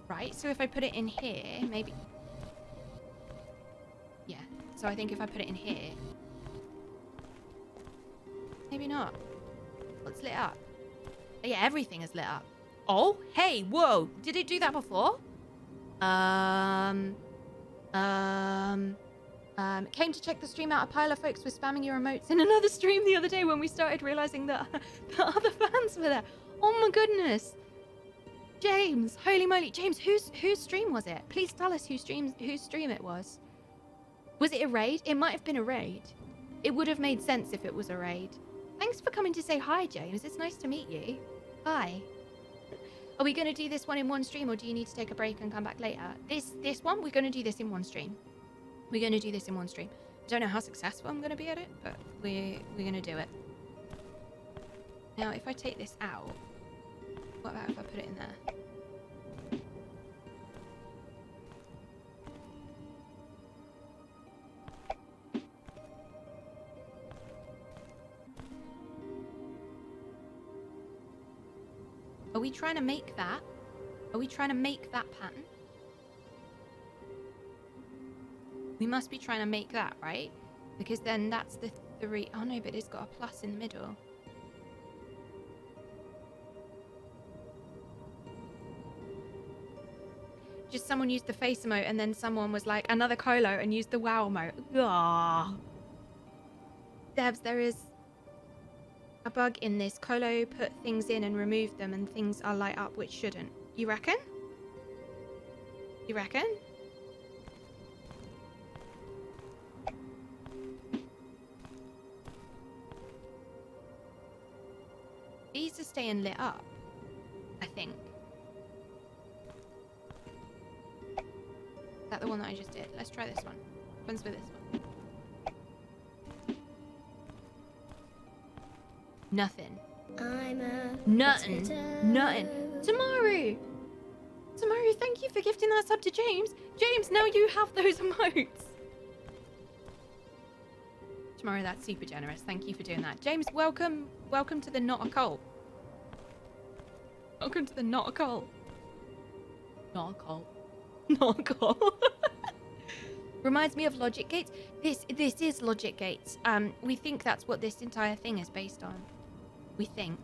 right. So if I put it in here, maybe... Yeah. So I think if I put it in here... Maybe not. What's lit up? Yeah, everything is lit up. Oh, hey, whoa. Did it do that before? Came to check the stream out. A pile of folks were spamming your emotes in another stream the other day when we started realizing that the other fans were there. Oh my goodness. James, holy moly. James, whose stream was it? Please tell us whose stream it was. Was it a raid? It might have been a raid. It would have made sense if it was a raid. Thanks for coming to say hi, James. It's nice to meet you. Hi. Are we going to do this one in one stream, or do you need to take a break and come back later? This one, we're going to do this in one stream. We're going to do this in one stream. I don't know how successful I'm going to be at it, but we're going to do it. Now, if I take this out, what about if I put it in there? Are we trying to make that? Are we trying to make that pattern? We must be trying to make that, right? Because then that's the 3. Oh no, but it's got a plus in the middle. Just someone used the face emote and then someone was like, another Kolo, and used the wow emote. Ah. Devs, there is a bug in this. Kolo put things in and removed them and things are light up which shouldn't. You reckon? You reckon? These are staying lit up, I think. Is that the one that I just did? Let's try this one. What happens with this one? Nothing. I'm a Nothing. potato. Nothing. Tamaru! Tamaru, thank you for gifting that sub to James. James, now you have those emotes. Tamaru, that's super generous. Thank you for doing that. James, welcome. Welcome to the Not a Cult. Welcome to the Not a Cult. Not a cult. Not a cult. Reminds me of Logic Gates. This is Logic Gates. We think that's what this entire thing is based on. We think.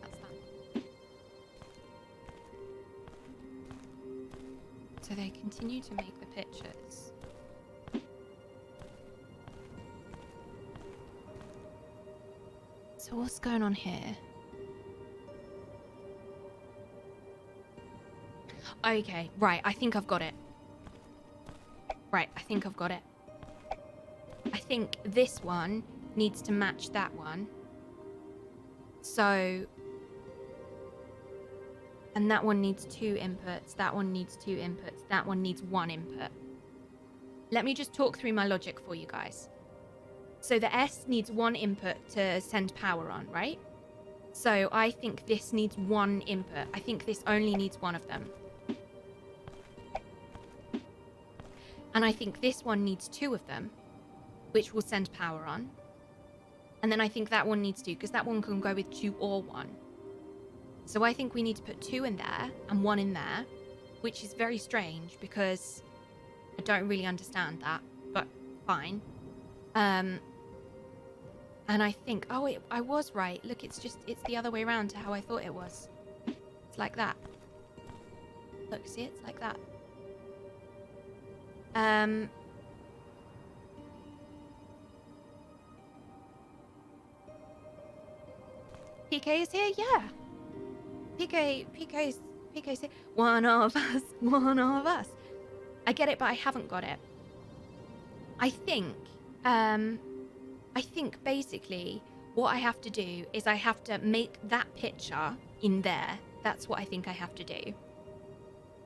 That's that. So they continue to make the pictures. So what's going on here? Okay, right, I think I've got it. I think this one needs to match that one. So... And that one needs 2 inputs, that one needs 2 inputs, that one needs 1 input. Let me just talk through my logic for you guys. So the S needs 1 input to send power on, right? So I think this needs 1 input. I think this only needs 1 of them. And I think this one needs 2 of them, which will send power on. And then I think that one needs 2, because that one can go with 2 or 1. So I think we need to put 2 in there and 1 in there, which is very strange because I don't really understand that, but fine. And I think, I was right. Look, it's the other way around to how I thought it was. It's like that. Look, see, it's like that. PK is here? Yeah. PK's here. One of us. I get it, but I haven't got it. I think basically what I have to do is I have to make that picture in there. That's what I think I have to do.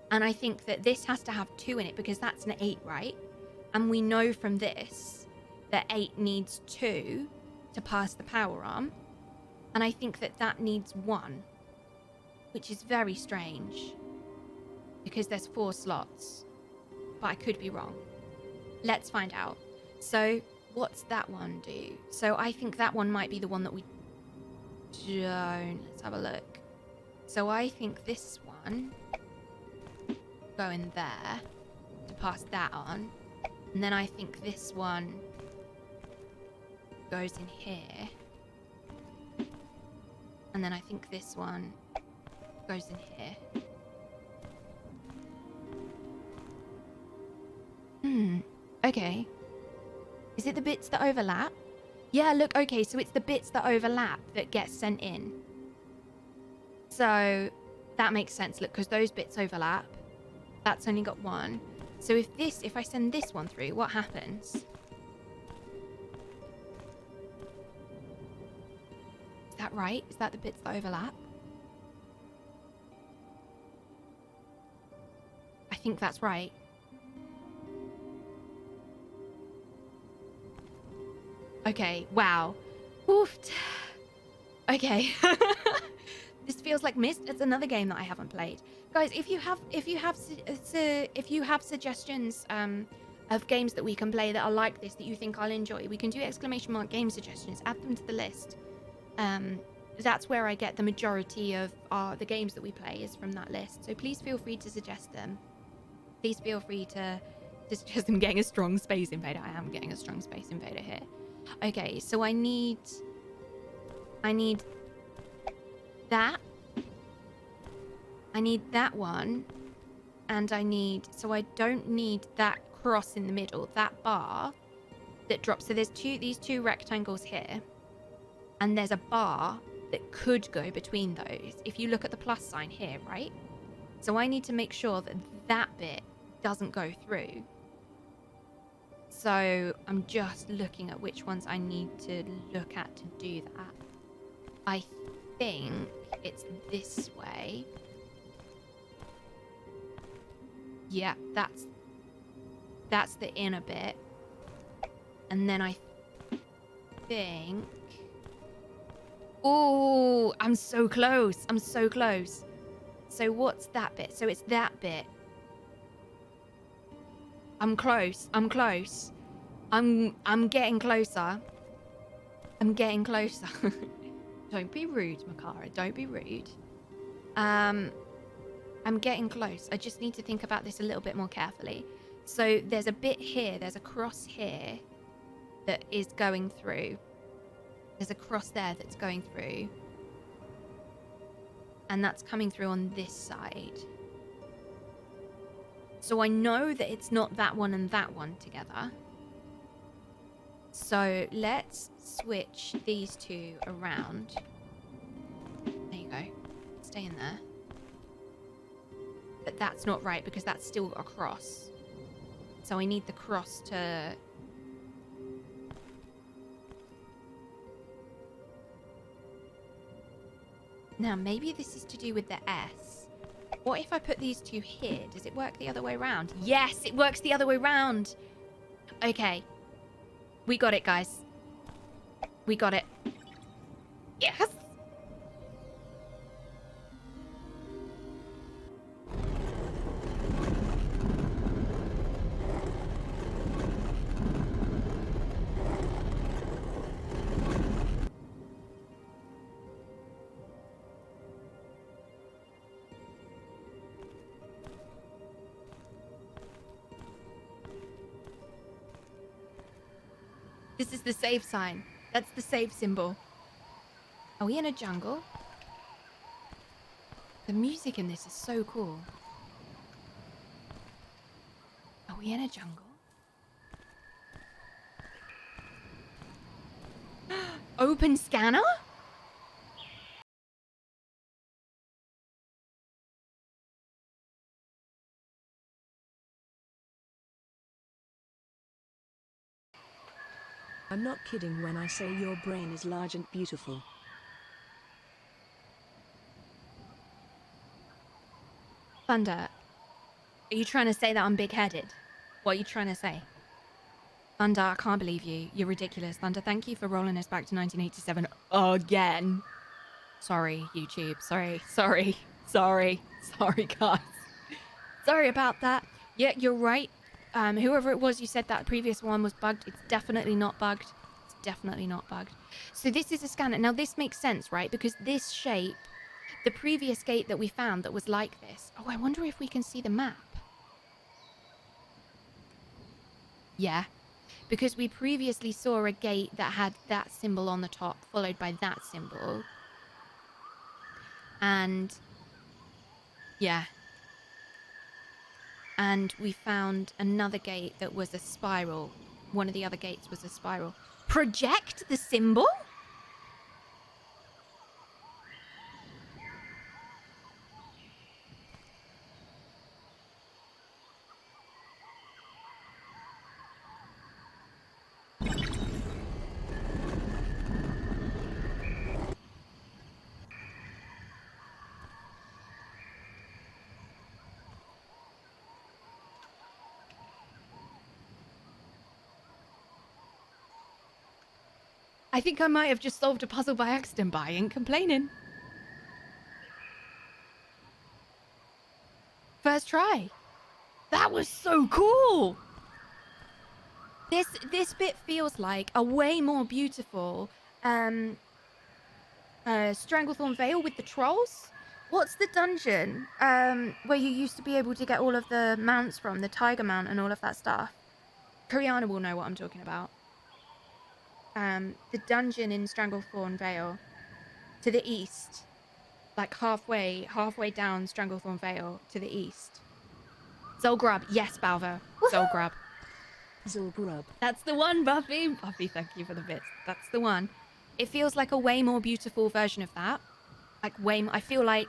And I think that this has to have 2 in it because that's an 8, right? And we know from this that 8 needs 2 to pass the power on. And I think that needs 1, which is very strange because there's 4 slots, but I could be wrong. Let's find out. So what's that one do? So I think that one might be the one that we don't. Let's have a look. So I think this one go in there to pass that on. And then I think this one goes in here. And then I think this one goes in here. Okay. Is it the bits that overlap? Yeah, look, okay, so it's the bits that overlap that get sent in. So that makes sense, look, because those bits overlap. That's only got 1. So if I send this one through, what happens? Is that right? Is that the bits that overlap? I think that's right. Okay, wow. Oofed. Okay. This feels like Myst. It's another game that I haven't played. Guys, if you have suggestions of games that we can play that are like this that you think I'll enjoy, we can do !game suggestions. Add them to the list. That's where I get the majority of the games that we play is from that list. So please feel free to suggest them. Please feel free to suggest them. Getting a strong Space Invader. I am getting a strong Space Invader here. Okay, so I need that. I need that one. And so I don't need that cross in the middle, that bar that drops. So there's these 2 rectangles here. And there's a bar that could go between those. If you look at the plus sign here, right? So I need to make sure that that bit doesn't go through. So I'm just looking at which ones I need to look at to do that. I think it's this way. Yeah, that's the inner bit. And then I think... Oh, I'm so close. I'm so close. So what's that bit? So it's that bit. I'm close. I'm close. I'm getting closer. I'm getting closer. Don't be rude, Makara. Don't be rude. I'm getting close. I just need to think about this a little bit more carefully. So there's a bit here. There's a cross here that is going through. There's a cross there that's going through. And that's coming through on this side. So I know that it's not that one and that one together. So let's switch these two around. There you go. Stay in there. But that's not right because that's still a cross. So I need the cross to... Now, maybe this is to do with the S. What if I put these two here? Does it work the other way around? Yes, it works the other way around. Okay. We got it, guys. We got it. Yes! This is the save sign. That's the save symbol. Are we in a jungle? The music in this is so cool. Are we in a jungle? Open scanner? I'm not kidding when I say your brain is large and beautiful. Thunder, are you trying to say that I'm big-headed? What are you trying to say? Thunder, I can't believe you. You're ridiculous. Thunder, thank you for rolling us back to 1987 again. Sorry, YouTube. Sorry, guys. Sorry about that. Yeah, you're right. Whoever it was you said that previous one was bugged, it's definitely not bugged. It's definitely not bugged. So this is a scanner. Now this makes sense, right? Because this shape, the previous gate that we found that was like this. Oh, I wonder if we can see the map. Yeah. Because we previously saw a gate that had that symbol on the top, followed by that symbol. And yeah. And we found another gate that was a spiral. One of the other gates was a spiral. Project the symbol? I think I might have just solved a puzzle by accident, but I ain't complaining. First try. That was so cool. This bit feels like a way more beautiful Stranglethorn Vale with the trolls. What's the dungeon where you used to be able to get all of the mounts from, the tiger mount and all of that stuff? Kuriana will know what I'm talking about. The dungeon in Stranglethorn Vale to the east, like halfway down Stranglethorn Vale to the east. Zolgrub, yes, Balver. Zolgrub. Zolgrub. That's the one, Buffy. Buffy, thank you for the bits. That's the one. It feels like a way more beautiful version of that. Like I feel like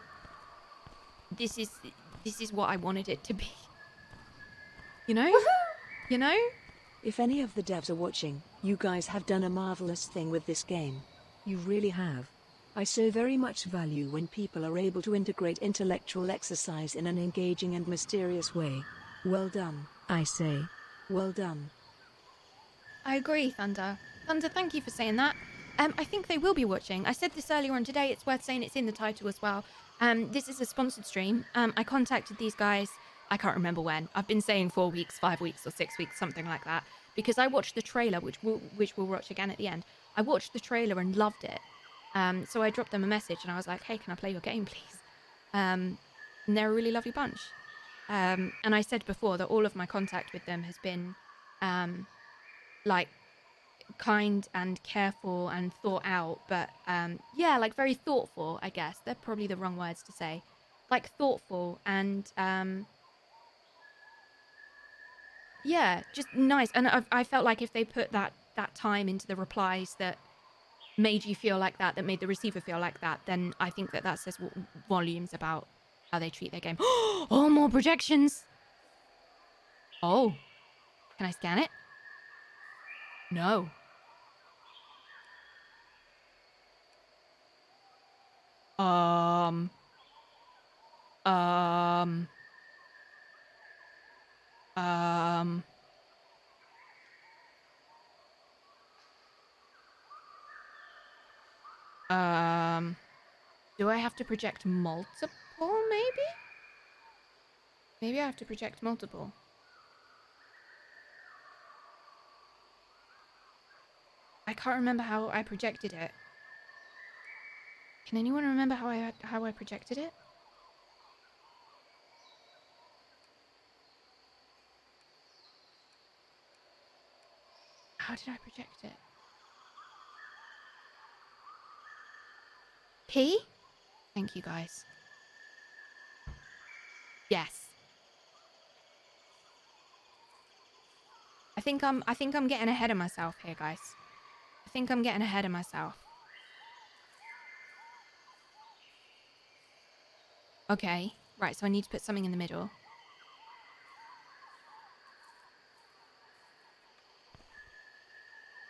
this is what I wanted it to be. You know? You know? If any of the devs are watching, you guys have done a marvelous thing with this game. You really have. I so very much value when people are able to integrate intellectual exercise in an engaging and mysterious way. Well done, I say. Well done. I agree, Thunder. Thunder, thank you for saying that. I think they will be watching. I said this earlier on today. It's worth saying it's in the title as well. This is a sponsored stream. I contacted these guys. I can't remember when. I've been saying 4 weeks, 5 weeks, or 6 weeks, something like that. Because I watched the trailer, which we'll watch again at the end. I watched the trailer and loved it. So I dropped them a message and I was like, hey, can I play your game, please? And they're a really lovely bunch. And I said before that all of my contact with them has been like kind and careful and thought out, but yeah, like very thoughtful, I guess. They're probably the wrong words to say. Like thoughtful and yeah, just nice. And I felt like if they put that time into the replies that made you feel like that made the receiver feel like that, then I think that says volumes about how they treat their game. Oh, more projections. Oh, can I scan it? No. Um. Do I have to project multiple, maybe? Maybe I have to project multiple. I can't remember how I projected it. Can anyone remember how I projected it? How did I project it? P? Thank you, guys. Yes. I think I'm getting ahead of myself here, guys. I think I'm getting ahead of myself. Okay. Right, so I need to put something in the middle.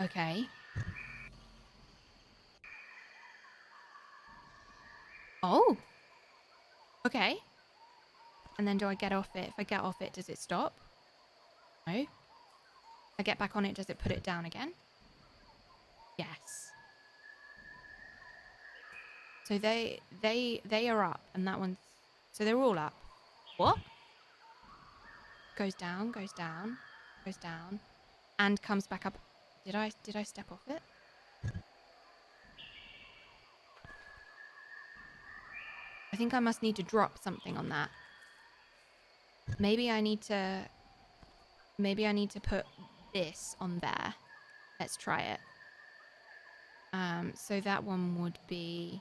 Okay. Oh. Okay. And then do I get off it? If I get off it, does it stop? No. If I get back on it, does it put it down again? Yes. So they are up, and that one's... So they're all up. What? Goes down, goes down, goes down, and comes back up. Did I step off it? I think I must need to drop something on that. Maybe I need to put this on there. Let's try it. So that one would be,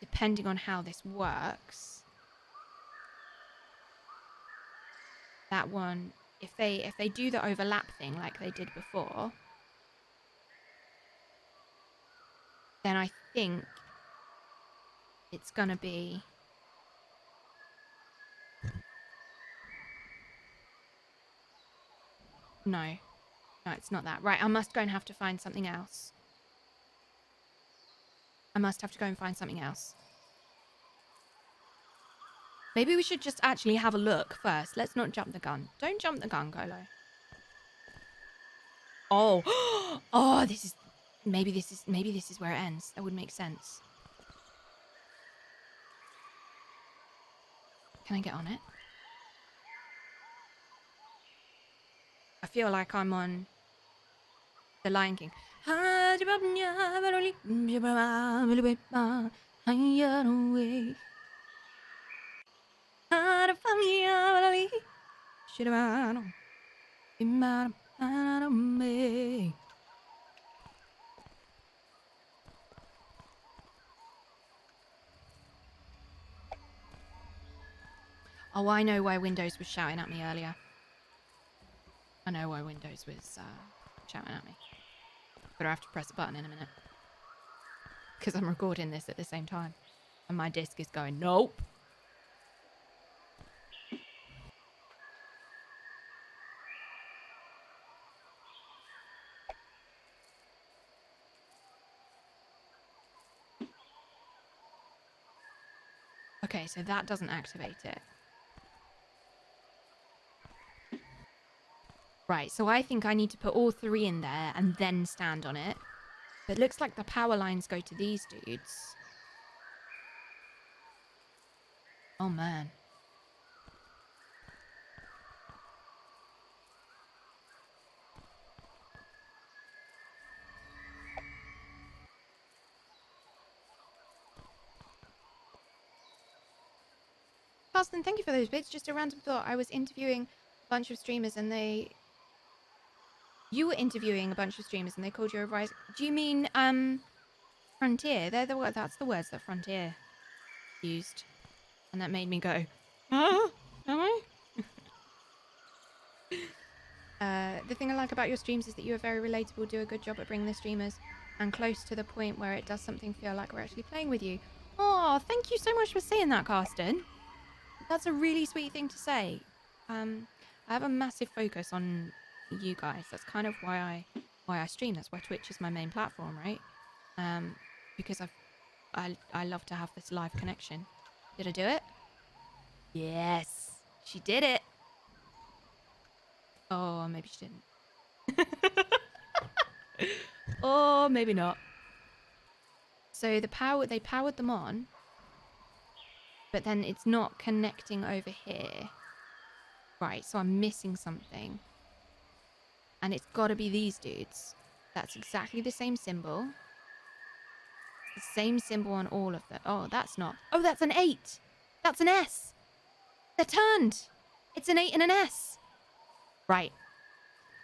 depending on how this works, that one, if they do the overlap thing like they did before, then I think it's gonna be... No, it's not that. Right, I must go and have to find something else. I must have to go and find something else. Maybe we should just actually have a look first. Let's not jump the gun. Don't jump the gun, Kolo. Oh, oh, this is... Maybe this is where it ends. That would make sense. Can I get on it? I feel like I'm on The Lion King. Oh, I know why Windows was shouting at me earlier. I know why Windows was shouting at me. But I have to press a button in a minute. Because I'm recording this at the same time. And my disc is going, nope. Okay, so that doesn't activate it. Right, so I think I need to put all 3 in there and then stand on it. But it looks like the power lines go to these dudes. Oh, man. Carsten, thank you for those bits. Just a random thought. I was interviewing a bunch of streamers and they... You were interviewing a bunch of streamers and they called you a rise... Do you mean, Frontier? They're the word. That's the words that Frontier used. And that made me go, huh? Am I? The thing I like about your streams is that you are very relatable, do a good job at bringing the streamers and close to the point where it does something feel like we're actually playing with you. Oh, thank you so much for saying that, Carsten. That's a really sweet thing to say. I have a massive focus on you guys. That's kind of why I stream. That's why Twitch is my main platform, right? Because I love to have this live connection. Did I do it? Yes, she did it. Oh, maybe she didn't. Or maybe not. So they powered them on, but then it's not connecting over here. Right, so I'm missing something. And it's got to be these dudes. That's exactly the same symbol. The same symbol on all of them. Oh, that's not. Oh, that's an 8. That's an S. They're turned. It's an 8 and an S. Right.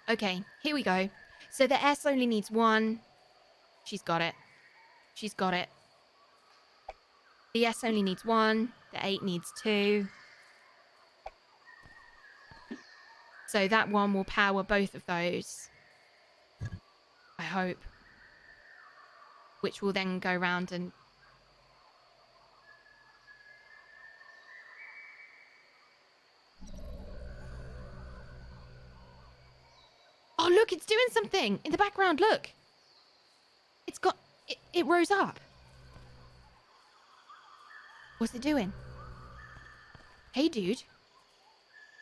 Okay, here we go. So the S only needs 1. She's got it. She's got it. The S only needs 1. The 8 needs 2. So that one will power both of those. I hope. Which will then go round and... Oh, look, it's doing something in the background. Look. It's got... It rose up. What's it doing? Hey, dude.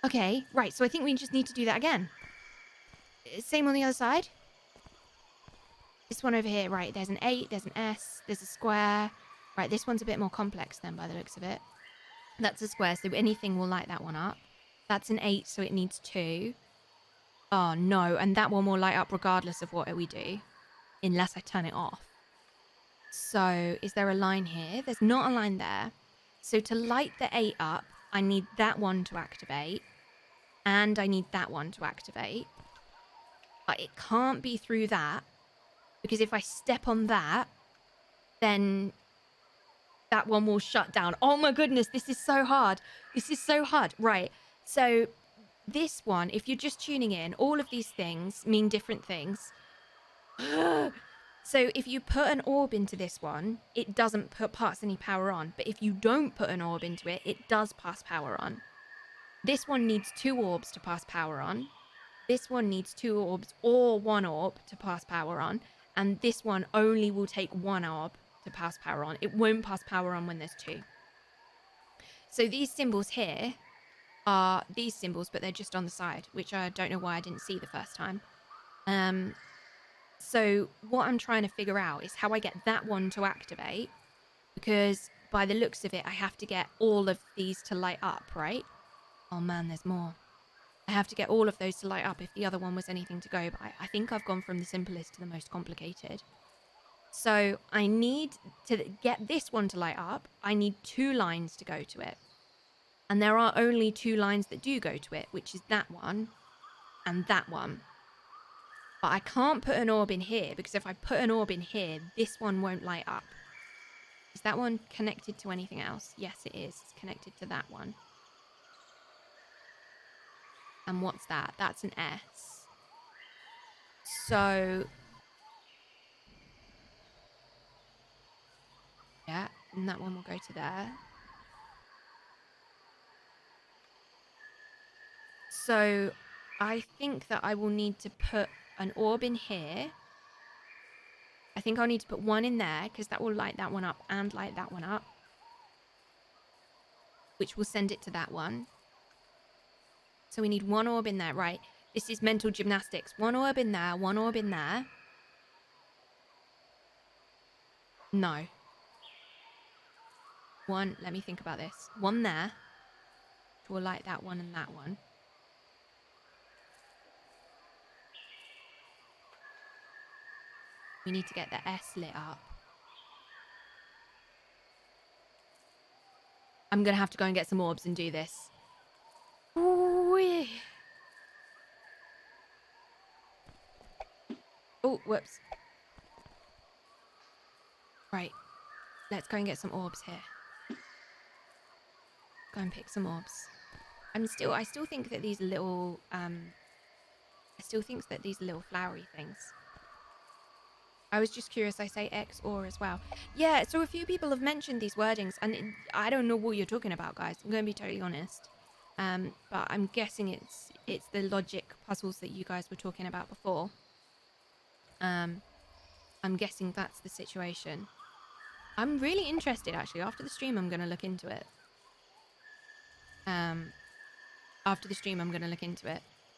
Okay, right. So I think we just need to do that again. Same on the other side. This one over here. Right, there's an 8, there's an S, there's a square. Right, this one's a bit more complex then by the looks of it. That's a square, so anything will light that one up. That's an 8, so it needs 2. Oh, no. And that one will light up regardless of what we do. Unless I turn it off. So, is there a line here? There's not a line there. So, to light the 8 up, I need that one to activate. And I need that one to activate. But it can't be through that. Because if I step on that, then that one will shut down. Oh my goodness, this is so hard. This is so hard. Right. So, this one, if you're just tuning in, all of these things mean different things. So if you put an orb into this one, it doesn't pass any power on. But if you don't put an orb into it, it does pass power on. This one needs 2 orbs to pass power on. This one needs 2 orbs or 1 orb to pass power on. And this one only will take 1 orb to pass power on. It won't pass power on when there's 2. So these symbols here are these symbols, but they're just on the side, which I don't know why I didn't see the first time. So what I'm trying to figure out is how I get that one to activate, because by the looks of it, I have to get all of these to light up, right? Oh man, there's more. I have to get all of those to light up if the other one was anything to go by. I think I've gone from the simplest to the most complicated. So I need to get this one to light up. I need 2 lines to go to it. And there are only 2 lines that do go to it, which is that one and that one. But I can't put an orb in here, because if I put an orb in here, this one won't light up. Is that one connected to anything else? Yes, it is. It's connected to that one. And what's that? That's an S. So... yeah, and that one will go to there. So I think that I will need to put an orb in here. I think I'll need to put 1 in there, because that will light that one up and light that one up. which will send it to that one. So we need 1 orb in there, right? This is mental gymnastics. 1 orb in there, 1 orb in there. No. 1, let me think about this. 1 there. We'll light that one and that one. We need to get the S lit up. I'm going to have to go and get some orbs and do this. Ooh. Oh, whoops. Right. Let's go and get some orbs here. Go and pick some orbs. I still think that these little, flowery things. I was just curious, I say X or as well. Yeah, so a few people have mentioned these wordings, and I don't know what you're talking about, guys. I'm going to be totally honest. But I'm guessing it's the logic puzzles that you guys were talking about before. I'm guessing that's the situation. I'm really interested, actually. After the stream, I'm going to look into it.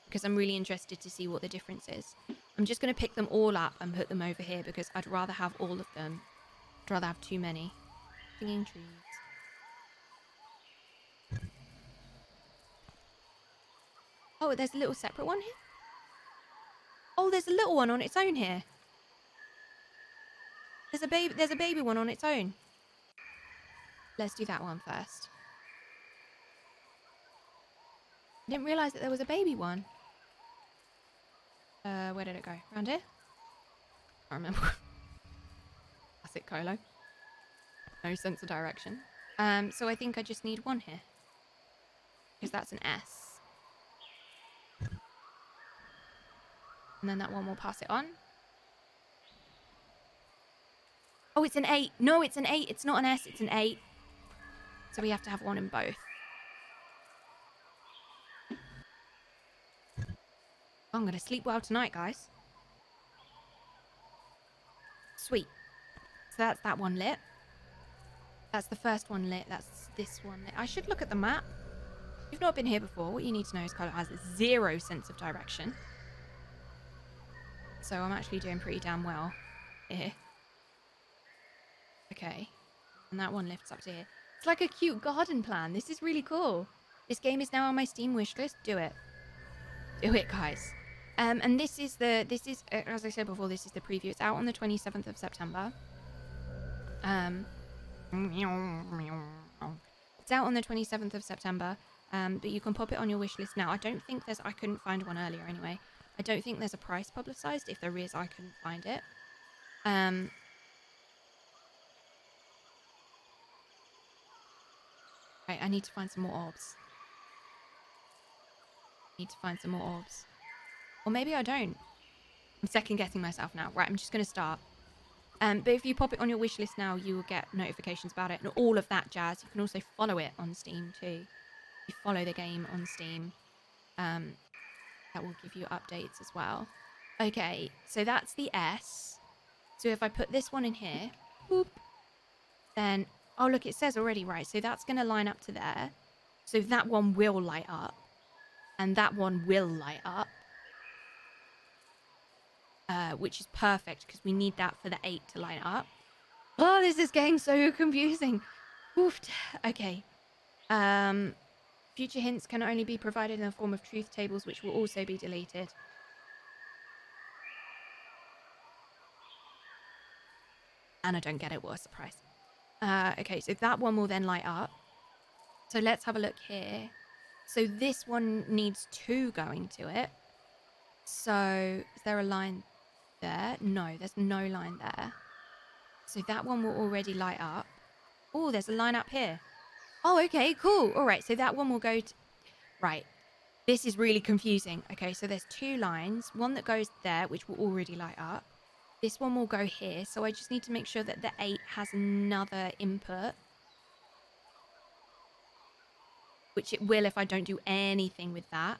Because I'm really interested to see what the difference is. I'm just going to pick them all up and put them over here because I'd rather have all of them. I'd rather have too many. Singing trees. Oh, there's a little separate one here? Oh, there's a little one on its own here. There's a baby one on its own. Let's do that one first. I didn't realise that there was a baby one. Where did it go? Around here? I can't remember. Classic Kolo. No sense of direction. So I think I just need 1 here. Because that's an S. And then that one will pass it on. Oh, it's an 8. No, it's an 8. It's not an S, it's an 8. So we have to have 1 in both. I'm going to sleep well tonight, guys. Sweet. So that's that one lit. That's the first one lit. That's this one lit. I should look at the map. If you've not been here before, what you need to know is Kolo has 0 sense of direction. So I'm actually doing pretty damn well here. Okay. And that one lifts up to here. It's like a cute garden plan. This is really cool. This game is now on my Steam wishlist. Do it. Do it, guys. And this is, as I said before, this is the preview. It's out on the 27th of September. It's out on the 27th of September, but you can pop it on your wish list now. I couldn't find one earlier anyway. I don't think there's a price publicized. If there is, I couldn't find it. Right, I need to find some more orbs. Or maybe I don't. I'm second guessing myself now. Right, I'm just going to start. But if you pop it on your wish list now, you will get notifications about it and all of that jazz. You can also follow it on Steam too. You follow the game on Steam. That will give you updates as well. Okay, so that's the S. So if I put this one in here, boop, then, oh look, it says already, right, so that's going to line up to there. So that one will light up. And that one will light up. Which is perfect because we need that for the 8 to line up. Oh, this is getting so confusing. Oof. Okay. Future hints can only be provided in the form of truth tables, which will also be deleted. And I don't get it. What a surprise. Okay, so that one will then light up. So let's have a look here. So this one needs 2 going to it. So is there a line there? No, there's no line there. So that one will already light up. Oh, there's a line up here. Oh, okay, cool. All right, so that one will go to... Right, this is really confusing. Okay, so there's 2 lines. One that goes there, which will already light up. This one will go here. So I just need to make sure that the 8 has another input. Which it will if I don't do anything with that.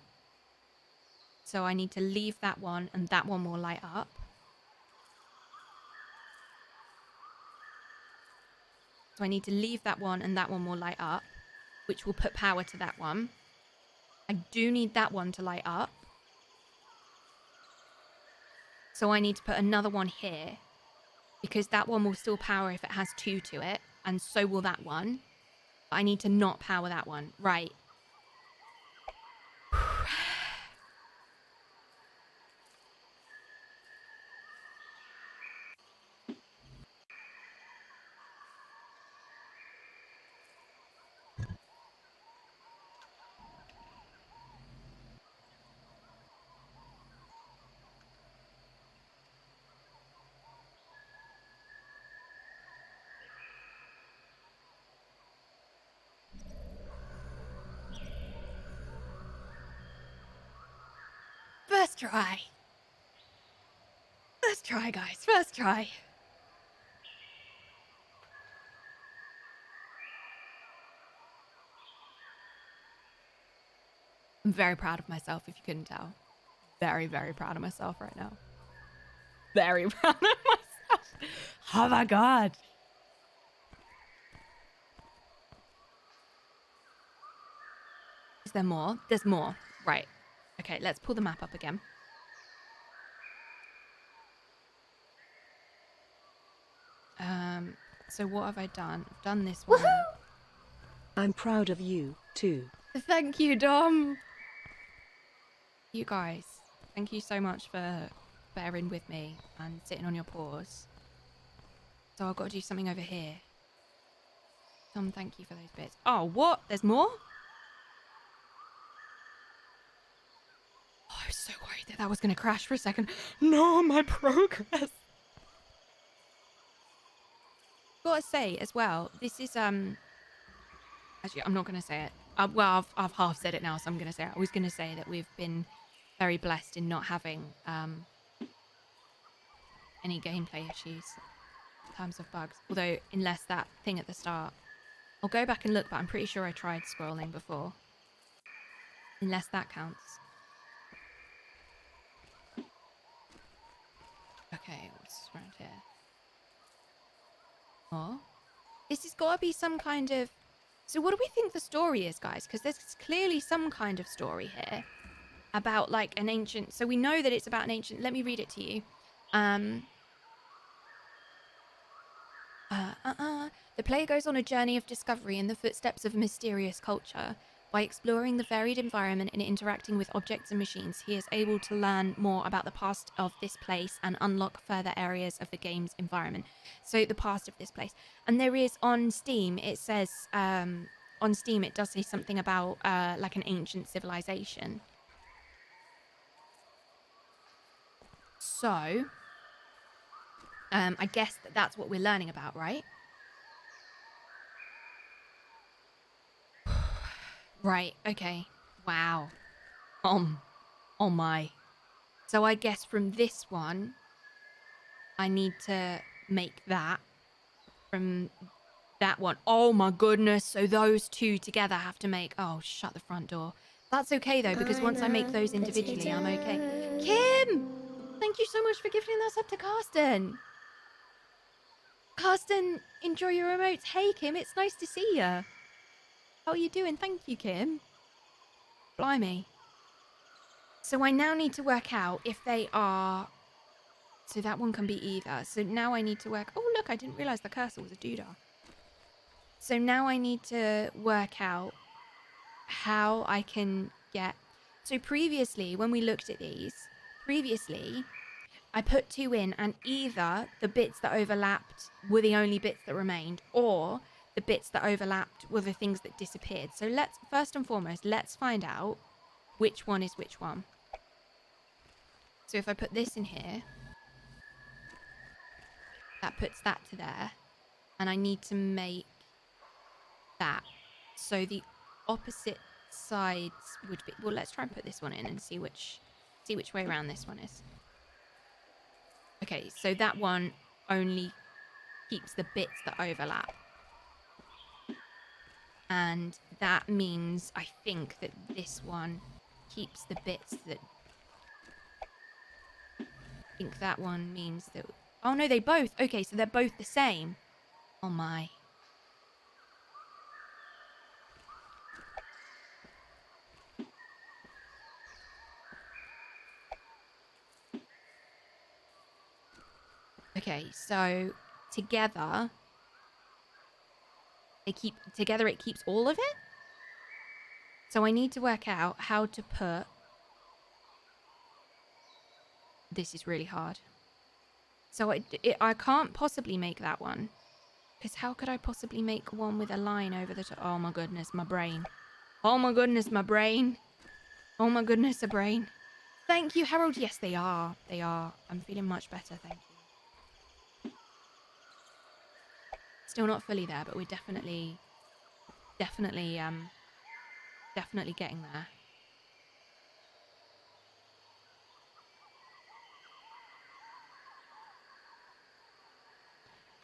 So I need to leave that one and that one will light up. So I need to leave that one and that one will light up. which will put power to that one. I do need that one to light up. So I need to put another one here, because that one will still power if it has 2 to it, and so will that one. But I need to not power that one. Right. First try. First try, guys. First try. I'm very proud of myself, if you couldn't tell. Very, very proud of myself right now. Very proud of myself. Oh my god. Is there more? There's more. Right. Okay, let's pull the map up again. So what have I done? I've done this one. I'm proud of you, too. Thank you, Dom. You guys, thank you so much for bearing with me and sitting on your paws. So I've got to do something over here. Dom, thank you for those bits. Oh, what? There's more? Oh, I was so worried that that was going to crash for a second. No, my progress. Gotta say as well, this is actually I'm not gonna say it. Well, I've half said it now, so I'm gonna say it. I was gonna say that we've been very blessed in not having any gameplay issues in terms of bugs. Although, unless that thing at the start, I'll go back and look, but I'm pretty sure I tried scrolling before. Unless that counts. Okay, what's around here? Oh, this has got to be some kind of... So what do we think the story is, guys? Because there's clearly some kind of story here about, like, an ancient... So we know that it's about an ancient... Let me read it to you. The player goes on a journey of discovery in the footsteps of a mysterious culture. By exploring the varied environment and interacting with objects and machines, he is able to learn more about the past of this place and unlock further areas of the game's environment. So the past of this place. And there is on Steam, it says, on Steam it does say something about like an ancient civilization. So, I guess that's what we're learning about, right? Right, okay. Wow. Oh my. So I guess from this one, I need to make that. From that one. Oh my goodness. So those two together have to make... Oh, shut the front door. That's okay though, because once I make those individually, I'm okay. Kim! Thank you so much for gifting us up to Karsten. Karsten, enjoy your remotes. Hey Kim, it's nice to see you. How are you doing? Thank you, Kim. Blimey. So I now need to work out if they are... So that one can be either. So now I need to work... Oh, look, I didn't realise the cursor was a doodah. So now I need to work out how I can get... So previously, when we looked at these, I put 2 in, and either the bits that overlapped were the only bits that remained, or the bits that overlapped were the things that disappeared. So let's, first and foremost, let's find out which one is which one. So if I put this in here, that puts that to there, and I need to make that. So the opposite sides would be... Well, let's try and put this one in and see which way around this one is. Okay, so that one only keeps the bits that overlap. And that means, I think, that this one keeps the bits that... I think that one means that... Oh, no, they both... Okay, so they're both the same. Oh, my. Okay, so together it keeps all of it. So I need to work out how to put. This is really hard. So I can't possibly make that one. Because how could I possibly make one with a line over the top? Oh my goodness, my brain. Oh my goodness, my brain. Oh my goodness, a brain. Thank you, Harold. Yes, they are. They are. I'm feeling much better, thank you. Still not fully there, but we're definitely getting there.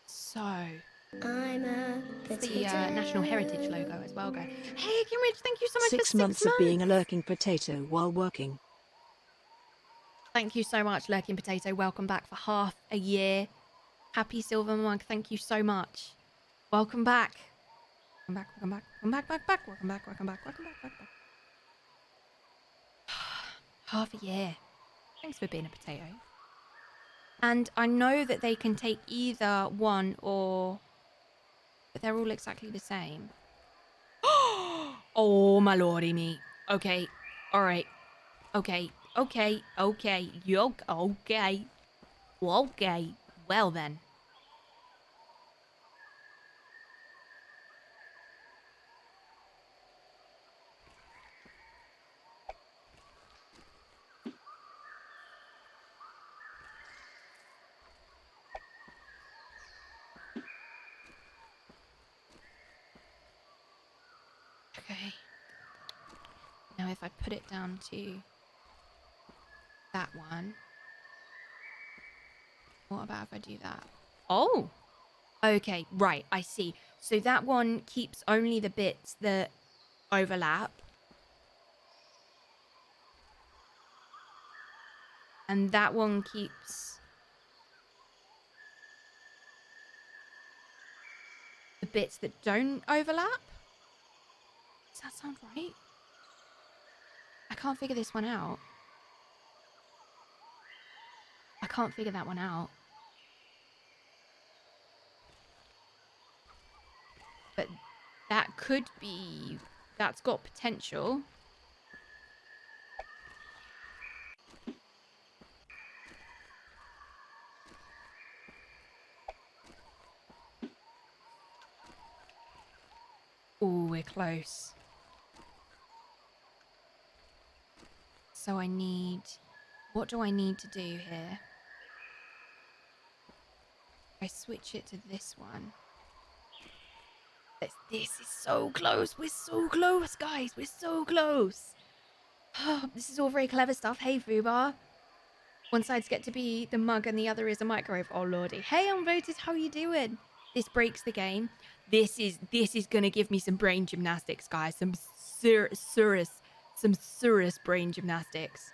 So, I'm a it's potato. the National Heritage logo as well, guys. Hey, Kimrich, thank you so much for 6 6 months of months. being a lurking potato while working. Thank you so much, Lurking Potato. Welcome back for half a year. Happy Silver Mug. Thank you so much. Welcome back. Welcome back. Welcome back. Welcome back. Back. Welcome back. Welcome back. Welcome back. Back. Half a year. Thanks for being a potato. And I know that they can take either one or... But they're all exactly the same. Oh, my lordy me. Okay. All right. Okay. Okay. Okay. Okay. Okay. Well, then. Okay. Now if I put it down to that one. What about if I do that? Oh! Okay, right, I see. So that one keeps only the bits that overlap. And that one keeps the bits that don't overlap? Does that sound right? I can't figure this one out. I can't figure that one out. But that could be... That's got potential. Oh, we're close. So I need... What do I need to do here? I switch it to this one. This is so close. We're so close, guys. We're so close. This is all very clever stuff. Hey, Fubar. One side's get to be the mug and the other is a microwave. Oh, lordy. Hey, Unvoted. How you doing? This breaks the game. This is going to give me some brain gymnastics, guys. Some serious brain gymnastics.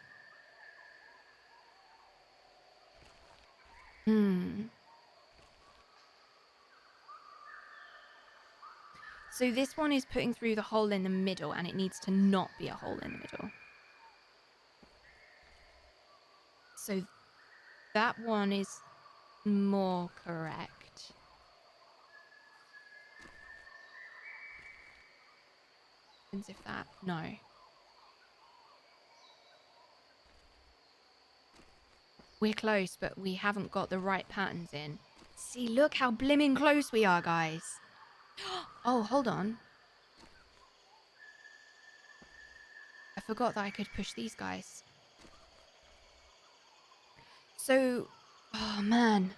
So this one is putting through the hole in the middle, and it needs to not be a hole in the middle. So that one is more correct. As if that... No. We're close, but we haven't got the right patterns in. See, look how blimmin' close we are, guys. Oh, hold on. I forgot that I could push these guys. So... Oh, man.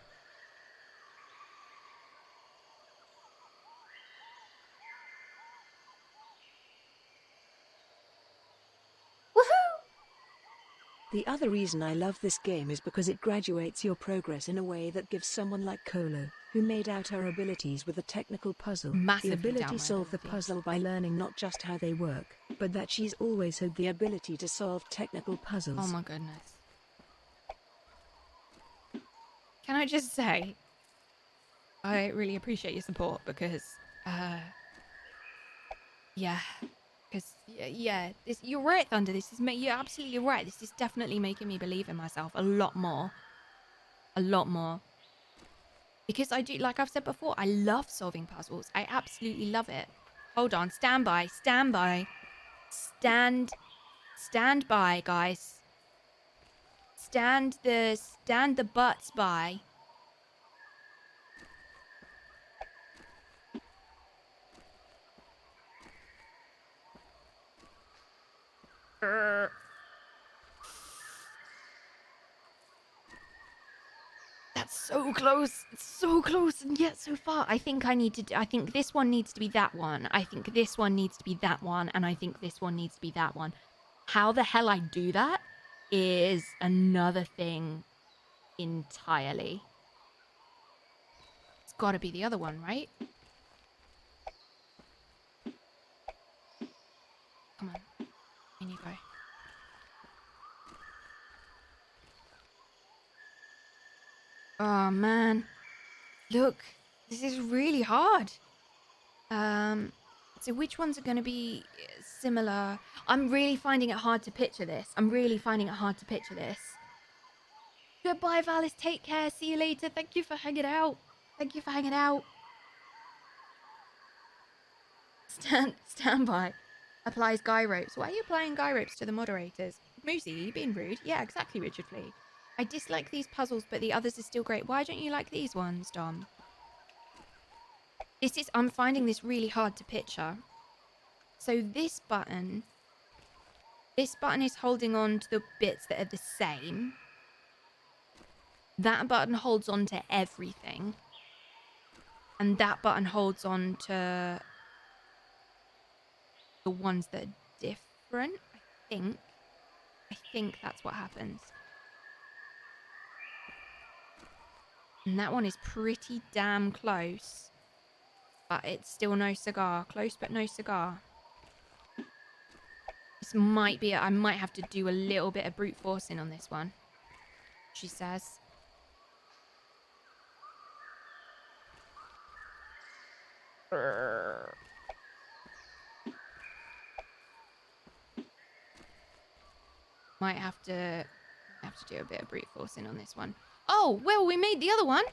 The other reason I love this game is because it graduates your progress in a way that gives someone like Kolo, who made out her abilities with a technical puzzle, Massively the ability down my to solve the abilities. puzzle by learning not just how they work, but that she's always had the ability to solve technical puzzles. Oh my goodness. Can I just say, I really appreciate your support because, yeah. Because, yeah, you're right, Thunder. You're absolutely right. This is definitely making me believe in myself a lot more. A lot more. Because I do, like I've said before, I love solving puzzles. I absolutely love it. Hold on, stand by, stand by. Stand by, guys. Stand the butts by. That's so close. It's so close and yet so far. I think I think this one needs to be that one. I think this one needs to be that one. And I think this one needs to be that one. How the hell I do that is another thing entirely. It's got to be the other one, right? Come on. In you go. Oh, man. Look. This is really hard. So which ones are going to be similar? I'm really finding it hard to picture this. Goodbye, Valis. Take care. See you later. Thank you for hanging out. Stand by. Applies guy ropes. Why are you applying guy ropes to the moderators? Moosey, you being rude? Yeah, exactly, Richard Flea. I dislike these puzzles, but the others are still great. Why don't you like these ones, Dom? I'm finding this really hard to picture. So this button is holding on to the bits that are the same. That button holds on to everything. And that button holds on to the ones that are different, I think that's what happens. And that one is pretty damn close. But it's still no cigar. Close, but no cigar. This might be... I might have to do a little bit of brute forcing on this one. She says. Might have to do a bit of brute forcing on this one. Oh, well, we made the other one.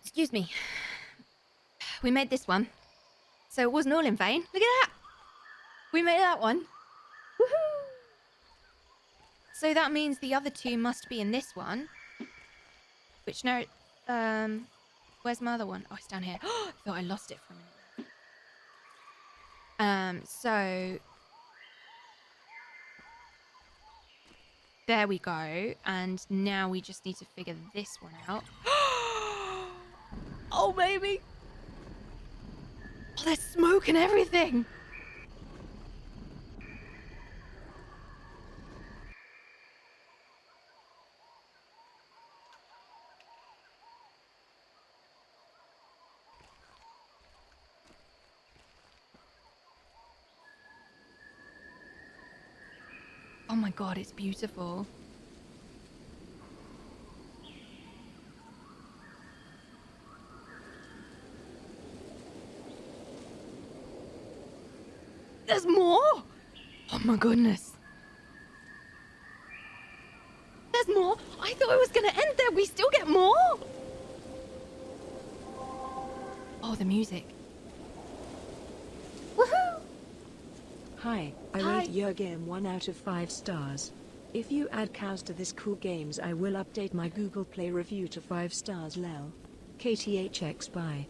Excuse me. We made this one. So it wasn't all in vain. Look at that. We made that one. Woohoo! So that means the other two must be in this one. Which no... where's my other one? Oh, it's down here. I thought I lost it for a minute. So... There we go. And now we just need to figure this one out. Oh, baby! Oh, there's smoke and everything! Oh my god, it's beautiful. There's more? Oh my goodness. There's more? I thought it was going to end there. We still get more? Oh, the music. Woohoo! Hi, I rate your game 1 out of 5 stars. If you add cows to this cool games, I will update my Google Play review to 5 stars. Lel. KTHX bye.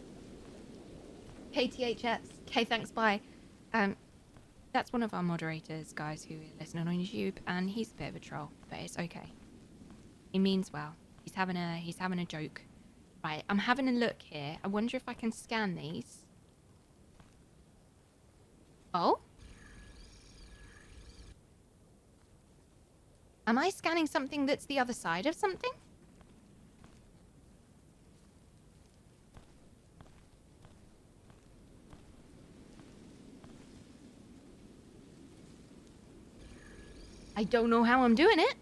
KTHS. Okay, thanks, bye. That's one of our moderators, guys, who listen on YouTube, and he's a bit of a troll, but it's okay. He means well. He's having a joke. Right, I'm having a look here. I wonder if I can scan these. Oh? Am I scanning something that's the other side of something? I don't know how I'm doing it.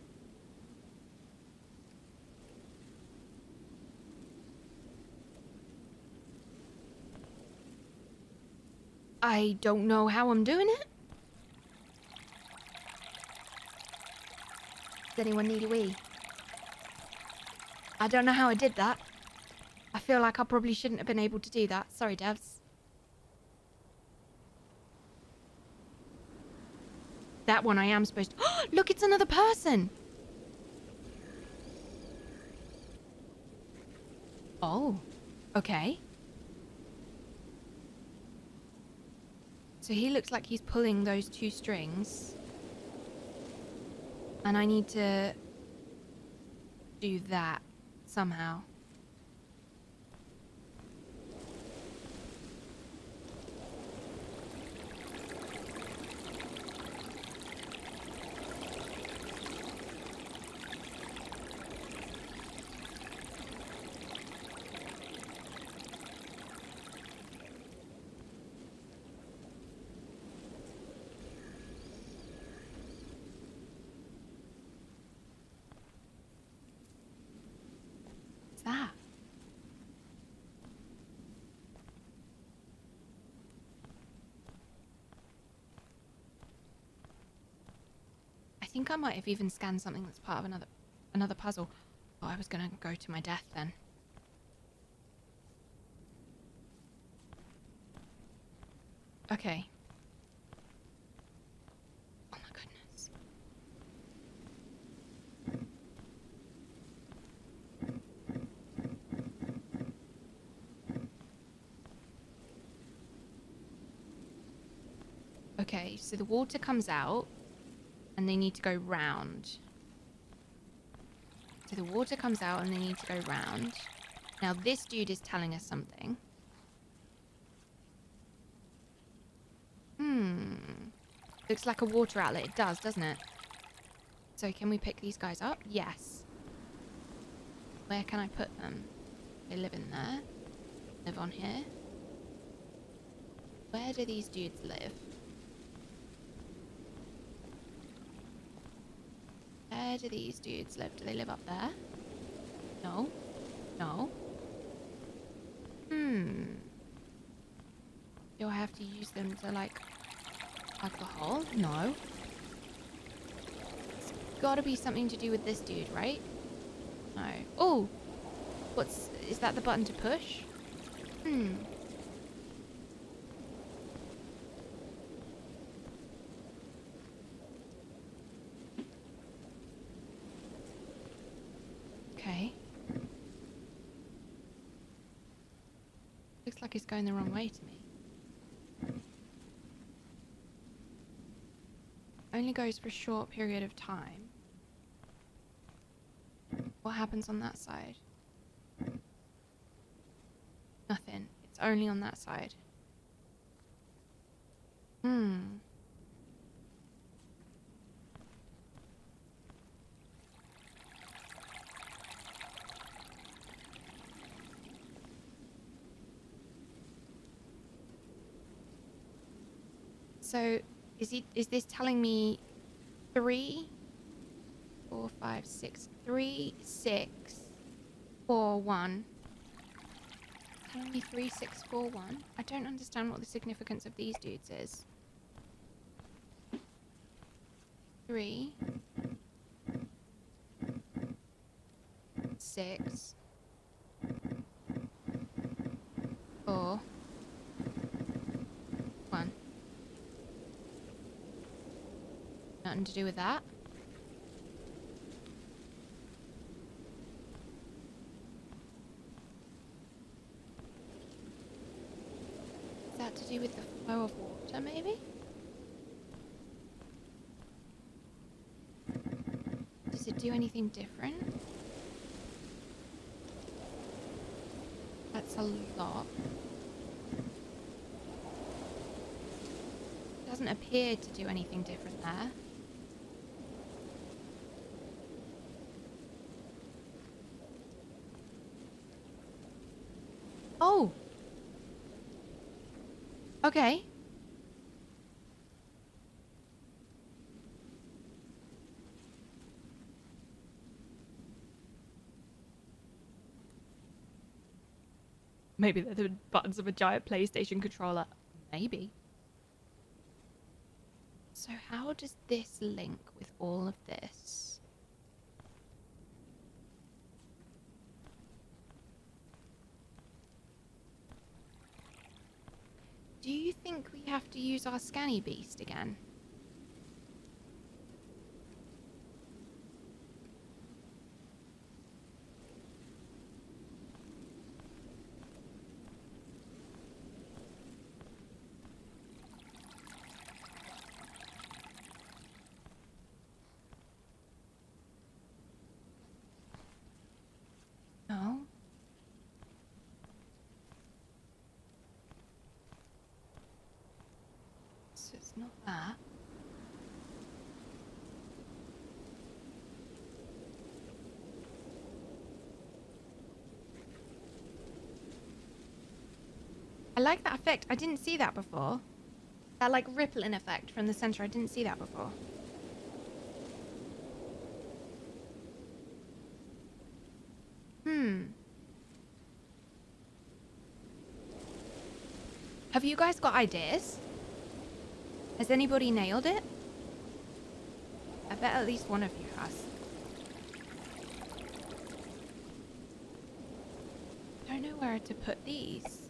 I don't know how I'm doing it. Does anyone need a wee? I don't know how I did that. I feel like I probably shouldn't have been able to do that. Sorry, devs. That one I am supposed to... Look, it's another person! Oh, okay. So he looks like he's pulling those 2 strings. And I need to do that somehow. What's that? I think I might have even scanned something that's part of another puzzle. Oh, I was gonna go to my death then. Okay. Oh my goodness. Okay, so the water comes out and they need to go round. So the water comes out and they need to go round. Now this dude is telling us something. Looks like a water outlet. It does, doesn't it? So can we pick these guys up? Yes. Where can I put them? They live in there. Live on here. Where do these dudes live? Where do these dudes live? Do they live up there? No. No. Do I have to use them to, like, plug the hole? No. It's gotta be something to do with this dude, right? No. Oh! Is that the button to push? Okay. Looks like it's going the wrong way to me. Only goes for a short period of time. What happens on that side? Nothing. It's only on that side. So, is this telling me 3, 4, 5, 6, 3, 6, 4, 1? Telling me 3, 6, 4, 1? I don't understand what the significance of these dudes is. 3, 6, 4, 1. Nothing to do with that. Is that to do with the flow of water, maybe? Does it do anything different? That's a lot. It doesn't appear to do anything different there. Oh! Okay. Maybe they're the buttons of a giant PlayStation controller. Maybe. So how does this link with all of this? we have to use our scanny beast again? No. So it's not that. I like that effect. I didn't see that before. That like rippling effect from the center. I didn't see that before. Have you guys got ideas? Has anybody nailed it? I bet at least one of you has. I don't know where to put these. Is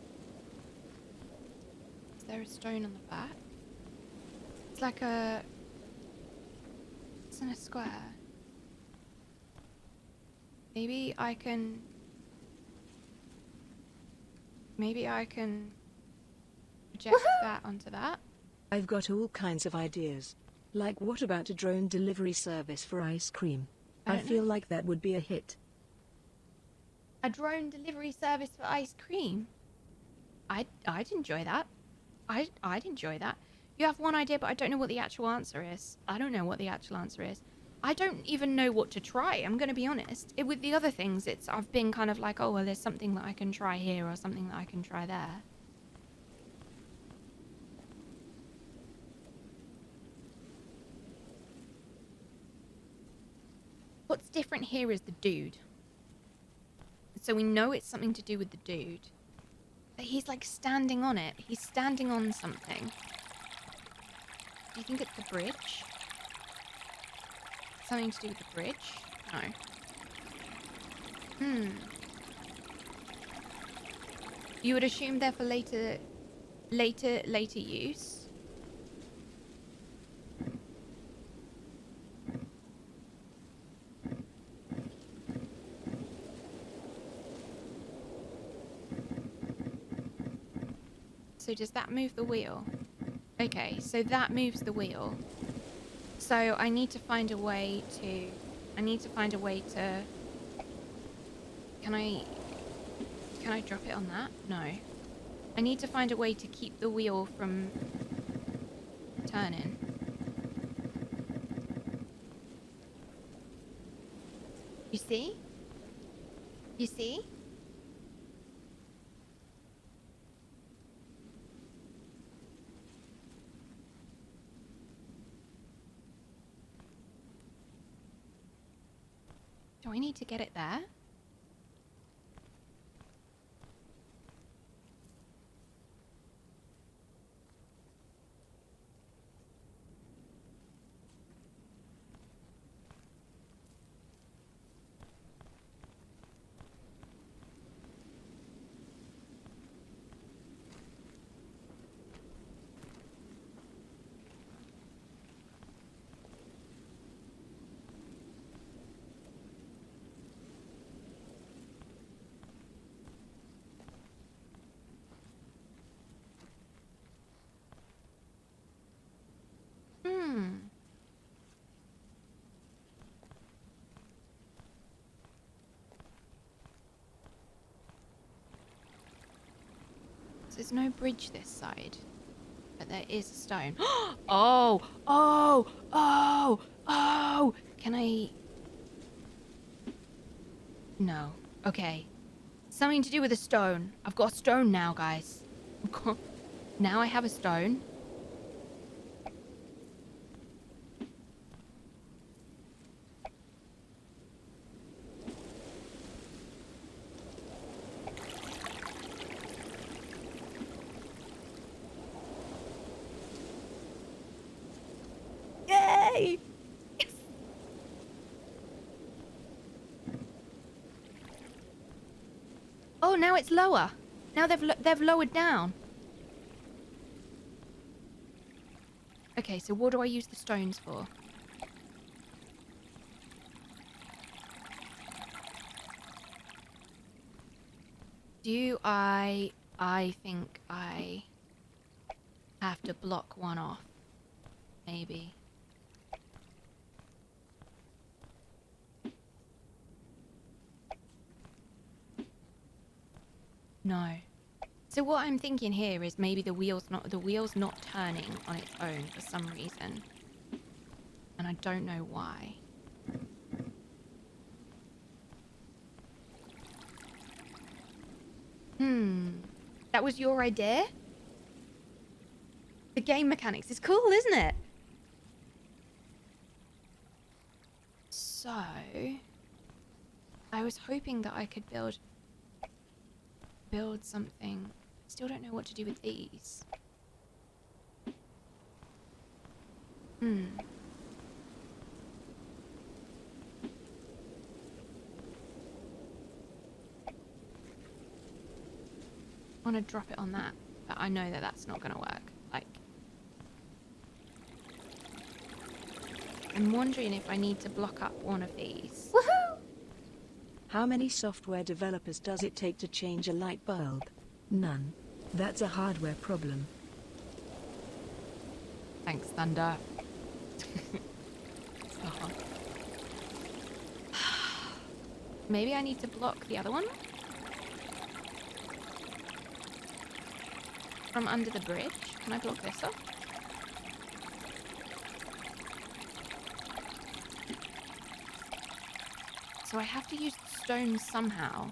there a stone on the back? It's like a... It's in a square. Maybe I can project that onto that. I've got all kinds of ideas. Like what about a drone delivery service for ice cream? I feel like that would be a hit. A drone delivery service for ice cream? I'd enjoy that. I'd enjoy that. You have one idea, but I don't know what the actual answer is. I don't know what the actual answer is. I don't even know what to try, I'm going to be honest. With the other things, I've been kind of like, oh, well, there's something that I can try here or something that I can try there. What's different here is the dude. So we know it's something to do with the dude. But he's like standing on it. He's standing on something. Do you think it's the bridge? Something to do with the bridge? No. You would assume they're for later use. So does that move the wheel? Okay, so that moves the wheel. So I need to find a way to... Can I drop it on that? No. I need to find a way to keep the wheel from turning. You see? You see? Do I need to get it there? So there's no bridge this side, but there is a stone. Oh! Oh! Oh! Oh! Can I... No. Okay. Something to do with a stone. I've got a stone now, guys. Now I have a stone. Yay! Yes! Oh, now it's lower. Now they've lowered down. Okay, so what do I use the stones for? I think I have to block one off. Maybe. No. So what I'm thinking here is maybe the wheel's not turning on its own for some reason. And I don't know why. That was your idea? The game mechanics is cool, isn't it? So, I was hoping that I could build something. Still don't know what to do with these. I want to drop it on that, but I know that that's not going to work. Like, I'm wondering if I need to block up one of these. Woohoo! How many software developers does it take to change a light bulb? None. That's a hardware problem. Thanks, Thunder. Oh. Maybe I need to block the other one? From under the bridge? Can I block this off? So I have to use the stones somehow.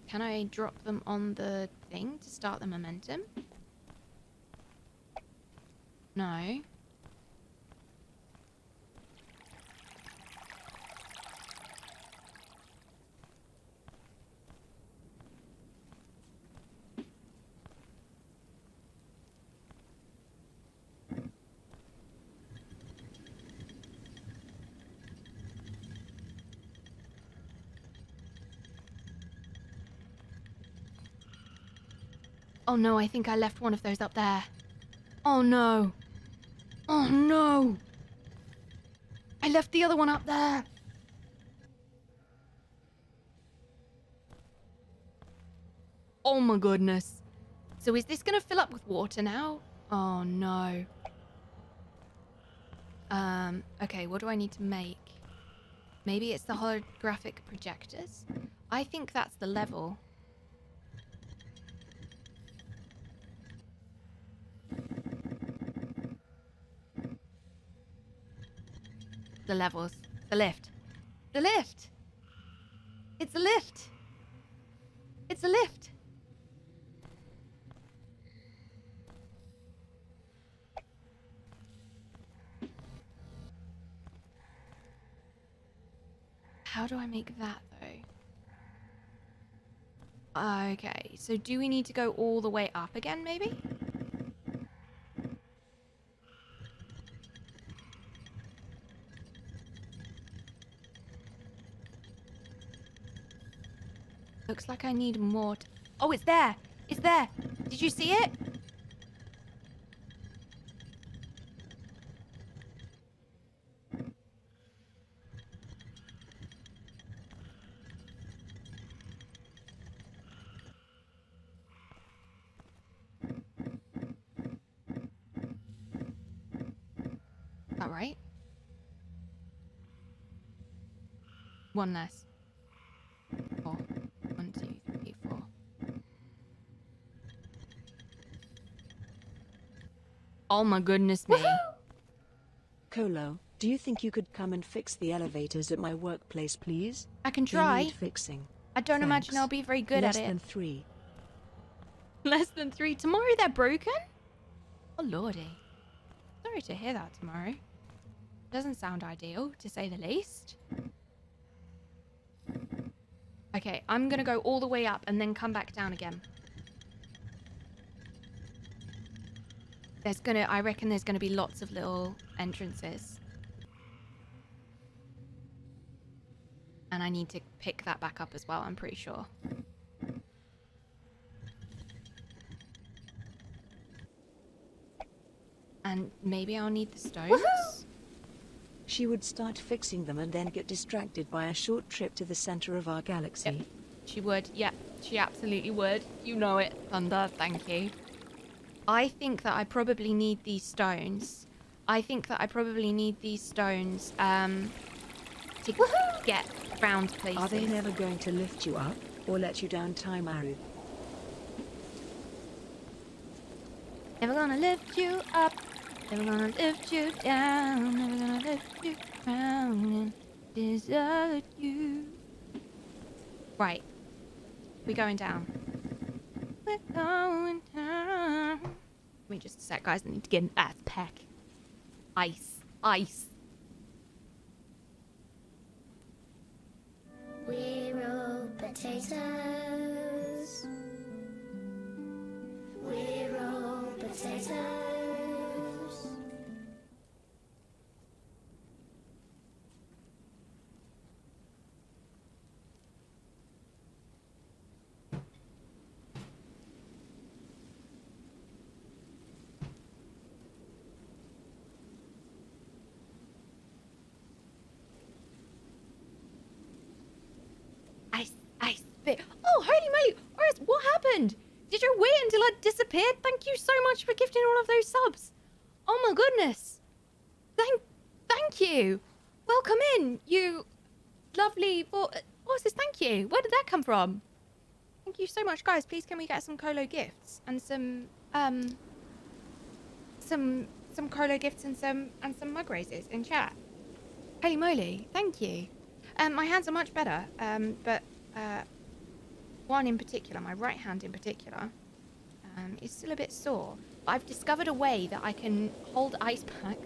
Can I drop them on the thing to start the momentum? No. Oh no, I think I left one of those up there. Oh no. Oh no. I left the other one up there. Oh my goodness. So is this gonna fill up with water now? Oh no. Okay, what do I need to make? Maybe it's the holographic projectors? I think that's the level. The levels. The lift. The lift! It's a lift! It's a lift! How do I make that, though? Okay, so do we need to go all the way up again, maybe? Looks like I need more. Oh, it's there! It's there! Did you see it? All right. One less. 4. 1, 2, 3, 4. Oh my goodness me. Kolo, do you think you could come and fix the elevators at my workplace, please? I can They try. need fixing. I don't imagine Thanks. I'll be very good Less at it. than 3. Less than 3. Tomorrow they're broken? Oh lordy. Sorry to hear that, Tomorrow. Doesn't sound ideal, to say the least. Okay, I'm gonna go all the way up and then come back down again. I reckon there's gonna be lots of little entrances. And I need to pick that back up as well, I'm pretty sure. And maybe I'll need the stones. Woohoo! She would start fixing them and then get distracted by a short trip to the center of our galaxy. Yep. She would. Yep. She absolutely would. You know it, Thunder. Thank you. I think that I probably need these stones. To Woohoo! get round places. Are they never going to lift you up or let you down, Taimaru? Never gonna lift you up. Never gonna lift you down. Never gonna lift you down and desert you. Right. We're going down. We're going down. Give me just a sec, guys. I need to get an ass pack. Ice. Ice. We're all potatoes. We're all potatoes. Ice. Bit. Oh, holy moly. Oris, what happened? Did you wait until I disappeared? Thank you so much for gifting all of those subs. Oh my goodness. Thank you. Welcome in, you lovely... What's this? Thank you. Where did that come from? Thank you so much, guys. Please can we get some Kolo gifts and some Kolo gifts and some mug raises in chat. Holy moly. Thank you. My hands are much better. But one in particular, my right hand in particular, is still a bit sore. But I've discovered a way that I can hold ice pack.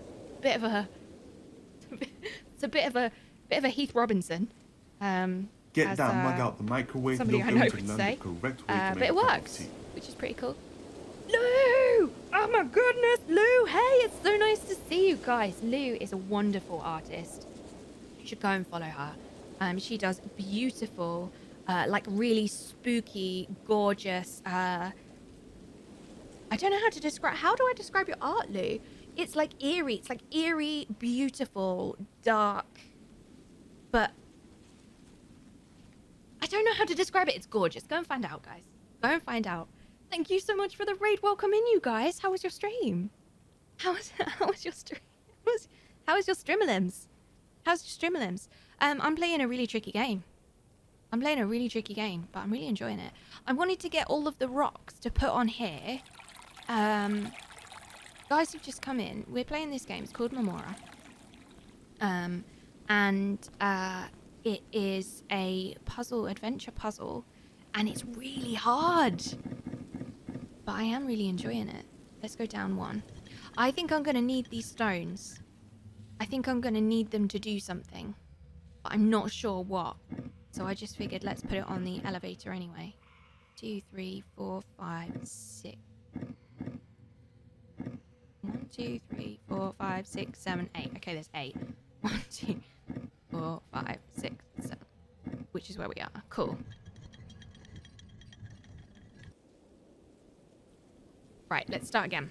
It's a bit of a Heath Robinson. Get that mug out the microwave. Somebody You're I going know to would learn say. the correct way to But make it a cup of works, tea. which is pretty cool. Lou! Oh my goodness, Lou! Hey, it's so nice to see you guys. Lou is a wonderful artist. You should go and follow her. She does beautiful, like really spooky, gorgeous. I don't know how to describe. How do I describe your art, Lou? It's like eerie. It's like eerie, beautiful, dark, but I don't know how to describe it. It's gorgeous. Go and find out, guys. Go and find out. Thank you so much for the raid. Welcome in, you guys. How was your stream? How was your stream? How was your streamlims? How's your streamlims? I'm playing a really tricky game. But I'm really enjoying it. I wanted to get all of the rocks to put on here. Guys who've just come in, we're playing this game. It's called Memorrha. It is a adventure puzzle, and it's really hard. But I am really enjoying it. Let's go down one. I think I'm going to need these stones. I think I'm going to need them to do something. But I'm not sure what. So I just figured let's put it on the elevator anyway. 2, 3, 4, 5, 6. 1, 2, 3, 4, 5, 6, 7, 8. Okay, there's 8. 1, 2, 4, 5, 6, 7. Which is where we are. Cool. Right, let's start again.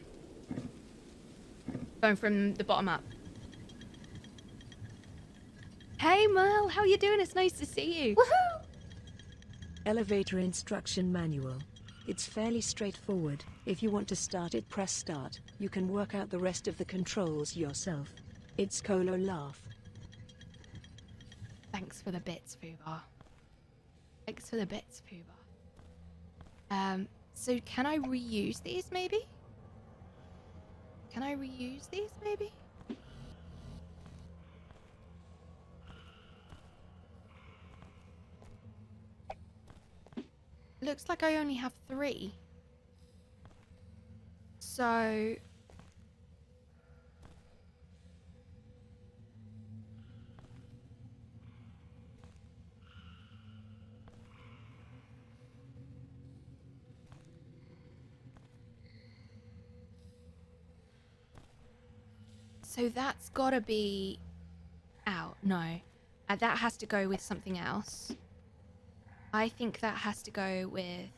Going from the bottom up. Hey Merle, how you doing? It's nice to see you. Woohoo! Elevator instruction manual. It's fairly straightforward. If you want to start it, press start. You can work out the rest of the controls yourself. HelloItsKolo laugh. Thanks for the bits, Fubar. Thanks for the bits, Fubar. So can I reuse these maybe? Looks like I only have 3. So... So that's gotta be out. No. That has to go with something else. I think that has to go with...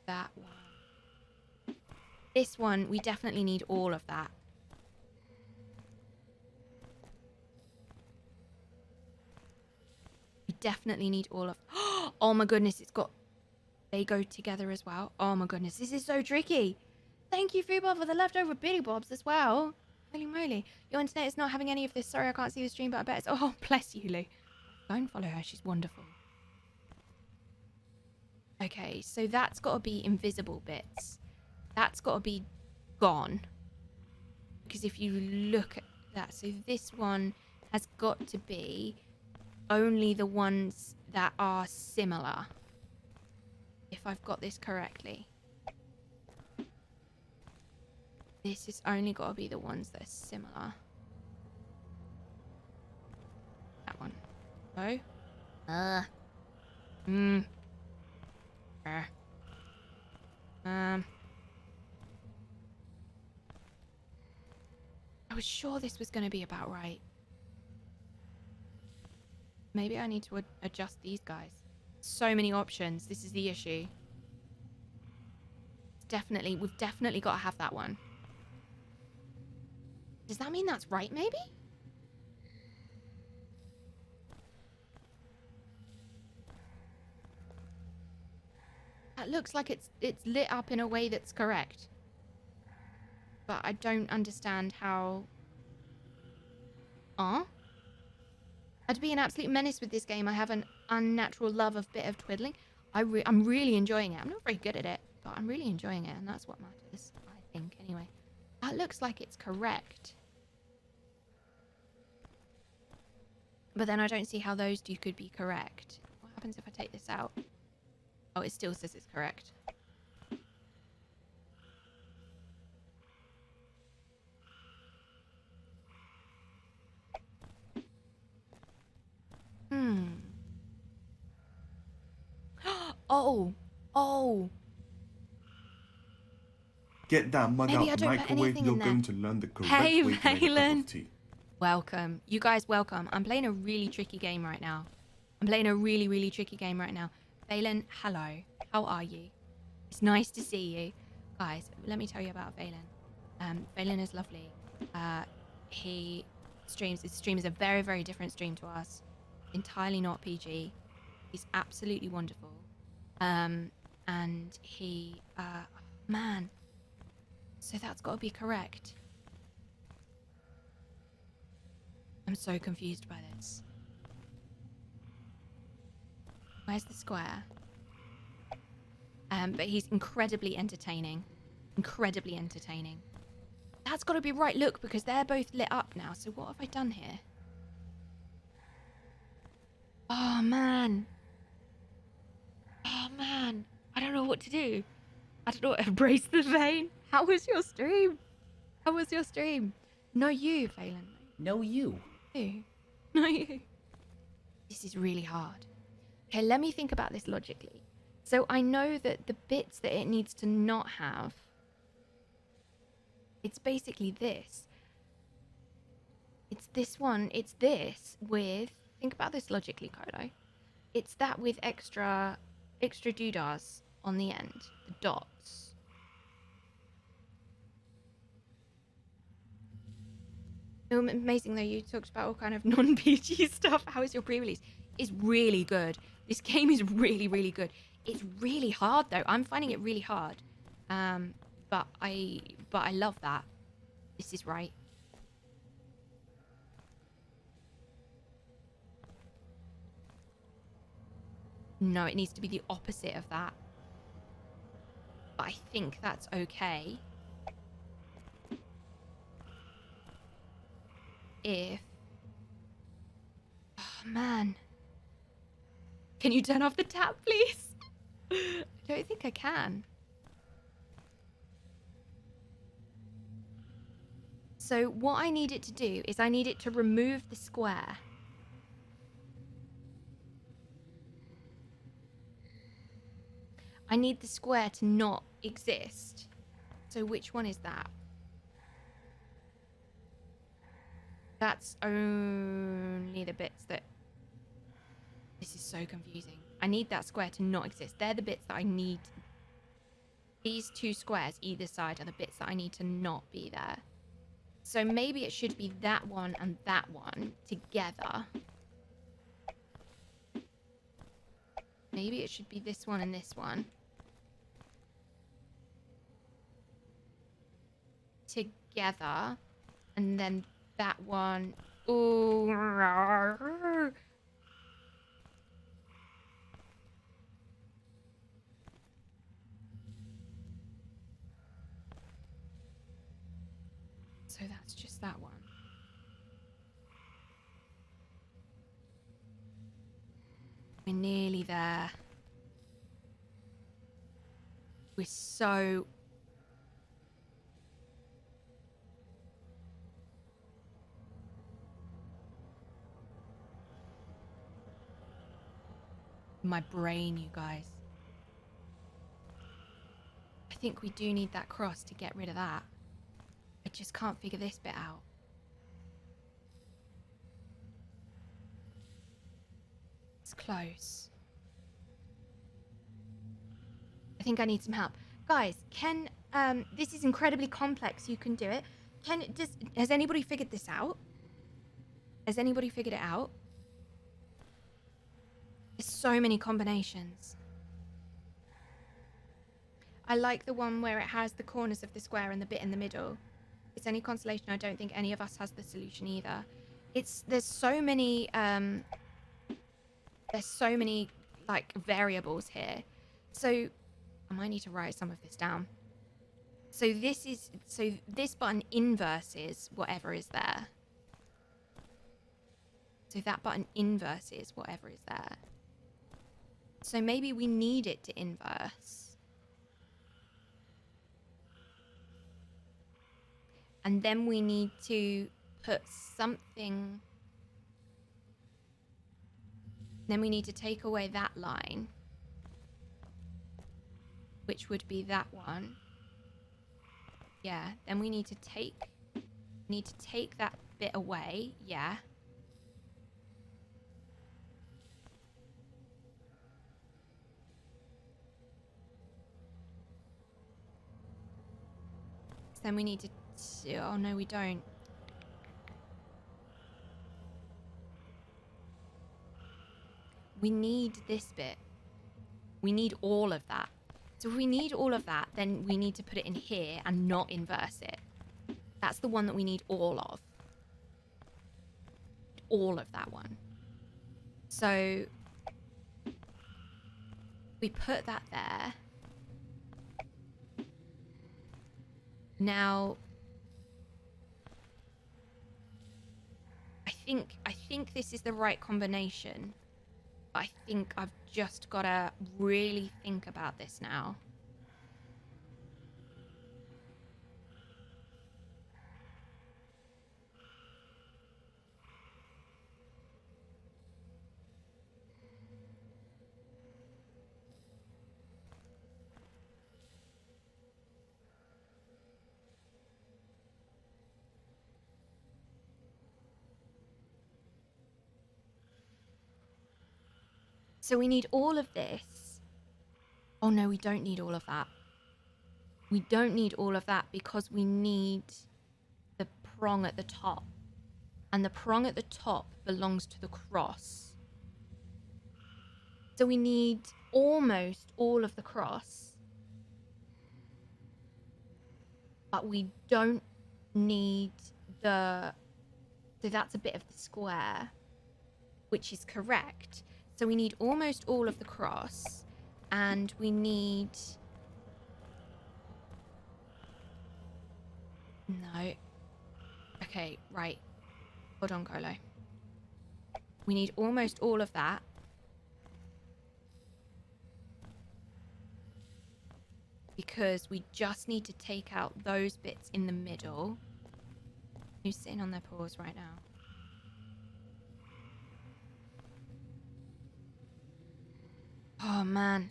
that one. This one, we definitely need all of that. We definitely need all of... Oh my goodness, it's got... They go together as well. Oh my goodness, this is so tricky. Thank you, Fubar, for the leftover bitty bobs as well. Holy moly. Your internet is not having any of this. Sorry, I can't see the stream, but I bet it's... Oh, bless you, Lou. Go and follow her. She's wonderful. Okay, so that's got to be invisible bits. That's got to be gone. Because if you look at that, so this one has got to be only the ones that are similar. If I've got this correctly. This has only got to be the ones that are similar. That one. No? I was sure this was going to be about right. Maybe I need to adjust these guys. So many options. This is the issue. We've definitely got to have that one. Does that mean that's right, maybe? That looks like it's lit up in a way that's correct. But I don't understand how... I'd be an absolute menace with this game. I have an unnatural love of bit of twiddling. I'm really enjoying it. I'm not very good at it, but I'm really enjoying it, and that's what matters, I think, anyway. That looks like it's correct. But then I don't see how those two could be correct. What happens if I take this out? Oh, it still says it's correct. Oh. Get that mug Maybe I out the don't put microwave. anything You're in there. going to learn the correct Hey, way to make a cup Valen. of tea. Welcome. You guys, welcome. I'm playing a really tricky game right now. Really tricky game right now. Valen, hello. How are you? It's nice to see you. Guys, let me tell you about Valen. Valen is lovely. He streams. His stream is a very different stream to us. Entirely not PG. He's absolutely wonderful. And he... man. So that's got to be correct. I'm so confused by this. Where's the square? But he's incredibly entertaining. Incredibly entertaining. That's got to be right. Look, because they're both lit up now. So what have I done here? Oh, man. Oh, man. I don't know what to do. I don't know. Embrace the vein. How was your stream? How was your stream? No, you, Phelan. No, you. You. No, you. This is really hard. Okay, let me think about this logically. So I know that the bits that it needs to not have, it's basically this. It's this one. It's this with, think about this logically, Kolo. It's that with extra doodahs on the end, the dots. Amazing though, you talked about all kind of non-PG stuff. How is your pre-release? It's really good. This game is really good. It's really hard though. I'm finding it really hard. But I love that. This is right. No, it needs to be the opposite of that. But I think that's okay. If... Oh, man. Can you turn off the tap, please? I don't think I can. So what I need it to do is I need it to remove the square. I need the square to not exist. So which one is that? That's only the bits that... This is so confusing. I need that square to not exist. They're the bits that I need these two squares either side are the bits that I need to not be there. So maybe it should be that one and that one together. Maybe it should be this one and this one together, and then that one. Ooh. So that's just that one. We're nearly there. We're so... My brain, you guys. I think we do need that cross to get rid of that. I just can't figure this bit out. It's close. I think I need some help. Guys, this is incredibly complex. You can do it. Has anybody figured this out? Has anybody figured it out? There's so many combinations. I like the one where it has the corners of the square and the bit in the middle. It's any consolation, I don't think any of us has the solution either. There's so many like variables here. So I might need to write some of this down. So this button inverses whatever is there. So that button inverses whatever is there. So maybe we need it to inverse. And then we need to put something. Then we need to take away that line, which would be that one. Yeah, then we need to take that bit away. Yeah. So then we need to... Oh, no, we don't. We need this bit. We need all of that. So if we need all of that, then we need to put it in here and not inverse it. That's the one that we need all of. All of that one. So we put that there. Now, I think this is the right combination. I think I've just got to really think about this now. So we need all of this. Oh no, we don't need all of that. We don't need all of that because we need the prong at the top. And the prong at the top belongs to the cross. So we need almost all of the cross. But we don't need the... So that's a bit of the square, which is correct. So we need almost all of the cross, and we need... No. Okay, right. Hold on, Kolo. We need almost all of that. Because we just need to take out those bits in the middle. Who's sitting on their paws right now? Oh man,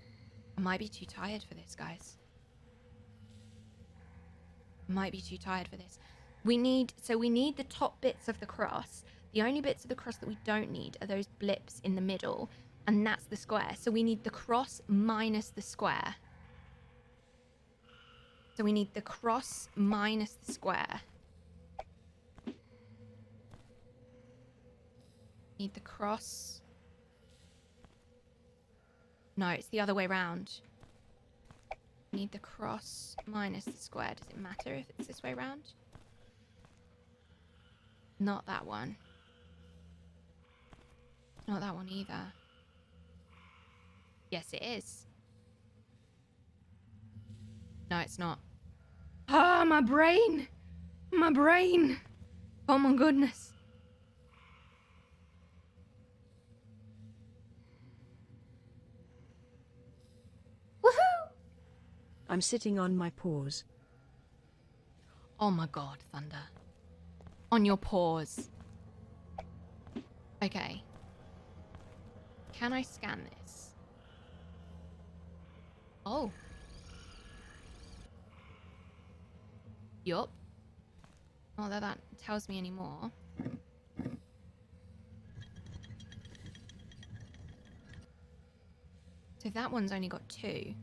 I might be too tired for this, guys. I might be too tired for this. We need the top bits of the cross. The only bits of the cross that we don't need are those blips in the middle, and that's the square. So we need the cross minus the square. So we need the cross minus the square. Need the cross. No, it's the other way round. Need the cross minus the square. Does it matter if it's this way round? Not that one. Not that one either. Yes, it is. No, it's not. Ah, my brain! My brain! Oh my goodness. Woohoo! I'm sitting on my paws. Oh my god, Thunder. On your paws. Okay. Can I scan this? Oh. Yup. Not that that tells me anymore. So that one's only got 2.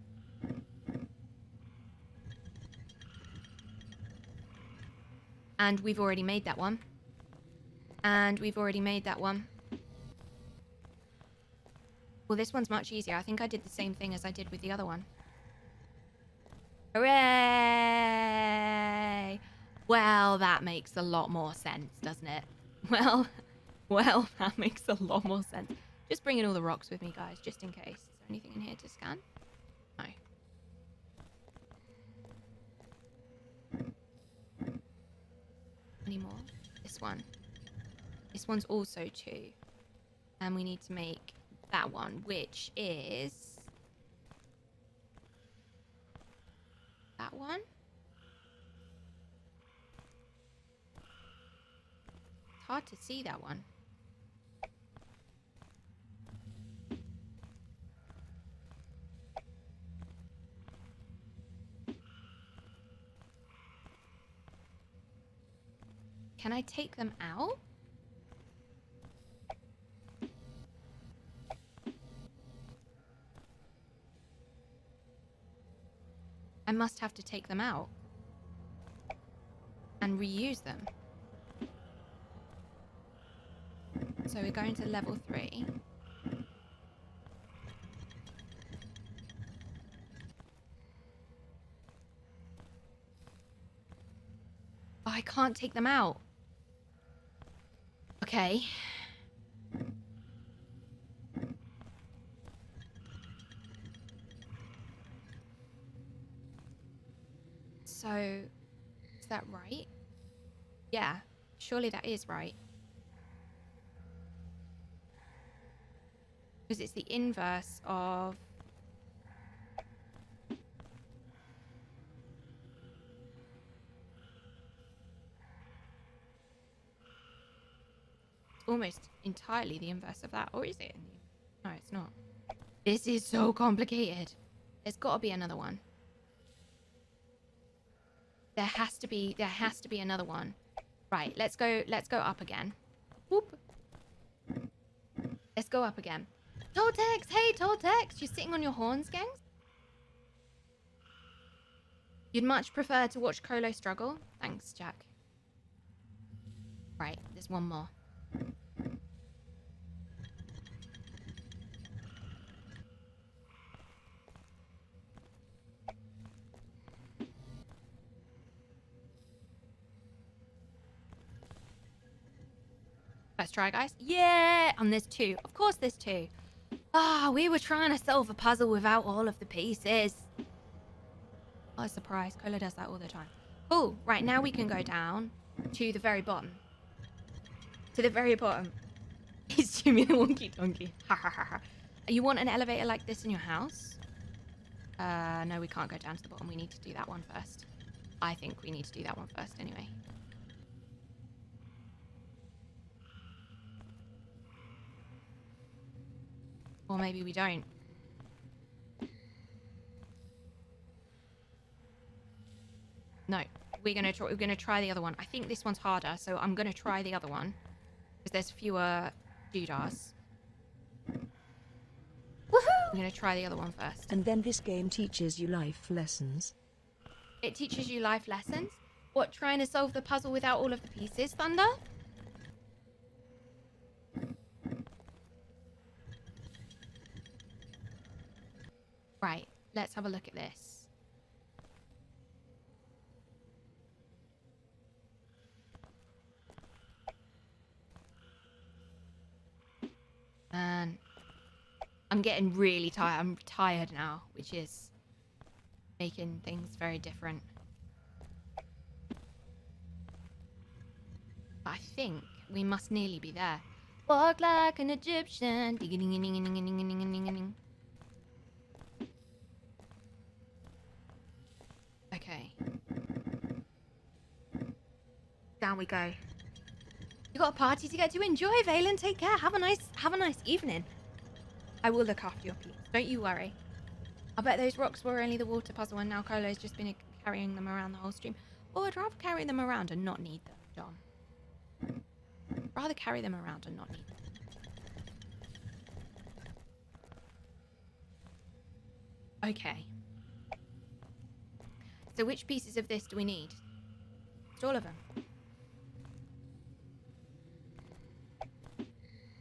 And we've already made that one. And we've already made that one. Well, this one's much easier. I think I did the same thing as I did with the other one. Hooray! Well, that makes a lot more sense, doesn't it? Well, that makes a lot more sense. Just bring in all the rocks with me, guys, just in case. Is there anything in here to scan? No. Any more? This one. This one's also 2. And we need to make that one, which is... that one? It's hard to see that one. Can I take them out? I must have to take them out and reuse them. So we're going to level 3. Oh, I can't take them out. Okay. So, is that right? Yeah, surely that is right. Because it's the inverse of... It's almost entirely the inverse of that. Or is it? No, it's not. This is so complicated. There's got to be another one. There has to be another one. Right, let's go up again. Whoop. Let's go up again. Toltecs, hey Toltecs, you're sitting on your horns, gangs? You'd much prefer to watch Kolo struggle? Thanks, Jack. Right, there's one more. Let's try, guys. Yeah! And there's 2. Of course there's 2. Ah, we were trying to solve a puzzle without all of the pieces. What a surprise. Kolo does that all the time. Oh, right, now we can go down to the very bottom. To the very bottom. It's Jimmy the Wonky Donkey. Ha ha ha ha. You want an elevator like this in your house? No, we can't go down to the bottom. We need to do that one first. I think we need to do that one first anyway. Or maybe we don't. No, we're gonna try the other one. I think this one's harder, so I'm gonna try the other one because there's fewer doodahs. Woohoo! I'm gonna try the other one first. And then this game teaches you life lessons. It teaches you life lessons. What, trying to solve the puzzle without all of the pieces, Thunder? Right, let's have a look at this. Man, I'm getting really tired. I'm tired now, which is making things very different. But I think we must nearly be there. Walk like an Egyptian. Ding-a-ding-a-ding-a-ding-a-ding-a-ding. Okay. Down we go. You got a party to get to. Enjoy, Valen. Take care. Have a nice evening. I will look after your peeps. Don't you worry. I bet those rocks were only the water puzzle and now Kolo's just been carrying them around the whole stream. Or I'd rather carry them around and not need them, John. Rather carry them around and not need them. Okay. So which pieces of this do we need? It's all of them.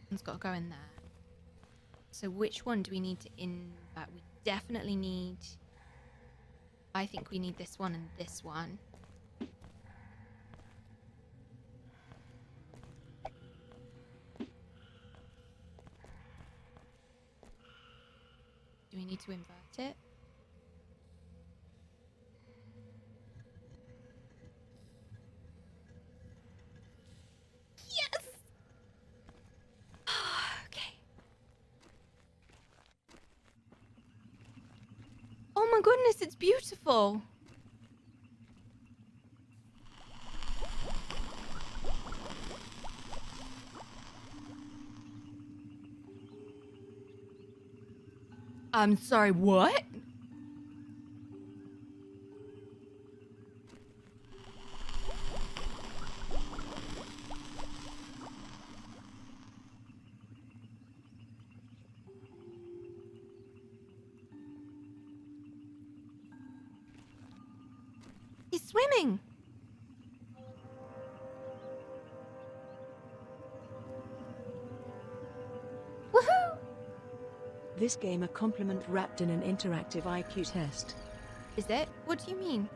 One's got to go in there. So which one do we need to invert? We definitely need... I think we need this one and this one. Do we need to invert it? Yes! Okay. Oh my goodness, it's beautiful. I'm sorry, what? He's swimming. Woohoo! This game a compliment wrapped in an interactive IQ test. Is it? What do you mean?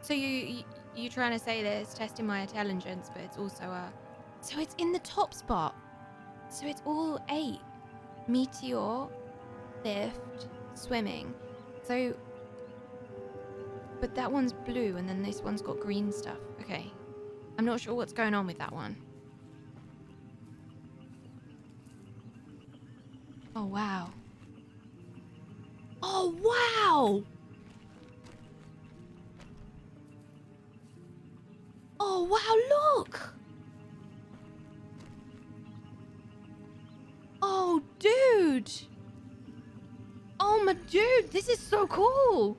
So you trying to say that it's testing my intelligence, but it's also a... So it's in the top spot. So it's all 8. Meteor, lift, swimming. So... But that one's blue and then this one's got green stuff. Okay. I'm not sure what's going on with that one. Oh, wow. Oh, wow! Oh, wow, look! Oh, dude! Oh, my dude, this is so cool!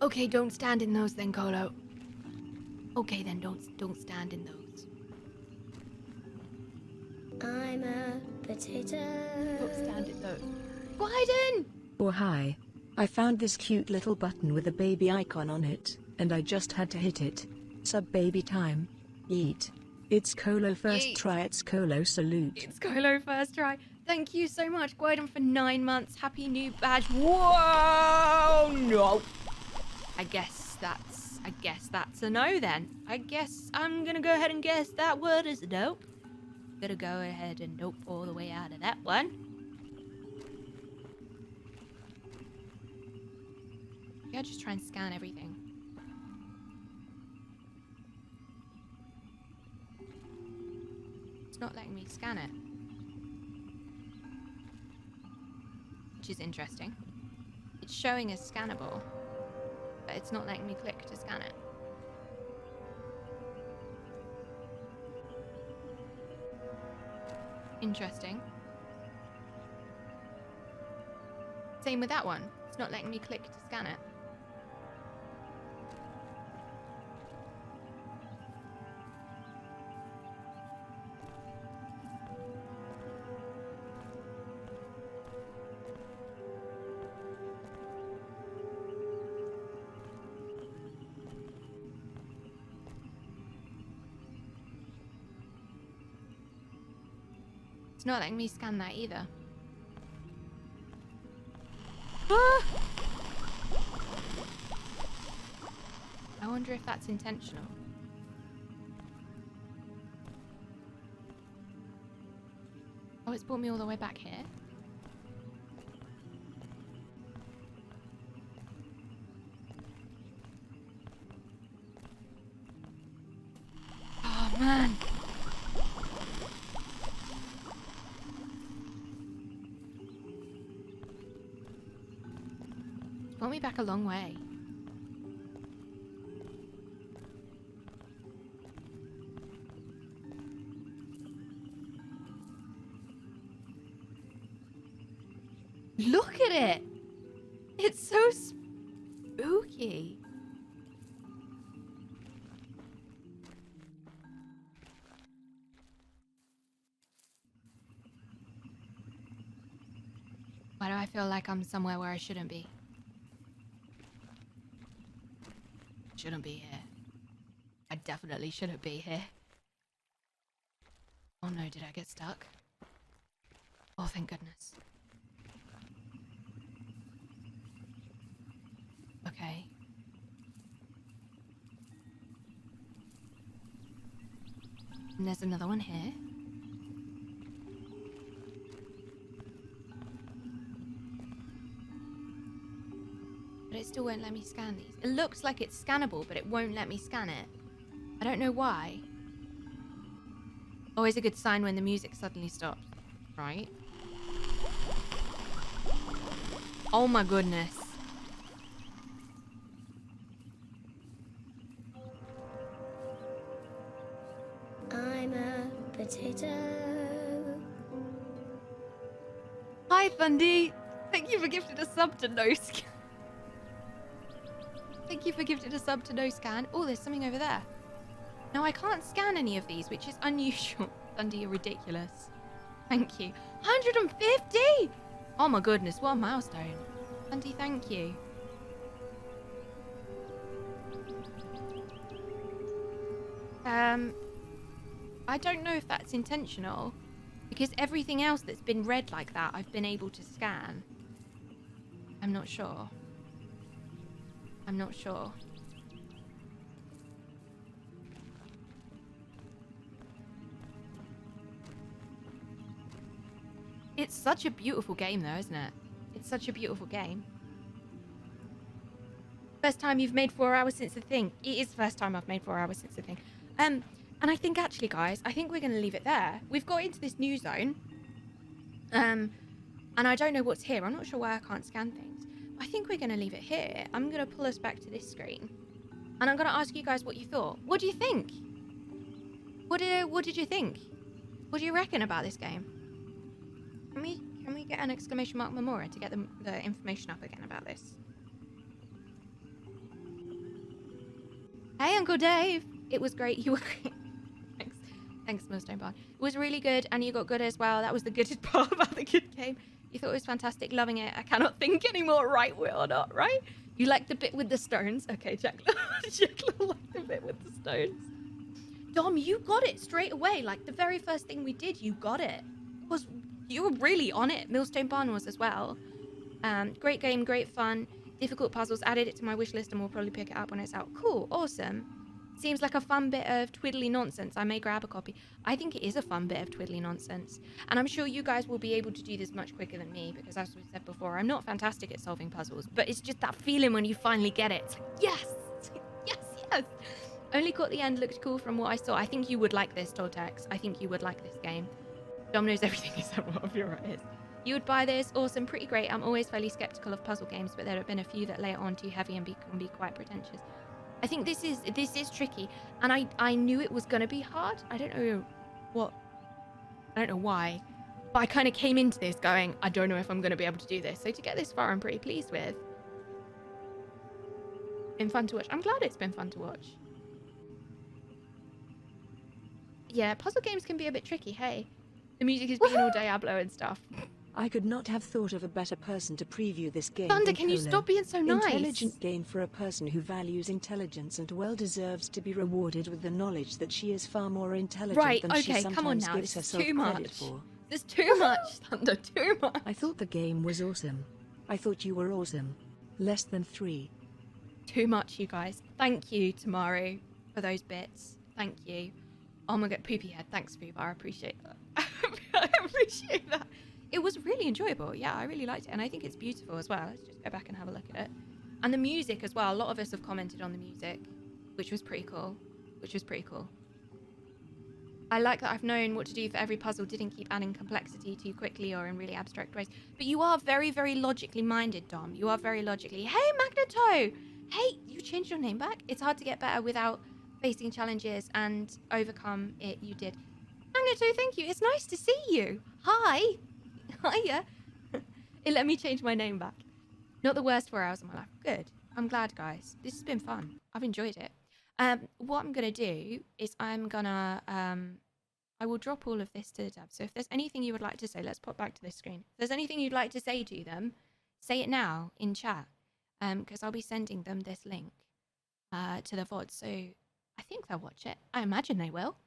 Okay, don't stand in those then, Kolo. Okay then, don't stand in those. I'm a potato. Don't stand in those. Biden! Or hi. I found this cute little button with a baby icon on it, and I just had to hit it. Sub baby time. Yeet. It's Kolo first Yeet. try, it's Kolo salute. It's Kolo first try. Thank you so much, Gwydon, for 9 months. Happy new badge. Whoa! No. I guess that's a no then. I guess I'm gonna go ahead and guess that word is a nope. Gonna go ahead and nope all the way out of that one. Yeah, just try and scan everything. It's not letting me scan it. Which is interesting. It's showing as scannable, but it's not letting me click to scan it. Interesting. Same with that one. It's not letting me click to scan it. It's not letting me scan that either. Ah! I wonder if that's intentional. Oh, it's brought me all the way back here. Oh, man. Brought me back a long way. Look at it! It's so spooky. Why do I feel like I'm somewhere where I shouldn't be? Shouldn't be here. I definitely shouldn't be here. Oh no, did I get stuck? Oh, thank goodness. Okay. And there's another one here. But it still won't let me scan these. It looks like it's scannable, but it won't let me scan it. I don't know why. Always a good sign when the music suddenly stops, right? Oh my goodness. I'm a potato. Hi, Thundy. Thank you for gifting a sub to no scan. Thank you for gifting a sub to no scan. Oh, there's something over there. No, I can't scan any of these, which is unusual. Thundy, you're ridiculous. Thank you. 150! Oh my goodness, what a milestone. Thundy, thank you. I don't know if that's intentional, because everything else that's been red like that, I've been able to scan. I'm not sure. I'm not sure. It's such a beautiful game though, isn't it? It's such a beautiful game. First time you've made 4 hours since the thing. It is the first time I've made 4 hours since the thing. And I think actually, guys, I think we're going to leave it there. We've got into this new zone. And I don't know what's here. I'm not sure why I can't scan things. I think we're going to leave it here. I'm going to pull us back to this screen. And I'm going to ask you guys what you thought. What do you think? What did you think? What do you reckon about this game? Can we get an exclamation mark Memorrha to get the information up again about this? Hey, Uncle Dave. It was great. You were great. Thanks, Millstone Barn. It was really good, and you got good as well. That was the goodest part about the good game. You thought it was fantastic, loving it. I cannot think anymore, right, Will or not, right? You liked the bit with the stones. Okay, Jack liked the bit with the stones. Dom, you got it straight away. Like, the very first thing we did, you got it. You were really on it. Millstone Barn was as well. Great game, great fun. Difficult puzzles. Added it to my wish list and we'll probably pick it up when it's out. Cool, awesome. Seems like a fun bit of twiddly nonsense. I may grab a copy. I think it is a fun bit of twiddly nonsense. And I'm sure you guys will be able to do this much quicker than me because as we said before, I'm not fantastic at solving puzzles, but it's just that feeling when you finally get it. It's like, yes! Yes, yes! Only caught the end, looked cool from what I saw. I think you would like this, Toltex. I think you would like this game. Dom knows everything except what you're right is. You would buy this. Awesome, pretty great. I'm always fairly skeptical of puzzle games, but there have been a few that lay it on too heavy and can be quite pretentious. I think this is tricky, and I knew it was gonna be hard. I don't know why, but I kind of came into this going, I don't know if I'm gonna be able to do this. So to get this far, I'm pretty pleased with. Been fun to watch. I'm glad it's been fun to watch. Yeah, puzzle games can be a bit tricky, hey. The music is being all Diablo and stuff. I could not have thought of a better person to preview this game Thunder, than can you Kolo. stop being so nice? Intelligent game for a person who values intelligence and well deserves to be rewarded with the knowledge that she is far more intelligent Right, than she okay, sometimes come on now. gives This is herself too credit much. for. There's too much, Thunder, too much. I thought the game was awesome. I thought you were awesome. Less than 3. Too much, you guys. Thank you, Tamaru, for those bits. Thank you. Oh my god, poopy head. Thanks, Fuba. I appreciate that. I appreciate that. It was really enjoyable. Yeah, I really liked it. And I think it's beautiful as well. Let's just go back and have a look at it. And the music as well. A lot of us have commented on the music, which was pretty cool. I like that I've known what to do for every puzzle, didn't keep adding complexity too quickly or in really abstract ways. But you are very, very logically minded, Dom. You are very logically. Hey, Magneto! Hey, you changed your name back? It's hard to get better without facing challenges and overcome it. You did. Magneto, thank you. It's nice to see you. Hi. Hiya. It let me change my name back. Not the worst 4 hours of my life. Good. I'm glad, guys. This has been fun. I've enjoyed it. What I'm going to do is I'm going to... I will drop all of this to the tab. So if there's anything you would like to say, let's pop back to this screen. If there's anything you'd like to say to them, say it now in chat. Because I'll be sending them this link to the VOD. So I think they'll watch it. I imagine they will.